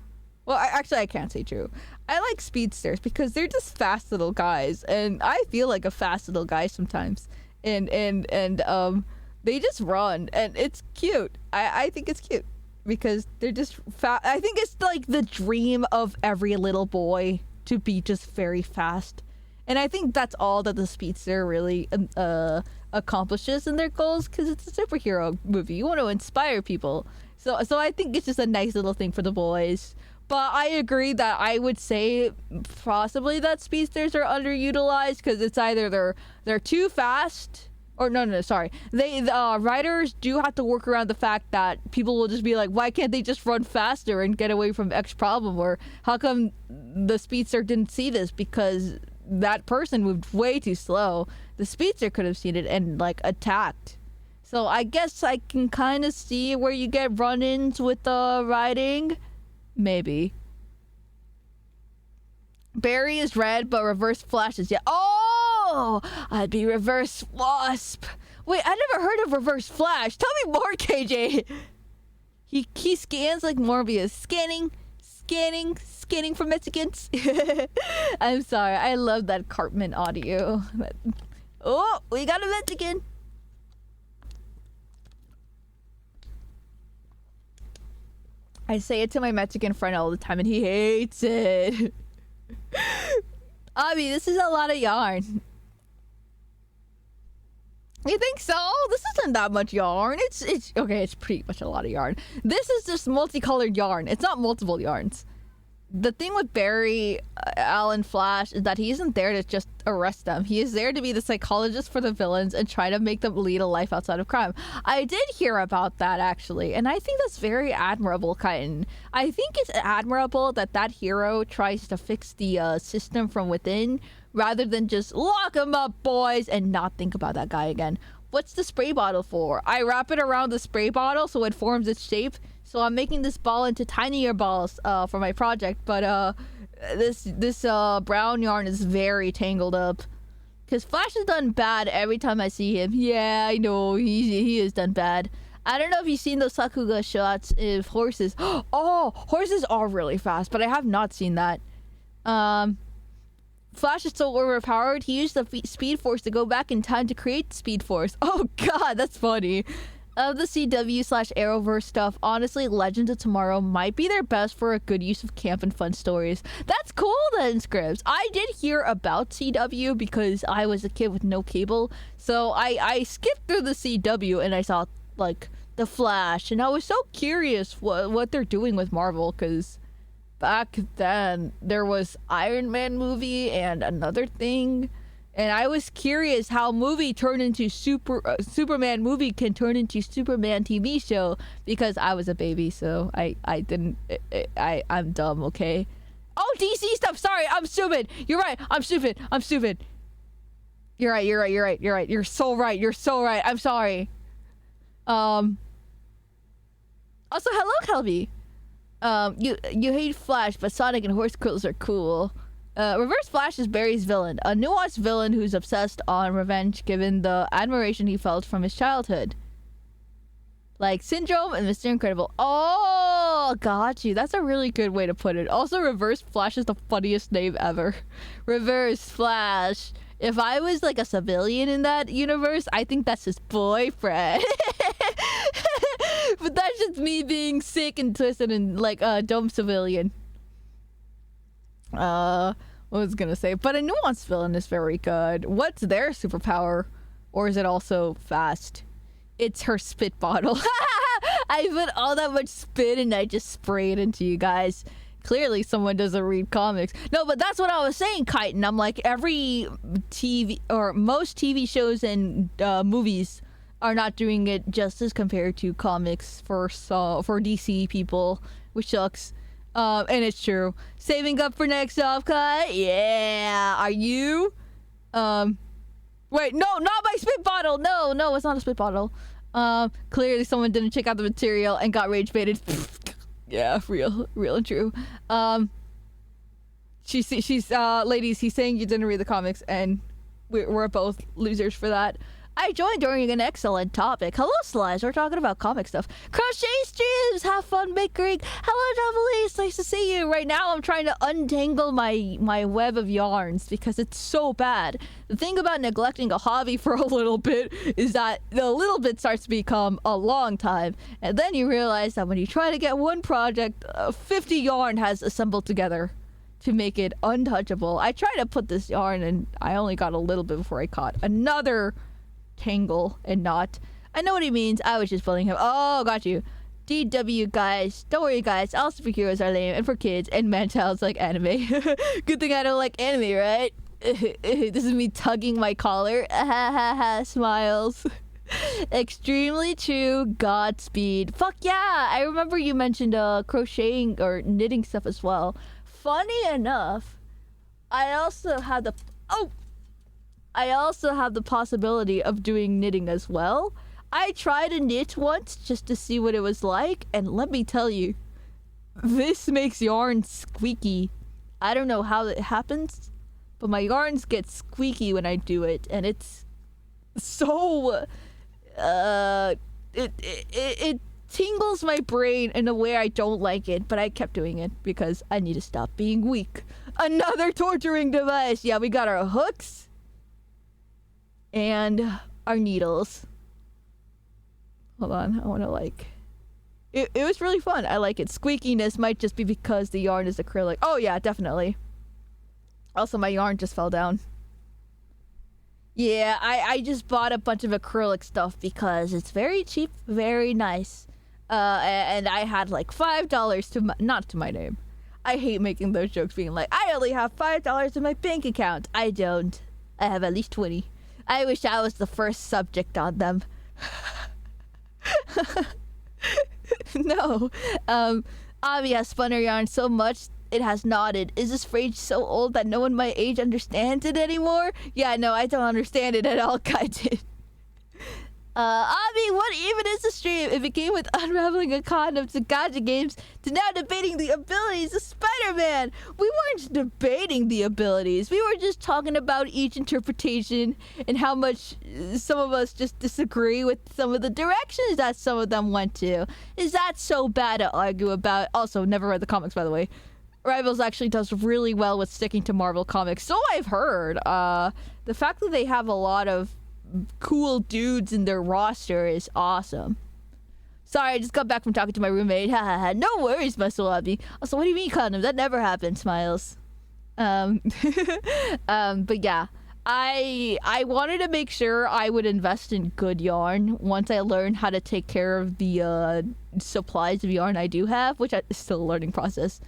Well, I can't say true. I like speedsters because they're just fast little guys, and I feel like a fast little guy sometimes. And they just run, and it's cute. I think it's cute because they're just fast. I think it's like the dream of every little boy to be just very fast, and I think that's all that the speedster really accomplishes in their goals, because it's a superhero movie. You want to inspire people, so I think it's just a nice little thing for the boys. But I agree that I would say possibly that speedsters are underutilized because it's either they're too fast, or no, sorry. Writers do have to work around the fact that people will just be like, why can't they just run faster and get away from X problem? Or how come the speedster didn't see this because that person moved way too slow? The speedster could have seen it and like attacked. So I guess I can kind of see where you get run-ins with the writing. Maybe. Barry is red, but reverse Flash is yellow. Oh, I'd be reverse wasp. Wait, I never heard of reverse Flash. Tell me more, KJ. He scans like Morbius. Scanning for Mexicans. I'm sorry. I love that Cartman audio. Oh, we got a Mexican. I say it to my Mexican friend all the time, and he hates it. Abby, this is a lot of yarn. You think so? This isn't that much yarn. It's okay. It's pretty much a lot of yarn. This is just multicolored yarn. It's not multiple yarns. The thing with Barry Allen Flash is that he isn't there to just arrest them. He is there to be the psychologist for the villains and try to make them lead a life outside of crime. I did hear about that, actually, and I think that's very admirable, Kyton. I think it's admirable that that hero tries to fix the system from within rather than just lock him up, boys, and not think about that guy again. What's the spray bottle for? I wrap it around the spray bottle so it forms its shape. So I'm making this ball into tinier balls for my project, but this brown yarn is very tangled up. Cause Flash has done bad every time I see him. Yeah, I know he has done bad. I don't know if you've seen those Sakuga shots of horses. Oh, horses are really fast, but I have not seen that. Flash is so overpowered. He used the Speed Force to go back in time to create Speed Force. Oh God, that's funny. Of the CW/Arrowverse stuff, honestly, Legends of Tomorrow might be their best for a good use of camp and fun stories. That's cool then, Scribs. I did hear about CW because I was a kid with no cable, so I skipped through the CW and I saw, like, The Flash, and I was so curious what they're doing with Marvel, because back then there was Iron Man movie and another thing. And I was curious how movie turned into Superman movie can turn into Superman TV show, because I was a baby, so I'm dumb, okay? Oh, DC stuff. Sorry, I'm stupid. You're right. I'm stupid. You're right. You're so right. I'm sorry. Also, hello, Kelby. You hate Flash, but Sonic and Horse Quills are cool. Reverse Flash is Barry's villain, a nuanced villain who's obsessed on revenge given the admiration he felt from his childhood. Like Syndrome and Mr. Incredible. Oh, got you. That's a really good way to put it. Also, Reverse Flash is the funniest name ever. Reverse Flash. If I was like a civilian in that universe, I think that's his boyfriend. But that's just me being sick and twisted and like a dumb civilian. What was I gonna say? But a nuanced villain is very good. What's their superpower? Or is it also fast? It's her spit bottle. I put all that much spit and I just spray it into you guys. Clearly someone doesn't read comics. No, but that's what I was saying, Kyton. I'm like, every TV or most TV shows and movies are not doing it justice compared to comics for DC people, which sucks. And it's true. Saving up for next off cut? Yeah. Are you? Wait, no, not my spit bottle. No, it's not a spit bottle. Clearly someone didn't check out the material and got rage baited. Yeah, real and true. She's ladies, he's saying you didn't read the comics, and we're both losers for that. I joined during an excellent topic. Hello, Slice. We're talking about comic stuff. Crochet streams. Have fun bickering. Hello, It's nice to see you. Right now, I'm trying to untangle my web of yarns because it's so bad. The thing about neglecting a hobby for a little bit is that the little bit starts to become a long time. And then you realize that when you try to get one project, 50 yarn has assembled together to make it untouchable. I tried to put this yarn and I only got a little bit before I caught another tangle and knot. I know what he means. I was just bullying him. Oh, got you. DW guys. Don't worry, guys. All superheroes are lame and for kids, and man-child's like anime. Good thing I don't like anime, right? This is me tugging my collar. Smiles. Extremely true. Godspeed. Fuck yeah. I remember you mentioned crocheting or knitting stuff as well. Funny enough, I also had the possibility of doing knitting as well. I tried to knit once just to see what it was like, and let me tell you, this makes yarn squeaky. I don't know how it happens, but my yarns get squeaky when I do it, and it's so it tingles my brain in a way I don't like it, but I kept doing it because I need to stop being weak. Another torturing device. Yeah, we got our hooks. and our needles. Hold on, I want to like... It was really fun. I like it. Squeakiness might just be because the yarn is acrylic. Oh yeah, definitely. Also, my yarn just fell down. Yeah, I just bought a bunch of acrylic stuff because it's very cheap, very nice. And I had like $5 to not to my name. I hate making those jokes being like, I only have $5 in my bank account. I don't. I have at least 20. I wish I was the first subject on them. No. Avi has spun her yarn so much it has nodded. Is this phrase so old that no one my age understands it anymore? Yeah, no, I don't understand it at all, Kaijin. Avi, what even is the stream? It began with unraveling a condom to gacha games to now debating the abilities of Spider-Man. We weren't debating the abilities. We were just talking about each interpretation and how much some of us just disagree with some of the directions that some of them went to. Is that so bad to argue about? Also, never read the comics, by the way. Rivals actually does really well with sticking to Marvel comics. So I've heard. The fact that they have a lot of cool dudes in their roster is awesome. Sorry, I just got back from talking to my roommate. No worries, Muscle Abby. Also, what do you mean condom? That never happened, Smiles. But yeah. I wanted to make sure I would invest in good yarn once I learned how to take care of the supplies of yarn I do have, which is still a learning process.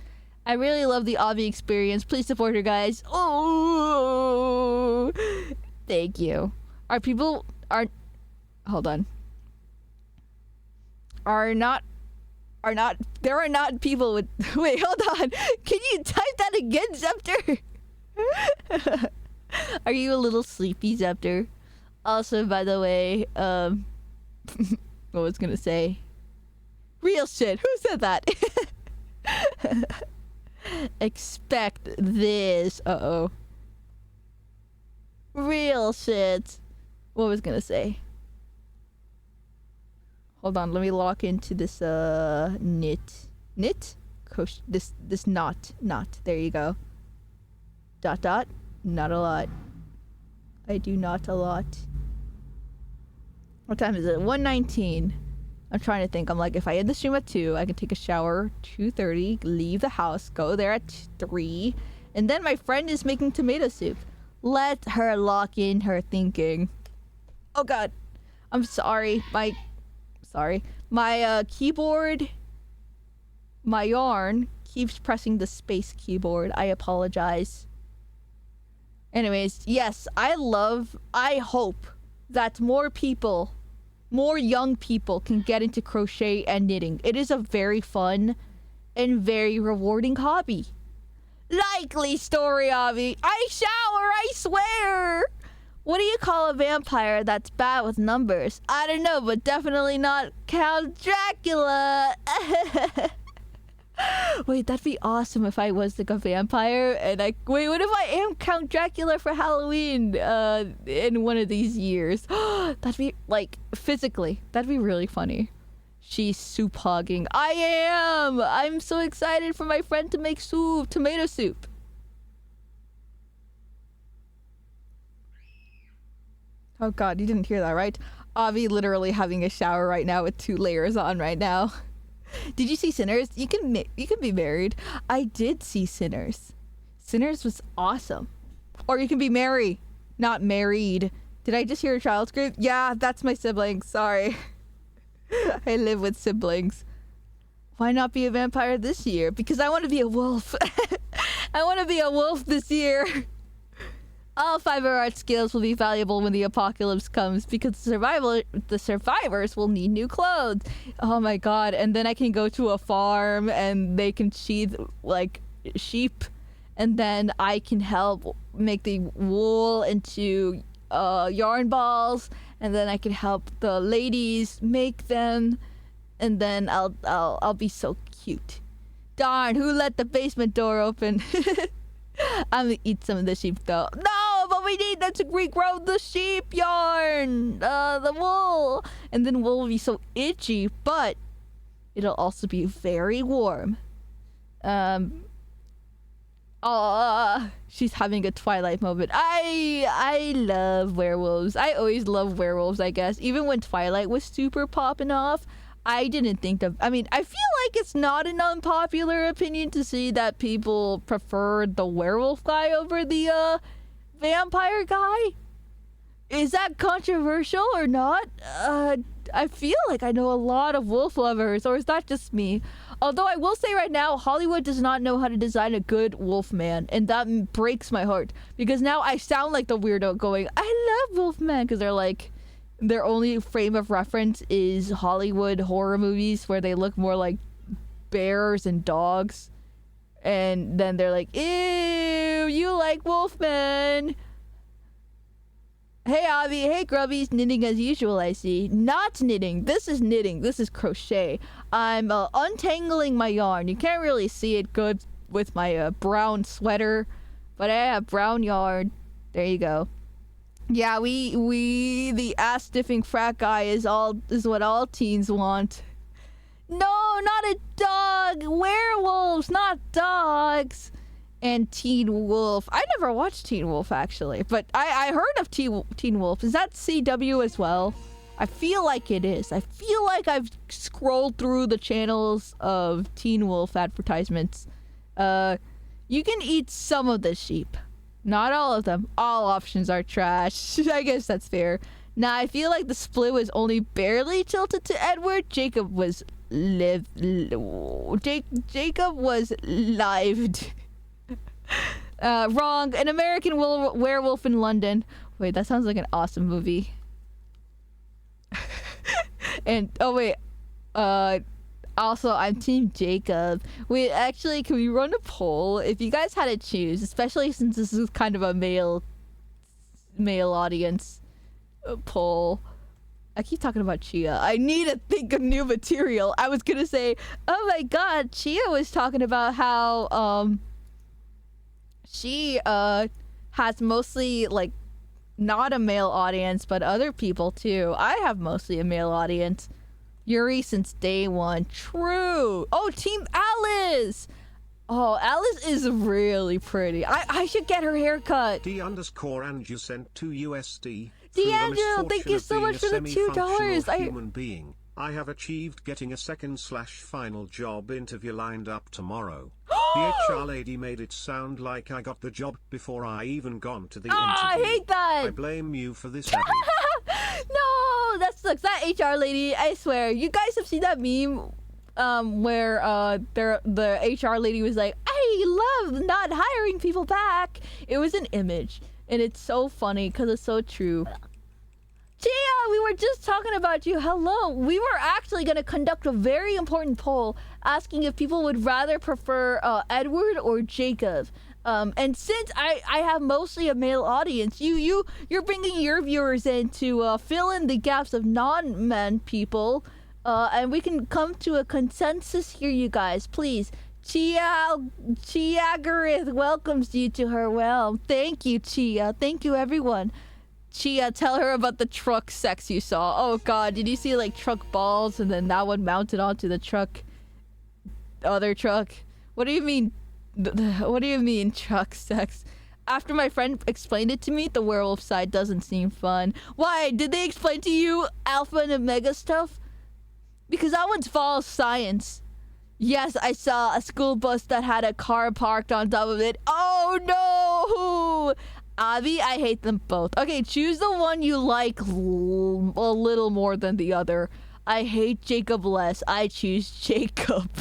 I really love the Avi experience. Please support her, guys. Oh, thank you. Hold on. There are not people with, wait, hold on. Can you type that again, Zepter? Are you a little sleepy, Zepter? Also, by the way, what was gonna say? Real shit. Who said that? Expect this. Uh-oh. Real shit. What was gonna say? Hold on, let me lock into this knit. This knot. There you go. ... Not a lot. I do not a lot. What time is it? 1:19. I'm trying to think. I'm like, if I end the stream at 2, I can take a shower 2:30, leave the house, go there at 3, and then my friend is making tomato soup. Let her lock in her thinking. Oh god. I'm sorry. My keyboard, my yarn keeps pressing the space keyboard. I apologize. Anyways, yes, I hope that more young people can get into crochet and knitting. It is a very fun and very rewarding hobby. Likely story, Avi. I shower, I swear. What do you call a vampire that's bad with numbers? I don't know, but definitely not Count Dracula. Wait, that'd be awesome if I was like a vampire and wait, what if I am Count Dracula for Halloween in one of these years? That'd be like physically, that'd be really funny. She's soup hogging. I am! I'm so excited for my friend to make soup, tomato soup. Oh god, you didn't hear that, right? Avi literally having a shower right now with 2 layers on right now. Did you see Sinners? You can be married. I did see Sinners. Sinners was awesome. Or you can be Mary, not married. Did I just hear a child scream? Yeah, that's my sibling. Sorry. I live with siblings. Why not be a vampire this year? Because I want to be a wolf. I want to be a wolf this year. All 5 of our skills will be valuable when the apocalypse comes because the survivors will need new clothes. Oh my god. And then I can go to a farm and they can sheathe like sheep, and then I can help make the wool into yarn balls, and then I can help the ladies make them, and then I'll be so cute. Darn, who let the basement door open? I'm gonna eat some of the sheep though. No, but we need them to regrow the sheep yarn, the wool, and then wool will be so itchy, but it'll also be very warm. She's having a Twilight moment. I love werewolves. I always love werewolves, I guess. Even when Twilight was super popping off, I didn't think of... I mean, I feel like it's not an unpopular opinion to see that people prefer the werewolf guy over the vampire guy. Is that controversial or not? I feel like I know a lot of wolf lovers, or is that just me? Although I will say right now, Hollywood does not know how to design a good wolfman, and that breaks my heart. Because now I sound like the weirdo going, I love Wolfman, because they're like, their only frame of reference is Hollywood horror movies where they look more like bears and dogs. And then they're like, ew, you like Wolfman. Hey, Avi. Hey, Grubbies. Knitting as usual, I see. Not knitting. This is knitting. This is crochet. I'm untangling my yarn. You can't really see it good with my brown sweater, but I have brown yarn. There you go. Yeah, we the ass-stiffing frat guy is what all teens want. No, not a dog. Werewolves, not dogs. And Teen Wolf. I never watched Teen Wolf, actually. But I heard of Teen Wolf. Is that CW as well? I feel like it is. I feel like I've scrolled through the channels of Teen Wolf advertisements. You can eat some of the sheep. Not all of them. All options are trash. I guess that's fair. Now, I feel like the split was only barely tilted to Edward. Jacob was Jacob was lived. Wrong. An American werewolf in London. Wait, that sounds like an awesome movie. And oh wait, also I'm Team Jacob. Wait, actually, can we run a poll? If you guys had to choose, especially since this is kind of a male audience poll. I keep talking about Chia. I need to think of new material. I was gonna say, oh my god, Chia was talking about how she has mostly like not a male audience, but other people too. I have mostly a male audience. Yuri since day one. True. Oh, Team Alice. Oh, Alice is really pretty. I should get her haircut. D_and you sent 2 USD. D'Angelo, thank you so much for the $2. Human being. I have achieved getting a second/final job interview lined up tomorrow. The HR lady made it sound like I got the job before I even gone to the interview. I hate that. I blame you for this, Abby. No, that sucks. That HR lady, I swear. You guys have seen that meme where the HR lady was like, I love not hiring people back. It was an image, and it's so funny because it's so true. Gia, we were just talking about you. Hello. We were actually going to conduct a very important poll asking if people would rather prefer Edward or Jacob. And since I have mostly a male audience, you're bringing your viewers in to fill in the gaps of non-men people, and we can come to a consensus here, you guys. Please. Chia Gareth welcomes you to her realm. Thank you, Chia. Thank you, everyone. Chia, tell her about the truck sex you saw. Oh god, did you see like truck balls and then that one mounted onto the truck? Other truck? What do you mean? What do you mean truck sex? After my friend explained it to me, the werewolf side doesn't seem fun. Why? Did they explain to you alpha and omega stuff? Because that one's false science. Yes, I saw a school bus that had a car parked on top of it. Oh no! Avi, I hate them both. Okay, choose the one you like a little more than the other. I hate Jacob less. I choose Jacob.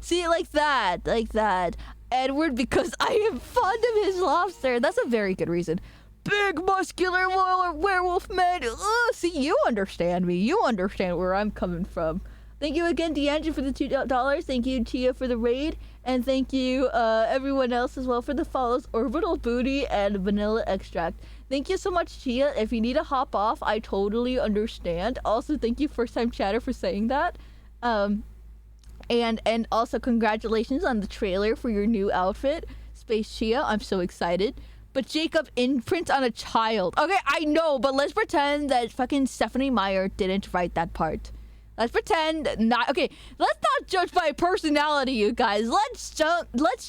See, like that. Like that. Edward, because I am fond of his lobster. That's a very good reason. Big, muscular werewolf man. Ugh, see, you understand me. You understand where I'm coming from. Thank you again, D'Angelo, for the $2. Thank you, Tia, for the raid. And thank you, everyone else as well for the follows. Orbital Booty and Vanilla Extract. Thank you so much, Tia. If you need to hop off, I totally understand. Also, thank you, First Time Chatter, for saying that. And also, congratulations on the trailer for your new outfit. Space Chia, I'm so excited. But Jacob imprints on a child. Okay, I know, but let's pretend that fucking Stephanie Meyer didn't write that part. Let's pretend not. Okay, let's not judge by personality, you guys. Let's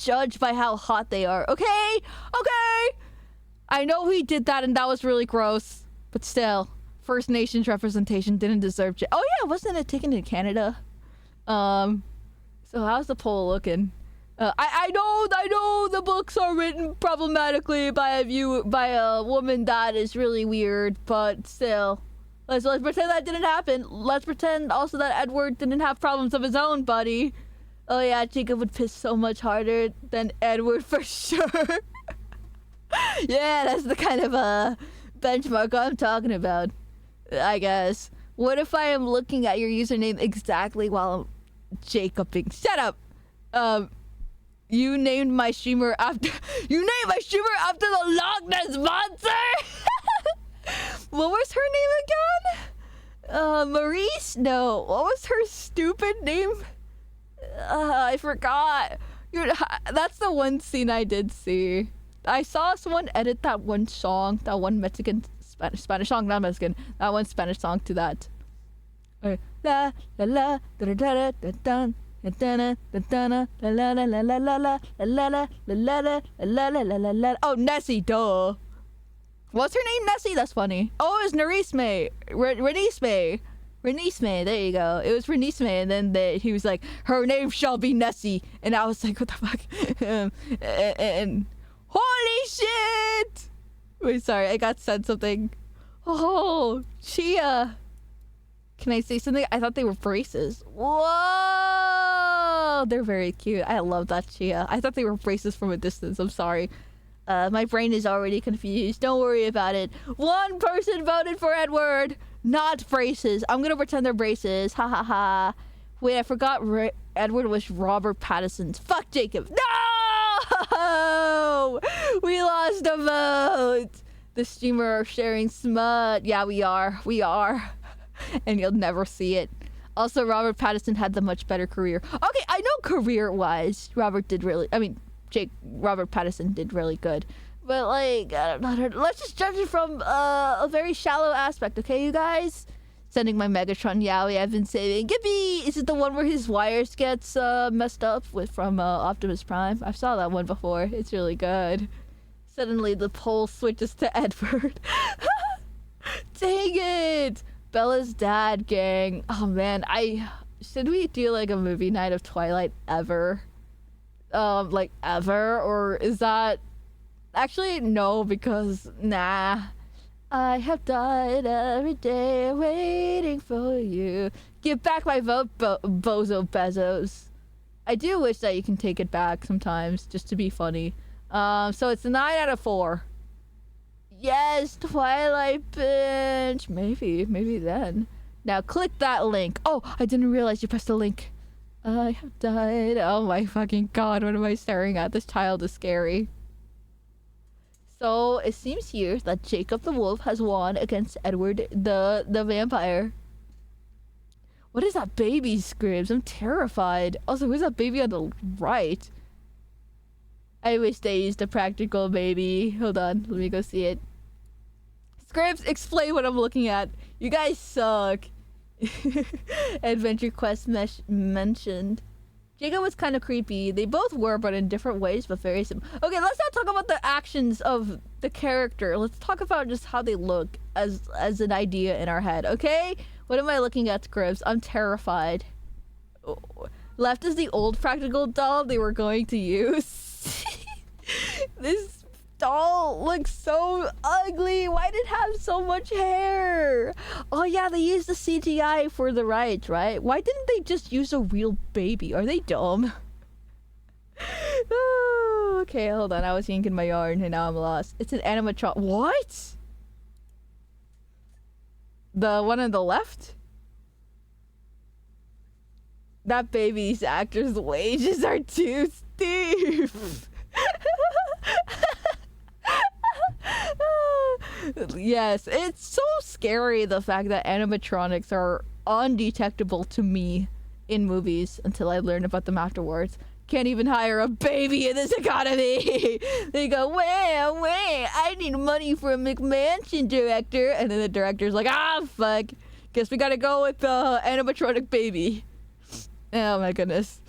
judge by how hot they are. Okay, okay. I know we did that, and that was really gross. But still, First Nations representation didn't deserve. Oh yeah, wasn't it taken in Canada? So how's the poll looking? I know the books are written problematically by a woman that is really weird, but still. Let's pretend that didn't happen. Let's pretend also that Edward didn't have problems of his own, buddy. Oh yeah, Jacob would piss so much harder than Edward for sure. Yeah, that's the kind of benchmark I'm talking about, I guess. What if I am looking at your username exactly while I'm Jacobing? Shut up. You named my streamer after the Loch Ness Monster? What was her name again? Maurice? No. What was her stupid name? I forgot. That's the one scene I did see. I saw someone edit that one song, that one Spanish song, not Mexican, that one Spanish song to that. La la la da da da da da da da la la la la la la la la la la la la. Oh, Nessie, duh. What's her name? Nessie? That's funny. Oh, it was Nerisme. Renisme. There you go. It was Renisme, and then he was like, her name shall be Nessie, and I was like, what the fuck? and holy shit! Wait, sorry, I got said something. Oh, Chia. Can I say something? I thought they were braces. Whoa! They're very cute. I love that Chia. I thought they were braces from a distance. I'm sorry. My brain is already confused. Don't worry about it. One person voted for Edward, not braces. I'm gonna pretend they're braces. Ha ha ha. Wait, I forgot Edward was Robert Pattinson's. Fuck Jacob. No! We lost a vote. The streamer are sharing smut. Yeah, we are. We are. And you'll never see it. Also, Robert Pattinson had the much better career. Okay, I know career-wise, Robert Pattinson did really good. But, like, let's just judge it from a very shallow aspect, okay, you guys? Sending my Megatron Yowie I've been saving. Gibby! Is it the one where his wires gets messed up from Optimus Prime? I saw that one before. It's really good. Suddenly the poll switches to Edward. Dang it! Bella's dad, gang. Oh, man. Should we do, like, a movie night of Twilight ever? Like, ever? Or is that... Actually, no, because, nah. I have died every day waiting for you. Give back my vote, Bozo Bezos. I do wish that you can take it back sometimes, just to be funny. So it's a 9 out of 4. Yes, Twilight binge. Maybe then. Now click that link. Oh, I didn't realize you pressed the link. I have died. Oh my fucking god, what am I staring at? This child is scary. So it seems here that Jacob the Wolf has won against Edward the vampire. What is that baby screams? I'm terrified. Also, who's that baby on the right? I wish they used a practical baby. Hold on, let me go see it. Scripts, explain what I'm looking at. You guys suck. Adventure Quest mentioned. Jacob was kind of creepy. They both were, but in different ways, but very similar. Okay, let's not talk about the actions of the character. Let's talk about just how they look as an idea in our head, okay? What am I looking at, Scripts? I'm terrified. Oh. Left is the old practical doll they were going to use. This doll looks so ugly. Why did it have so much hair? Oh yeah, they used the CGI for the rights, right? Why didn't they just use a real baby? Are they dumb? Oh, okay, hold on. I was yanking my yarn and now I'm lost. It's an animatronic. What? The one on the left? That baby's actor's wages are too steep. Yes, it's so scary, the fact that animatronics are undetectable to me in movies until I learn about them afterwards. Can't even hire a baby in this economy. They go, wait, I need money for a McMansion director. And then the director's like, ah, fuck. Guess we gotta go with the animatronic baby. Oh my goodness.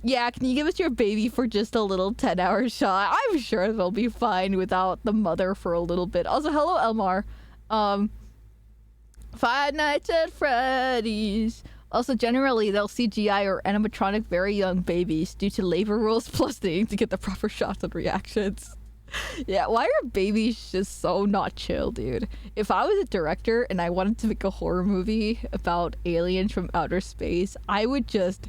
Yeah, can you give us your baby for just a little 10-hour shot? I'm sure they'll be fine without the mother for a little bit. Also, hello, Elmar. Five Nights at Freddy's. Also, generally, they'll CGI or animatronic very young babies due to labor rules plus needing to get the proper shots and reactions. Yeah, why are babies just so not chill, dude? If I was a director and I wanted to make a horror movie about aliens from outer space, I would just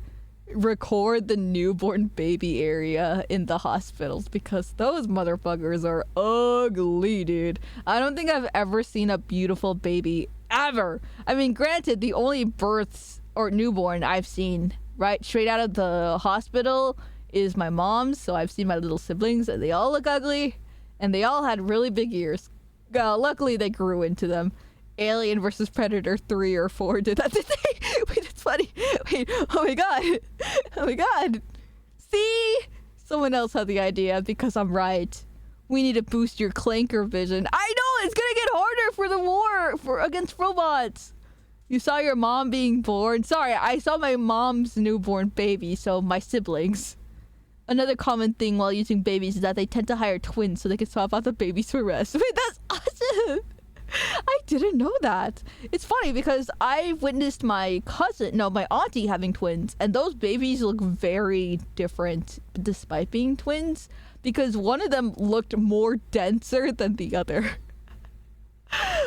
record the newborn baby area in the hospitals because those motherfuckers are ugly, dude. I don't think I've ever seen a beautiful baby ever. I mean, granted, the only births or newborn I've seen right straight out of the hospital is my mom's, so I've seen my little siblings and they all look ugly and they all had really big ears. Luckily they grew into them. Alien versus Predator 3 or 4 did that, did they? Wait, it's funny. Wait, oh my god. Oh my god. See? Someone else had the idea because I'm right. We need to boost your clanker vision. I know, it's gonna get harder for the war against robots. You saw your mom being born. Sorry, I saw my mom's newborn baby, so my siblings. Another common thing while using babies is that they tend to hire twins so they can swap out the babies for rest. Wait, that's awesome. I didn't know that. It's funny because I witnessed my auntie having twins, and those babies look very different despite being twins because one of them looked more denser than the other.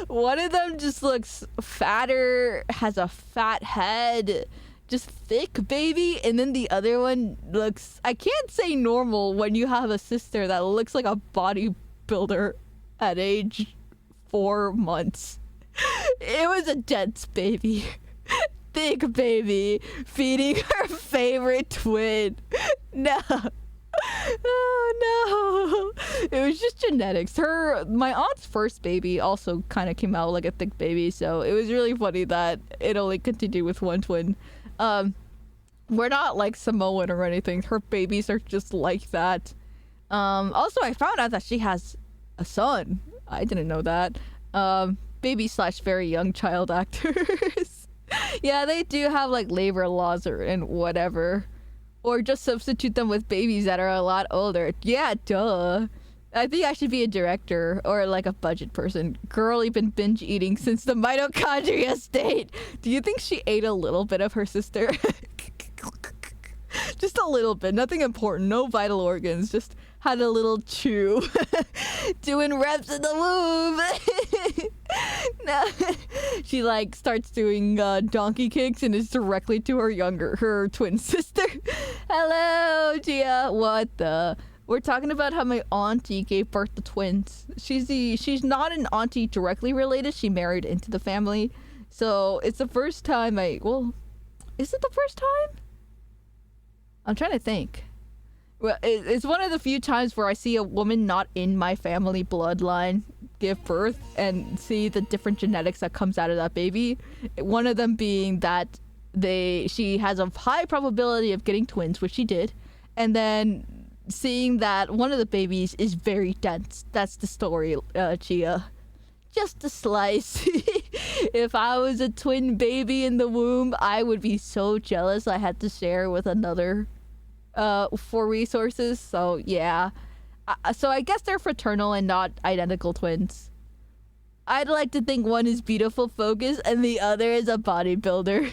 One of them just looks fatter, has a fat head, just thick baby, and then the other one looks, I can't say normal when you have a sister that looks like a bodybuilder at age 4 months. It was a dense baby. Thick baby feeding her favorite twin. No. Oh no. It was just genetics. My aunt's first baby also kind of came out like a thick baby, so it was really funny that it only continued with one twin. We're not like Samoan or anything. Her babies are just like that. Also I found out that she has a son. I didn't know that. Baby / very young child actors. Yeah, they do have like labor laws and whatever. Or just substitute them with babies that are a lot older. Yeah, duh. I think I should be a director or like a budget person. Girl, been binge eating since the mitochondria state. Do you think she ate a little bit of her sister? Just a little bit, nothing important, no vital organs, just had a little chew. Doing reps in the womb. No. She like starts doing donkey kicks and is directly to her twin sister. Hello, Gia. What the? We're talking about how my auntie gave birth to twins. She's not an auntie directly related. She married into the family. So it's the first time is it the first time? I'm trying to think. Well, it's one of the few times where I see a woman not in my family bloodline give birth and see the different genetics that comes out of that baby. One of them being that she has a high probability of getting twins, which she did, and then seeing that one of the babies is very dense. That's the story, Chia. Just a slice. If I was a twin baby in the womb, I would be so jealous I had to share with another for resources. So yeah, so I guess they're fraternal and not identical twins. I'd like to think one is beautiful focus and the other is a bodybuilder.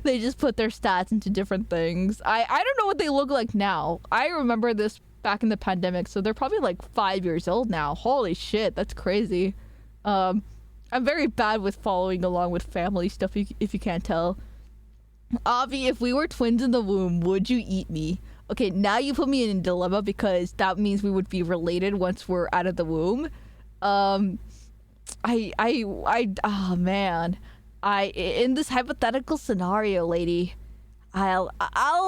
They just put their stats into different things. I don't know what they look like now. I remember this back in the pandemic, so they're probably like 5 years old now. Holy shit, that's crazy. I'm very bad with following along with family stuff, if you can't tell. Avi, if we were twins in the womb, would you eat me? Okay, now you put me in a dilemma because that means we would be related once we're out of the womb. Oh man. In this hypothetical scenario, lady, I'll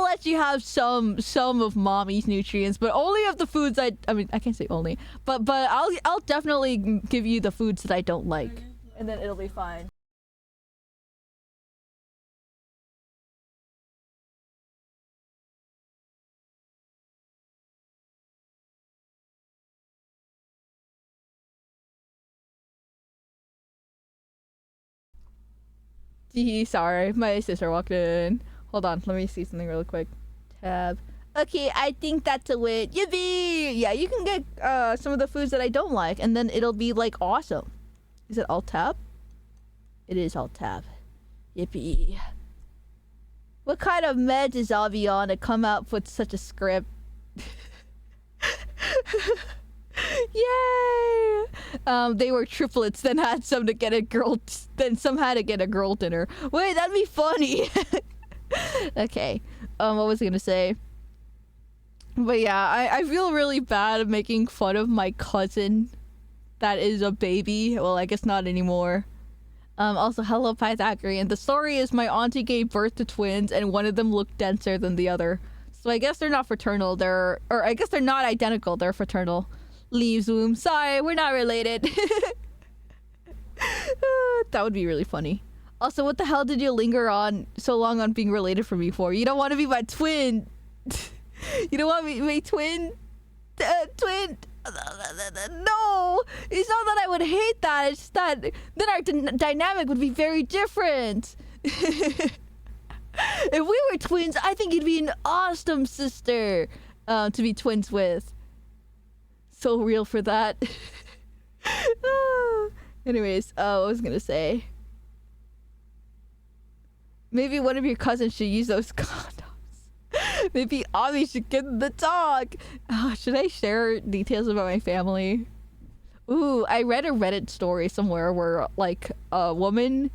let you have some of mommy's nutrients, but only of the foods I mean, I can't say only, but I'll definitely give you the foods that I don't like, and then it'll be fine. Sorry, my sister walked in. Hold on, let me see something really quick. Tab. Okay, I think that's a win. Yippee! Yeah, you can get some of the foods that I don't like, and then it'll be like awesome. Is it alt tab? It is alt tab. Yippee. What kind of meds is Avi on to come out with such a script? Yay! They were triplets, then had some to get a girl, then some had to get a girl dinner. Wait, that'd be funny. Okay. What was I gonna say? But yeah, I feel really bad making fun of my cousin that is a baby. Well, I guess not anymore. Also, hello Pythagorean. The story is my auntie gave birth to twins and one of them looked denser than the other. So I guess they're not fraternal. I guess they're not identical. They're fraternal. Leaves womb. Sorry, we're not related. That would be really funny. Also, what the hell did you linger on so long on being related from me for? You don't want to be my twin. You don't want me my twin? Twin? No! It's not that I would hate that. It's just that then our dynamic would be very different. If we were twins, I think you'd be an awesome sister to be twins with. So real for that. Anyways, what was I gonna say? Maybe one of your cousins should use those condoms. Maybe Avi should get the talk. Should I share details about my family? Ooh, I read a Reddit story somewhere where like a woman's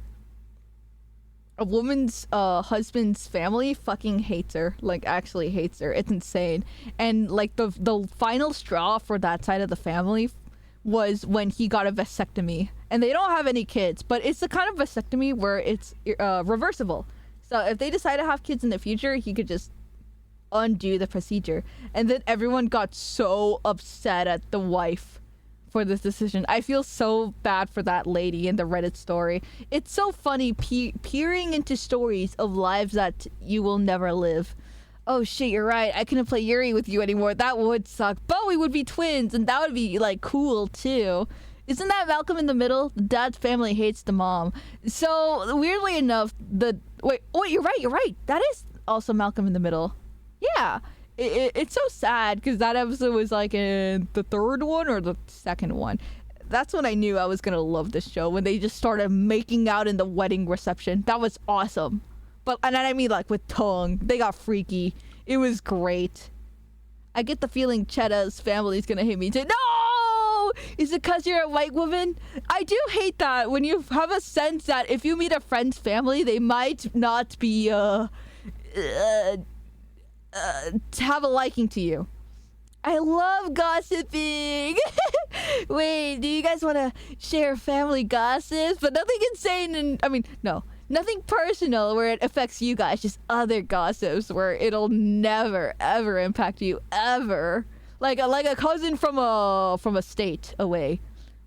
husband's family fucking hates her. Like actually hates her. It's insane. And like the final straw for that side of the family was when he got a vasectomy. And they don't have any kids, but it's the kind of vasectomy where it's reversible. So if they decide to have kids in the future, he could just undo the procedure. And then everyone got so upset at the wife for this decision. I feel so bad for that lady in the Reddit story. It's so funny peering into stories of lives that you will never live. Oh shit, you're right. I couldn't play Yuri with you anymore. That would suck. But we would be twins and that would be like cool too. Isn't that Malcolm in the Middle? The dad's family hates the mom. So weirdly enough, wait, you're right. That is also Malcolm in the Middle. Yeah. It's so sad because that episode was like in the third one or the second one. That's when I knew I was gonna love this show, when they just started making out in the wedding reception. That was awesome. And I mean like with tongue. They got freaky. It was great. I get the feeling Chetta's family's gonna hate me too. No! Is it because you're a white woman? I do hate that when you have a sense that if you meet a friend's family, they might not be to have a liking to you. I love gossiping. Wait, do you guys want to share family gossip? But nothing insane and nothing personal where it affects you guys, just other gossips where it'll never ever impact you ever. Like a cousin from a state away.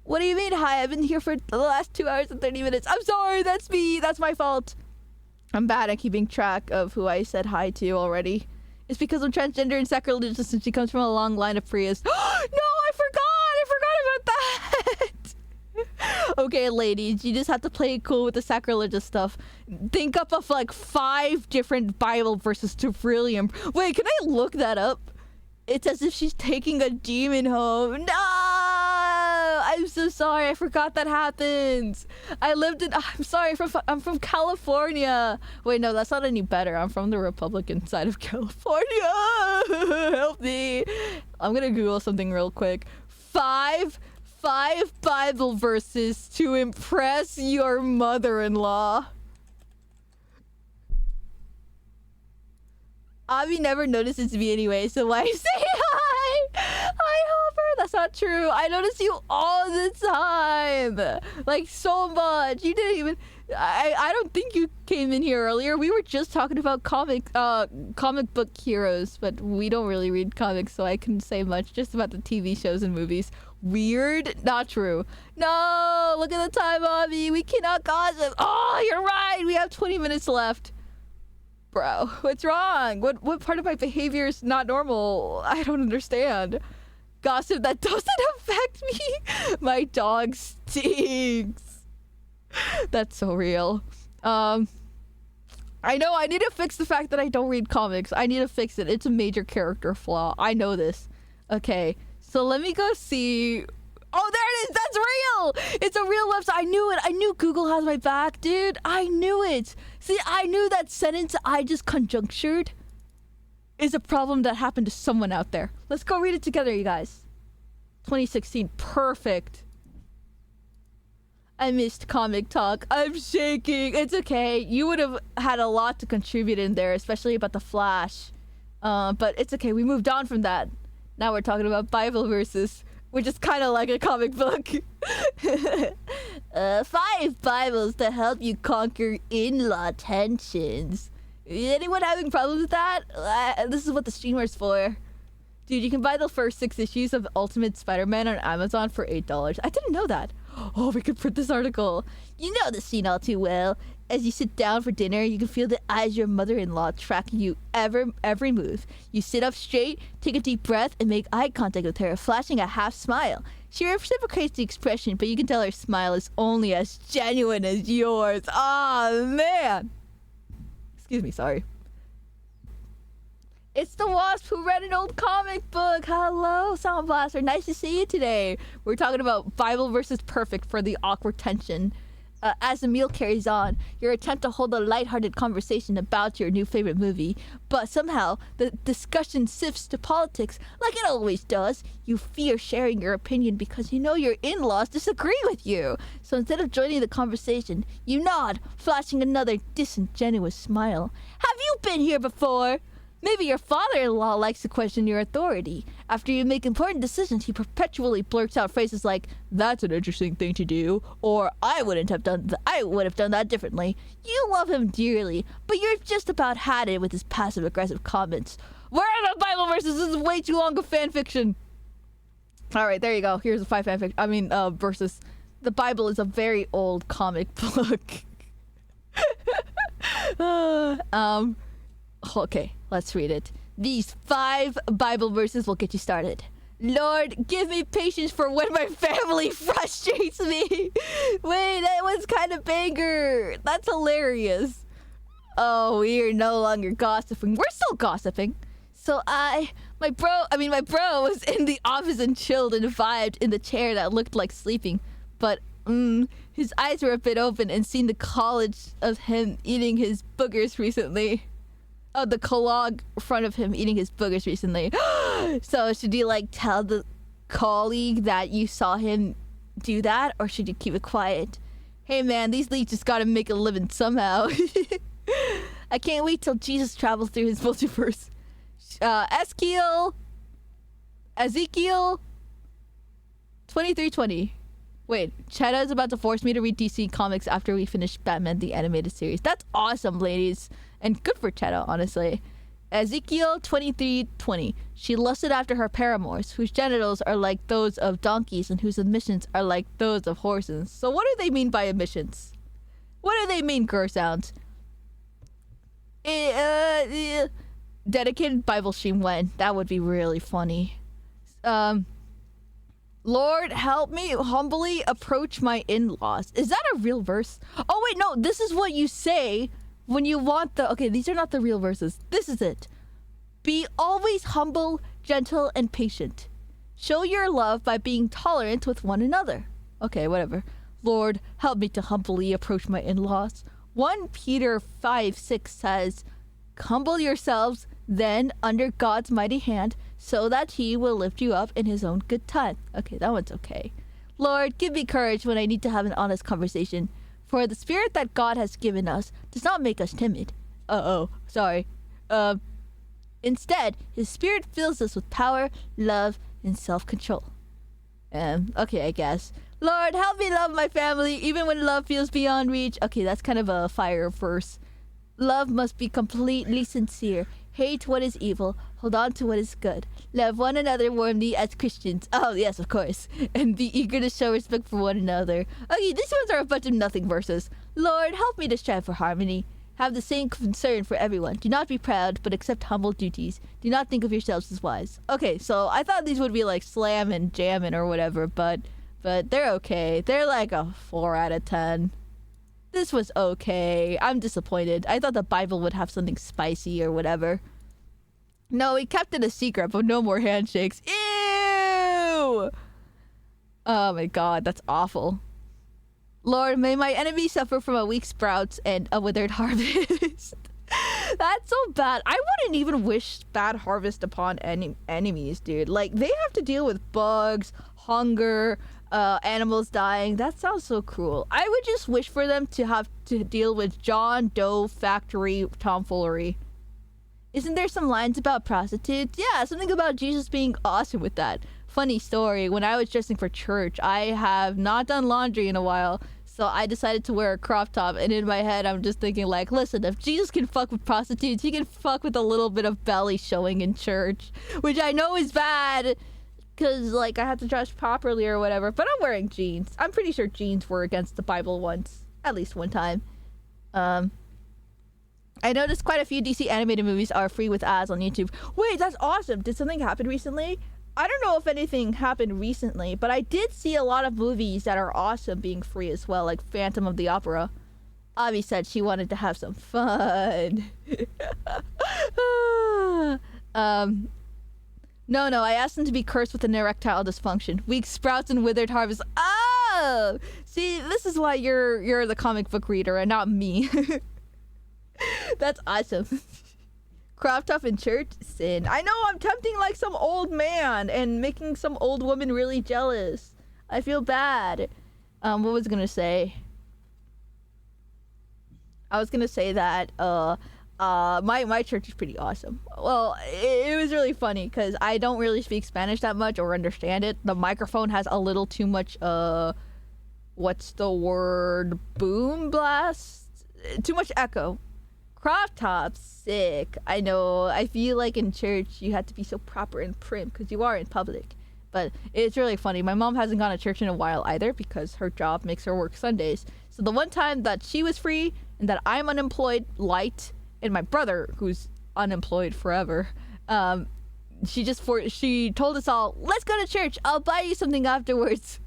What do you mean, hi? I've been here for the last 2 hours and 30 minutes. I'm sorry, that's me. That's my fault. I'm bad at keeping track of who I said hi to already. It's because I'm transgender and sacrilegious and she comes from a long line of Prius. No, I forgot about that. Okay, ladies, you just have to play it cool with the sacrilegious stuff. Think up of like 5 different Bible verses to really Wait, can I look that up? It's as if she's taking a demon home. No! I'm so sorry. I forgot that happens. I'm sorry. I'm from California. Wait, no, that's not any better. I'm from the Republican side of California. Help me. I'm gonna Google something real quick. 5 Bible verses to impress your mother-in-law. Avi never notices me anyway, so why say hi? Hi, Hopper. That's not true. I notice you all the time. Like, so much. You didn't even... I don't think you came in here earlier. We were just talking about comic book heroes, but we don't really read comics, so I couldn't say much. Just about the TV shows and movies. Weird? Not true. No! Look at the time, Avi. We cannot gossip. Oh, you're right. We have 20 minutes left. Bro, what's wrong? What part of my behavior is not normal? I don't understand. Gossip that doesn't affect me. My dog stinks. That's so real. I know I need to fix the fact that I don't read comics. I need to fix it. It's a major character flaw. I know this. Okay, so let me go see. Oh, there it is. That's real. It's a real website. I knew it. I knew Google has my back, dude. I knew it. See, I knew that sentence I just conjunctured is a problem that happened to someone out there. Let's go read it together, you guys. 2016. Perfect. I missed comic talk. I'm shaking. It's okay. You would have had a lot to contribute in there, especially about the Flash. But it's okay. We moved on from that. Now we're talking about Bible verses, which is kind of like a comic book. 5 Bibles to help you conquer in-law tensions. Anyone having problems with that? This is what the streamer's for. Dude, you can buy the first 6 issues of Ultimate Spider-Man on Amazon for $8. I didn't know that. Oh, we could print this article. You know the scene all too well. As you sit down for dinner, you can feel the eyes of your mother-in-law tracking you every move. You sit up straight, take a deep breath, and make eye contact with her, flashing a half smile. She reciprocates the expression, but you can tell her smile is only as genuine as yours. Oh, man. Excuse me, sorry. It's the Wasp who read an old comic book. Hello, Sound Blaster. Nice to see you today. We're talking about Bible versus Perfect for the awkward tension. As the meal carries on, your attempt to hold a lighthearted conversation about your new favorite movie, but somehow the discussion sifts to politics like it always does. You fear sharing your opinion because you know your in-laws disagree with you. So instead of joining the conversation, you nod, flashing another disingenuous smile. Have you been here before? Maybe your father-in-law likes to question your authority. After you make important decisions, he perpetually blurts out phrases like, "That's an interesting thing to do," or I would have done that differently. You love him dearly, but you've just about had it with his passive-aggressive comments. Where are the Bible verses? This is way too long of fan fiction. All right, there you go. Here's the 5 fan fiction. Verses. The Bible is a very old comic book. Okay, let's read it. These 5 Bible verses will get you started. Lord, give me patience for when my family frustrates me. Wait, that was kind of banger. That's hilarious. Oh, we're no longer gossiping. We're still gossiping. So my bro was in the office and chilled and vibed in the chair that looked like sleeping. But his eyes were a bit open and seen the college of him eating his boogers recently. Oh, the collage in front of him eating his boogers recently. So should you tell the colleague that you saw him do that, or should you keep it quiet? Hey man, these leeches gotta make a living somehow. I can't wait till Jesus travels through his multiverse. Ezekiel 2320. Wait, Chetta is about to force me to read DC Comics after we finish Batman the Animated Series. That's awesome, ladies. And good for Chetta, honestly. Ezekiel 23:20. She lusted after her paramours, whose genitals are like those of donkeys and whose emissions are like those of horses. So what do they mean by emissions? What do they mean, Gersounds? Dedicated Bible stream when? That would be really funny. Lord, help me humbly approach my in-laws. Is that a real verse? Oh, wait, no. This is what you say when you want the... Okay, these are not the real verses. This is it. Be always humble, gentle, and patient. Show your love by being tolerant with one another. Okay, whatever. Lord, help me to humbly approach my in-laws. 1 Peter 5:6 says, humble yourselves then under God's mighty hand, so that he will lift you up in his own good time. Okay, that one's okay. Lord, give me courage when I need to have an honest conversation. For the spirit that God has given us does not make us timid. Sorry. Instead, his spirit fills us with power, love, and self-control. Okay, I guess. Lord, help me love my family even when love feels beyond reach. Okay, that's kind of a fire verse. Love must be completely sincere. Hate what is evil. Hold on to what is good. Love one another warmly as Christians. Oh, yes, of course. And be eager to show respect for one another. Okay, these ones are a bunch of nothing verses. Lord, help me to strive for harmony. Have the same concern for everyone. Do not be proud, but accept humble duties. Do not think of yourselves as wise. Okay, so I thought these would be like slam and jamming or whatever, but they're okay. They're like a 4 out of 10. This was okay. I'm disappointed. I thought the Bible would have something spicy or whatever. No, he kept it a secret, but no more handshakes. Ew! Oh my god, that's awful. Lord, may my enemies suffer from a weak sprouts and a withered harvest. That's so bad. I wouldn't even wish bad harvest upon enemies, dude. Like, they have to deal with bugs, hunger, animals dying. That sounds so cruel. I would just wish for them to have to deal with John Doe factory tomfoolery. Isn't there some lines about prostitutes? Yeah, something about Jesus being awesome with that. Funny story, when I was dressing for church, I have not done laundry in a while, so I decided to wear a crop top, and in my head I'm just thinking like, listen, if Jesus can fuck with prostitutes, he can fuck with a little bit of belly showing in church, which I know is bad, because like I have to dress properly or whatever, but I'm wearing jeans. I'm pretty sure jeans were against the Bible once, at least one time. I noticed quite a few DC animated movies are free with ads on YouTube. Wait, that's awesome. Did something happen recently? I don't know if anything happened recently, but I did see a lot of movies that are awesome being free as well, like Phantom of the Opera. Avi said she wanted to have some fun. No, I asked him to be cursed with an erectile dysfunction. Weak sprouts and withered harvest. Oh! See, this is why you're the comic book reader and not me. That's awesome. Crop top in church? Sin. I know, I'm tempting like some old man and making some old woman really jealous. I feel bad. What was I gonna say? I was gonna say that my church is pretty awesome. Well, it was really funny because I don't really speak Spanish that much or understand it. The microphone has a little too much what's the word? Boom blast? Too much echo. Crop top, sick. I know. I feel like in church you had to be so proper and prim because you are in public. But it's really funny. My mom hasn't gone to church in a while either because her job makes her work Sundays. So the one time that she was free and that I'm unemployed, light, and my brother, who's unemployed forever, she told us all, let's go to church. I'll buy you something afterwards.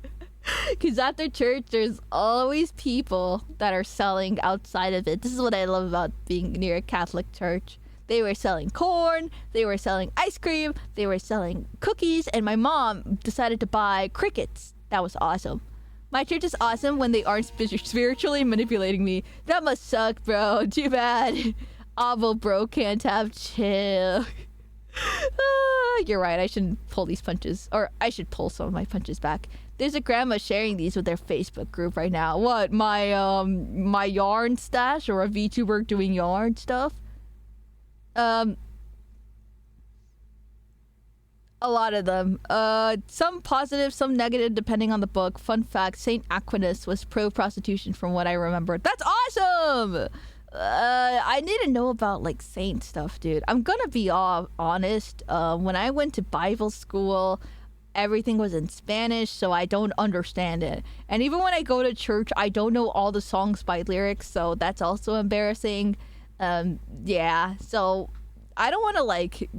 Because after church, there's always people that are selling outside of it. This is what I love about being near a Catholic church. They were selling corn, they were selling ice cream, they were selling cookies, and my mom decided to buy crickets. That was awesome. My church is awesome when they aren't spiritually manipulating me. That must suck, bro. Too bad. Avo bro can't have chill. You're right, I shouldn't pull these punches. Or I should pull some of my punches back. There's a grandma sharing these with their Facebook group right now. What, my yarn stash or a VTuber doing yarn stuff? A lot of them. Some positive, some negative, depending on the book. Fun fact, Saint Aquinas was pro-prostitution from what I remember. That's awesome! I need to know about like saint stuff, dude. I'm gonna be honest. When I went to Bible school, everything was in Spanish, so I don't understand it. And even when I go to church, I don't know all the songs by lyrics, so that's also embarrassing. Yeah, so I don't want to like...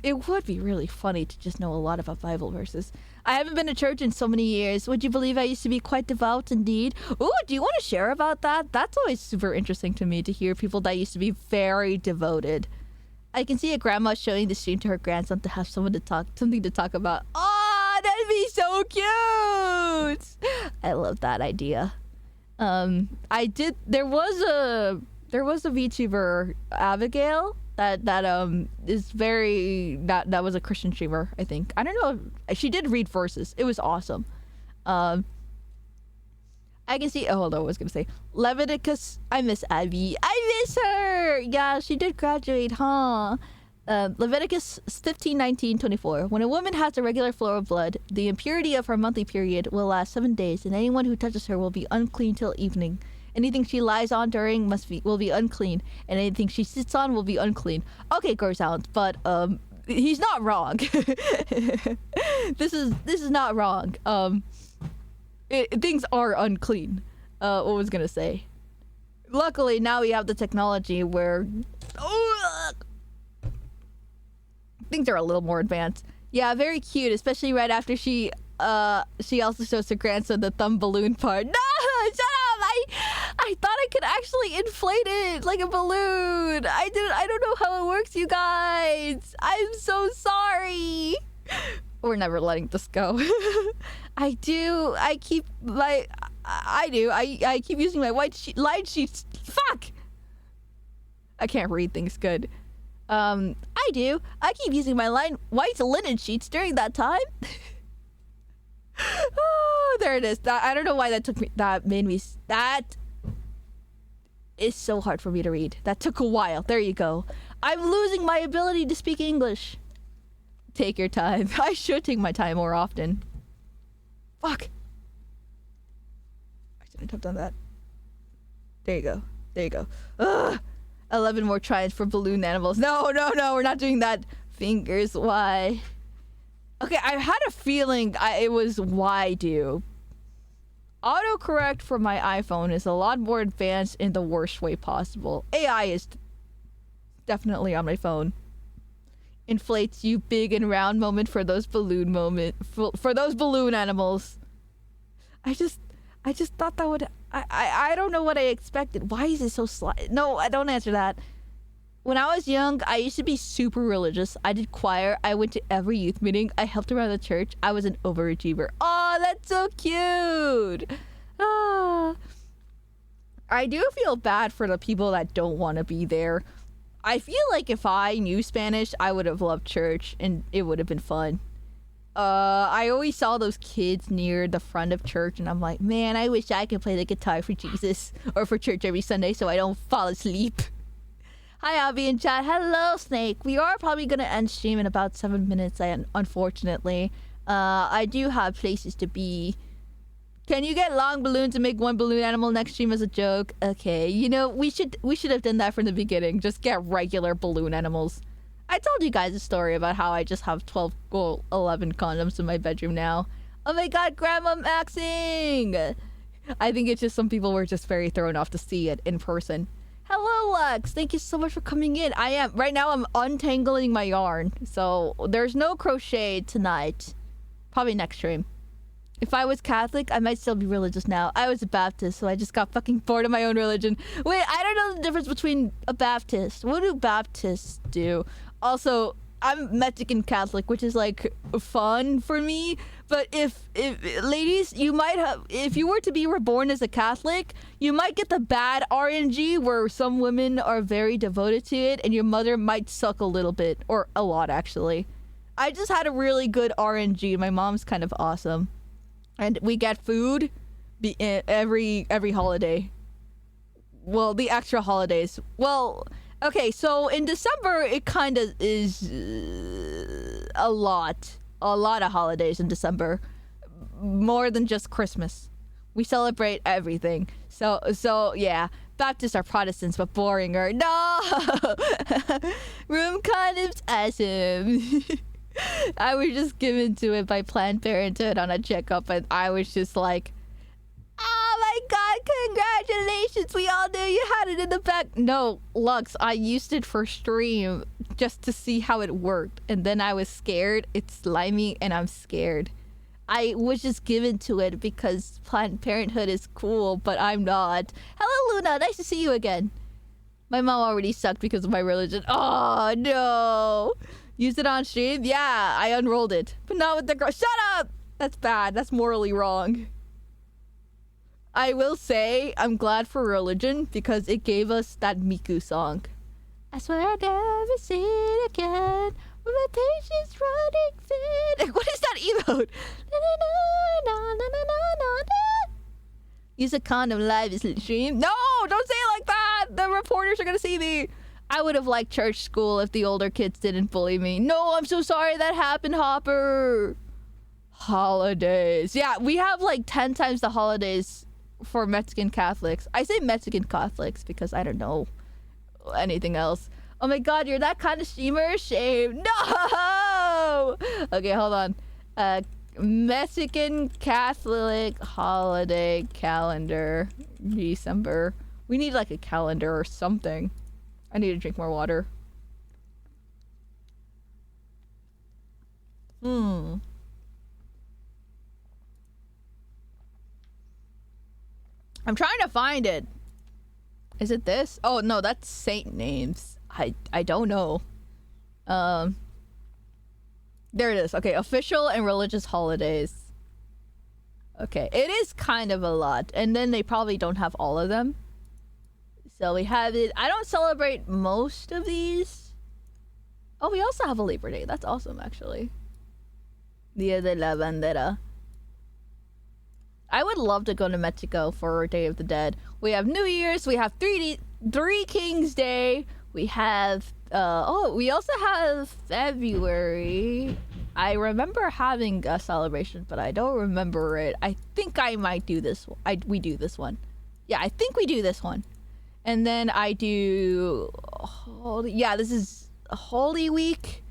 it would be really funny to just know a lot about Bible verses. I haven't been to church in so many years. Would you believe I used to be quite devout indeed? Ooh, do you want to share about that? That's always super interesting to me to hear people that used to be very devoted. I can see a grandma showing the stream to her grandson to have something to talk about. Oh, that'd be so cute! I love that idea. There was a VTuber, Abigail, that is very that was a Christian streamer, I think. I don't know. She did read verses. It was awesome. I can see. Oh, hold on. I was gonna say Leviticus. I miss Abby. I miss her. Yeah, she did graduate, huh? Leviticus 15:19-24. When a woman has a regular flow of blood, the impurity of her monthly period will last 7 days, and anyone who touches her will be unclean till evening. Anything she lies on during will be unclean, and anything she sits on will be unclean. Okay, Gorsound, but he's not wrong. This is not wrong. Things are unclean. What was I gonna say? Luckily, now we have the technology where things are a little more advanced. Yeah, very cute, especially right after she also shows her grandson the thumb balloon part. No, it's literally inflated like a balloon. I don't know how it works, you guys. I'm so sorry. We're never letting this go. I keep using my line sheets. Fuck. I can't read things good. I keep using my white linen sheets during that time. Oh, there it is. I don't know why that is so hard for me to read. That took a while. There you go. I'm losing my ability to speak English. Take your time. I should take my time more often. Fuck. I shouldn't have done that. There you go. Ugh. 11 more tries for balloon animals. No, we're not doing that. Fingers, why? Okay, I had a feeling it was why do. Autocorrect for my iPhone is a lot more advanced in the worst way possible. AI is definitely on my phone. Inflates you big and round moment for those balloon for those balloon animals. I just thought that would I don't know what I expected. Why is it so slight? No, I don't answer that. When I was young, I used to be super religious. I did choir. I went to every youth meeting. I helped around the church. I was an overachiever. Oh, that's so cute. Ah. I do feel bad for the people that don't want to be there. I feel like if I knew Spanish, I would have loved church and it would have been fun. I always saw those kids near the front of church and I'm like, man, I wish I could play the guitar for Jesus or for church every Sunday so I don't fall asleep. Hi, Abby and chat. Hello, Snake. We are probably going to end stream in about 7 minutes, unfortunately. I do have places to be. Can you get long balloons and make one balloon animal next stream as a joke? Okay, you know, we should have done that from the beginning. Just get regular balloon animals. I told you guys a story about how I just have 11 condoms in my bedroom now. Oh my god, Grandma Maxing! I think it's just some people were just very thrown off to see it in person. Hello, Lex. Thank you so much for coming in. Right now I'm untangling my yarn. So there's no crochet tonight. Probably next stream. If I was Catholic, I might still be religious now. I was a Baptist, so I just got fucking bored of my own religion. Wait, I don't know the difference between a Baptist. What do Baptists do? Also, I'm Mexican Catholic, which is like fun for me. But if ladies, you might have, if you were to be reborn as a Catholic, you might get the bad RNG where some women are very devoted to it and your mother might suck a little bit or a lot actually. I just had a really good RNG. My mom's kind of awesome. And we get food every holiday. Well, the extra holidays. Well, okay, so in December, it kind of is a lot of holidays in December. More than just Christmas. We celebrate everything. So yeah, Baptists are Protestants, but boringer. No! Room condoms, awesome. I was just given to it by Planned Parenthood on a checkup, and I was just like, oh my god, congratulations, we all knew you had it in the back. No, Lux, I used it for stream just to see how it worked, and then I was scared. It's slimy, and I'm scared. I was just given to it because Planned Parenthood is cool, but I'm not. Hello, Luna, nice to see you again. My mom already sucked because of my religion. Oh, no. Used it on stream? Yeah, I unrolled it. But not with the girl. Shut up! That's bad. That's morally wrong. I will say, I'm glad for religion because it gave us that Miku song. I swear I'll never see it again. With my patience running thin. What is that emote? Use a condom live is stream. No, don't say it like that. The reporters are gonna see me. I would have liked church school if the older kids didn't bully me. No, I'm so sorry that happened, Hopper. Holidays. Yeah, we have like 10 times the holidays for Mexican Catholics. I say Mexican Catholics because I don't know anything else. Oh my god, you're that kind of streamer? Shame. No! Okay, hold on. Mexican Catholic holiday calendar. December. We need like a calendar or something. I need to drink more water. I'm trying to find it. Is it this? Oh no, that's saint names. I don't know. There it is. Okay, official and religious holidays. Okay, it is kind of a lot, and then they probably don't have all of them. So we have it. I don't celebrate most of these. Oh, we also have a Labor Day. That's awesome, actually. Dia de la Bandera. I would love to go to Mexico for Day of the Dead. We have New Year's. We have Three Kings Day. We have we also have February. I remember having a celebration, but I don't remember it. I think I might do this one. We do this one. Yeah, I think we do this one. And then I do this is Holy Week.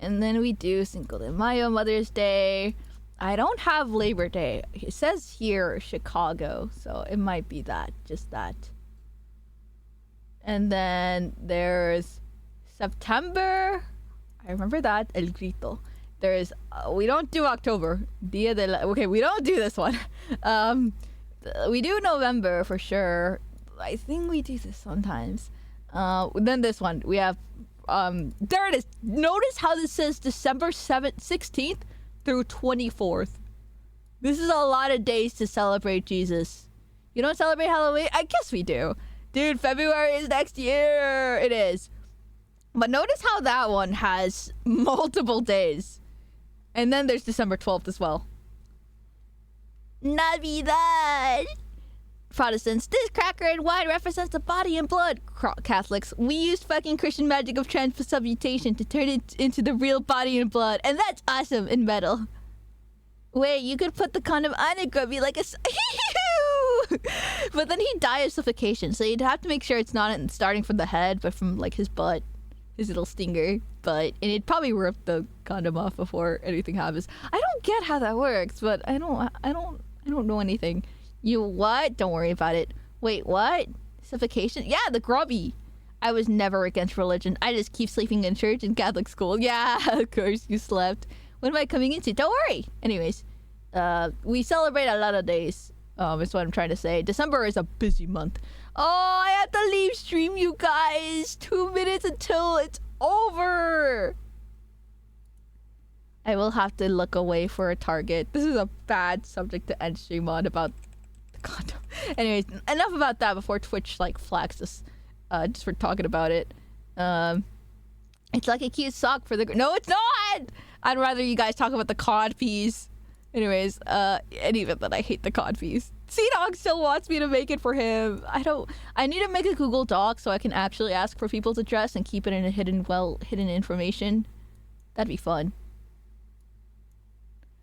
And then we do Cinco de Mayo, Mother's Day. I don't have Labor Day. It says here Chicago, so it might be that, just that. And then there's September. I remember that, El Grito. There's we don't do October. Okay, we don't do this one. We do November for sure. I think we do this sometimes. Then this one we have. There it is. Notice how this says December 16th through 24th. This is a lot of days to celebrate Jesus. You don't celebrate Halloween? I guess we do. Dude, February is next year. It is. But notice how that one has multiple days. And then there's December 12th as well. Navidad! Protestants, this cracker and wine represents the body and blood. Catholics, we used fucking Christian magic of transubstantiation to turn it into the real body and blood. And that's awesome in metal. Wait, you could put the condom on it, Grubby, like a... But then he'd die of suffocation, so you'd have to make sure it's not starting from the head, but from, like, his butt. His little stinger. And it'd probably rip the condom off before anything happens. I don't get how that works, but I don't know anything. You what? Don't worry about it. Wait, what? Suffocation? Yeah, the grubby. I was never against religion. I just keep sleeping in church and Catholic school. Yeah, of course you slept. What am I coming into? Don't worry. Anyways, we celebrate a lot of days. Is what I'm trying to say. December is a busy month. Oh, I have to leave stream, you guys. 2 minutes until it's over. I will have to look away for a target. This is a bad subject to end stream on about the condom. Anyways, enough about that before Twitch like flags us just for talking about it. It's like a cute sock for the... No, it's not! I'd rather you guys talk about the cod piece. Anyways, and even then I hate the cod piece. C-Dog still wants me to make it for him. I need to make a Google Doc so I can actually ask for people's address and keep it in a hidden information. That'd be fun.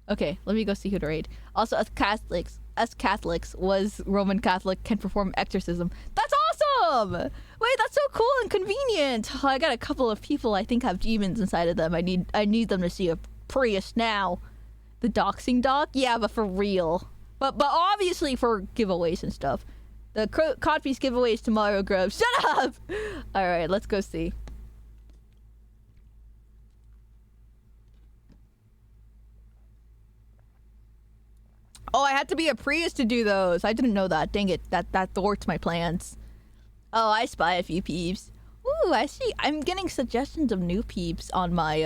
Okay, let me go see who to raid. Also, us Catholics was Roman Catholic can perform exorcism. That's awesome! Wait, that's so cool and convenient. I got a couple of people I think have demons inside of them. I need them to see a priest now. The doxing doc? Yeah, but for real. But obviously for giveaways and stuff. The codpiece giveaways tomorrow, Grub. Shut up! Alright, let's go see. Oh, I had to be a priest to do those. I didn't know that. Dang it. That thwarts my plans. Oh, I spy a few peeps. Ooh, I see. I'm getting suggestions of new peeps on my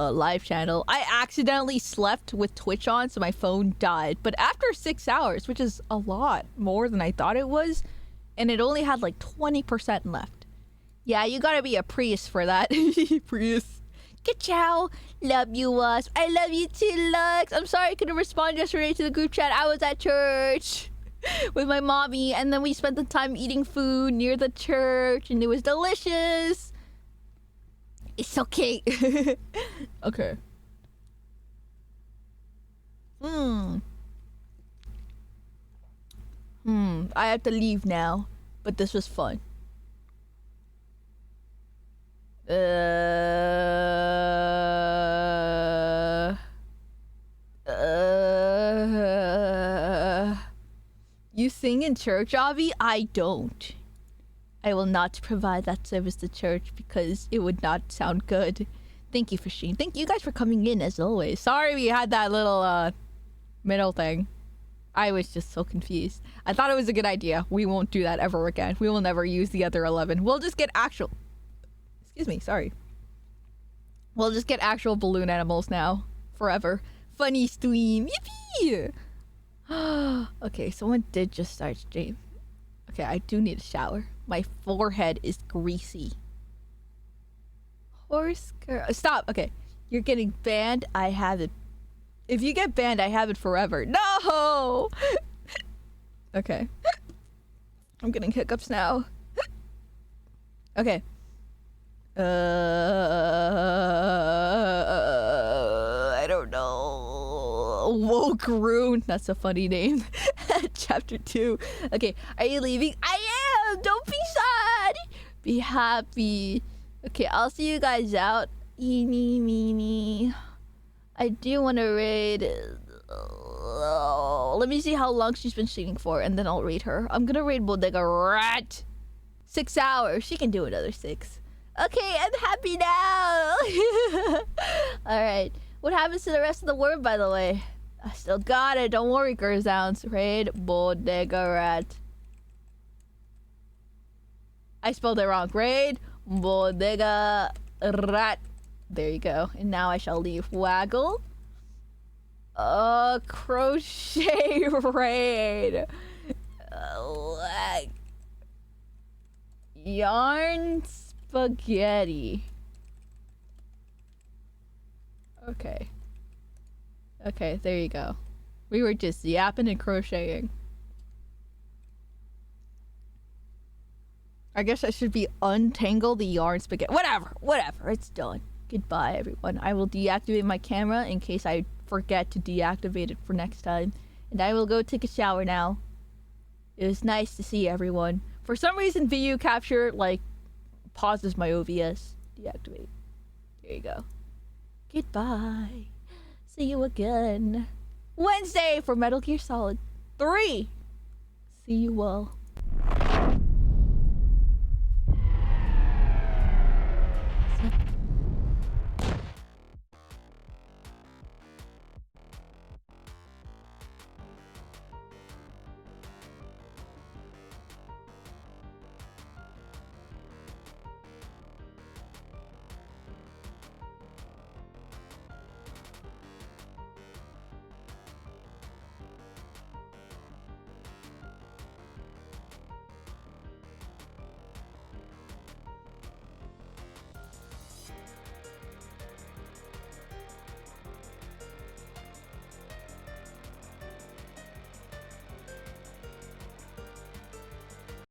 live channel. I accidentally slept with Twitch on, so my phone died. But after 6 hours, which is a lot more than I thought it was, and it only had like 20% left. Yeah, you gotta be a priest for that. Priest. Ka-chow. Love you, Wasp. I love you too, Lux. I'm sorry I couldn't respond yesterday to the group chat. I was at church with my mommy, and then we spent the time eating food near the church, and it was delicious. It's okay. Okay. I have to leave now, but this was fun. You sing in church, Avi? I don't. I will not provide that service to church because it would not sound good. Thank you for Sheen. Thank you guys for coming in as always. Sorry we had that little middle thing. I was just so confused. I thought it was a good idea. We won't do that ever again. We will never use the other 11. We'll just get actual... Excuse me, sorry. We'll just get actual balloon animals now. Forever. Funny stream. Yippee! Okay, someone did just start stream. Okay, I do need a shower. My forehead is greasy. Horse girl. Stop. Okay. You're getting banned. I have it. If you get banned, I have it forever. No! Okay. I'm getting hiccups now. Okay. I don't know. Woke Rune. That's a funny name. Chapter 2. Okay. Are you leaving? I am! Don't be sad! Be happy. Okay, I'll see you guys out. Eeny, meeny. I do want to raid. Let me see how long she's been streaming for, and then I'll raid her. I'm gonna raid Bodega Rat. 6 hours. She can do another 6. Okay, I'm happy now. Alright. What happens to the rest of the word, by the way? I still got it. Don't worry, Gerzounds. Raid Bodega Rat. I spelled it wrong. Raid Bodega Rat. There you go. And now I shall leave. Waggle. Crochet raid. Yarn spaghetti. Okay. Okay, there you go. We were just yapping and crocheting. I guess I should be untangle the yarn spaghetti. Whatever. It's done. Goodbye, everyone. I will deactivate my camera in case I forget to deactivate it for next time. And I will go take a shower now. It was nice to see everyone. For some reason, video capture, like, pauses my OBS. Deactivate. There you go. Goodbye. See you again. Wednesday for Metal Gear Solid 3. See you all.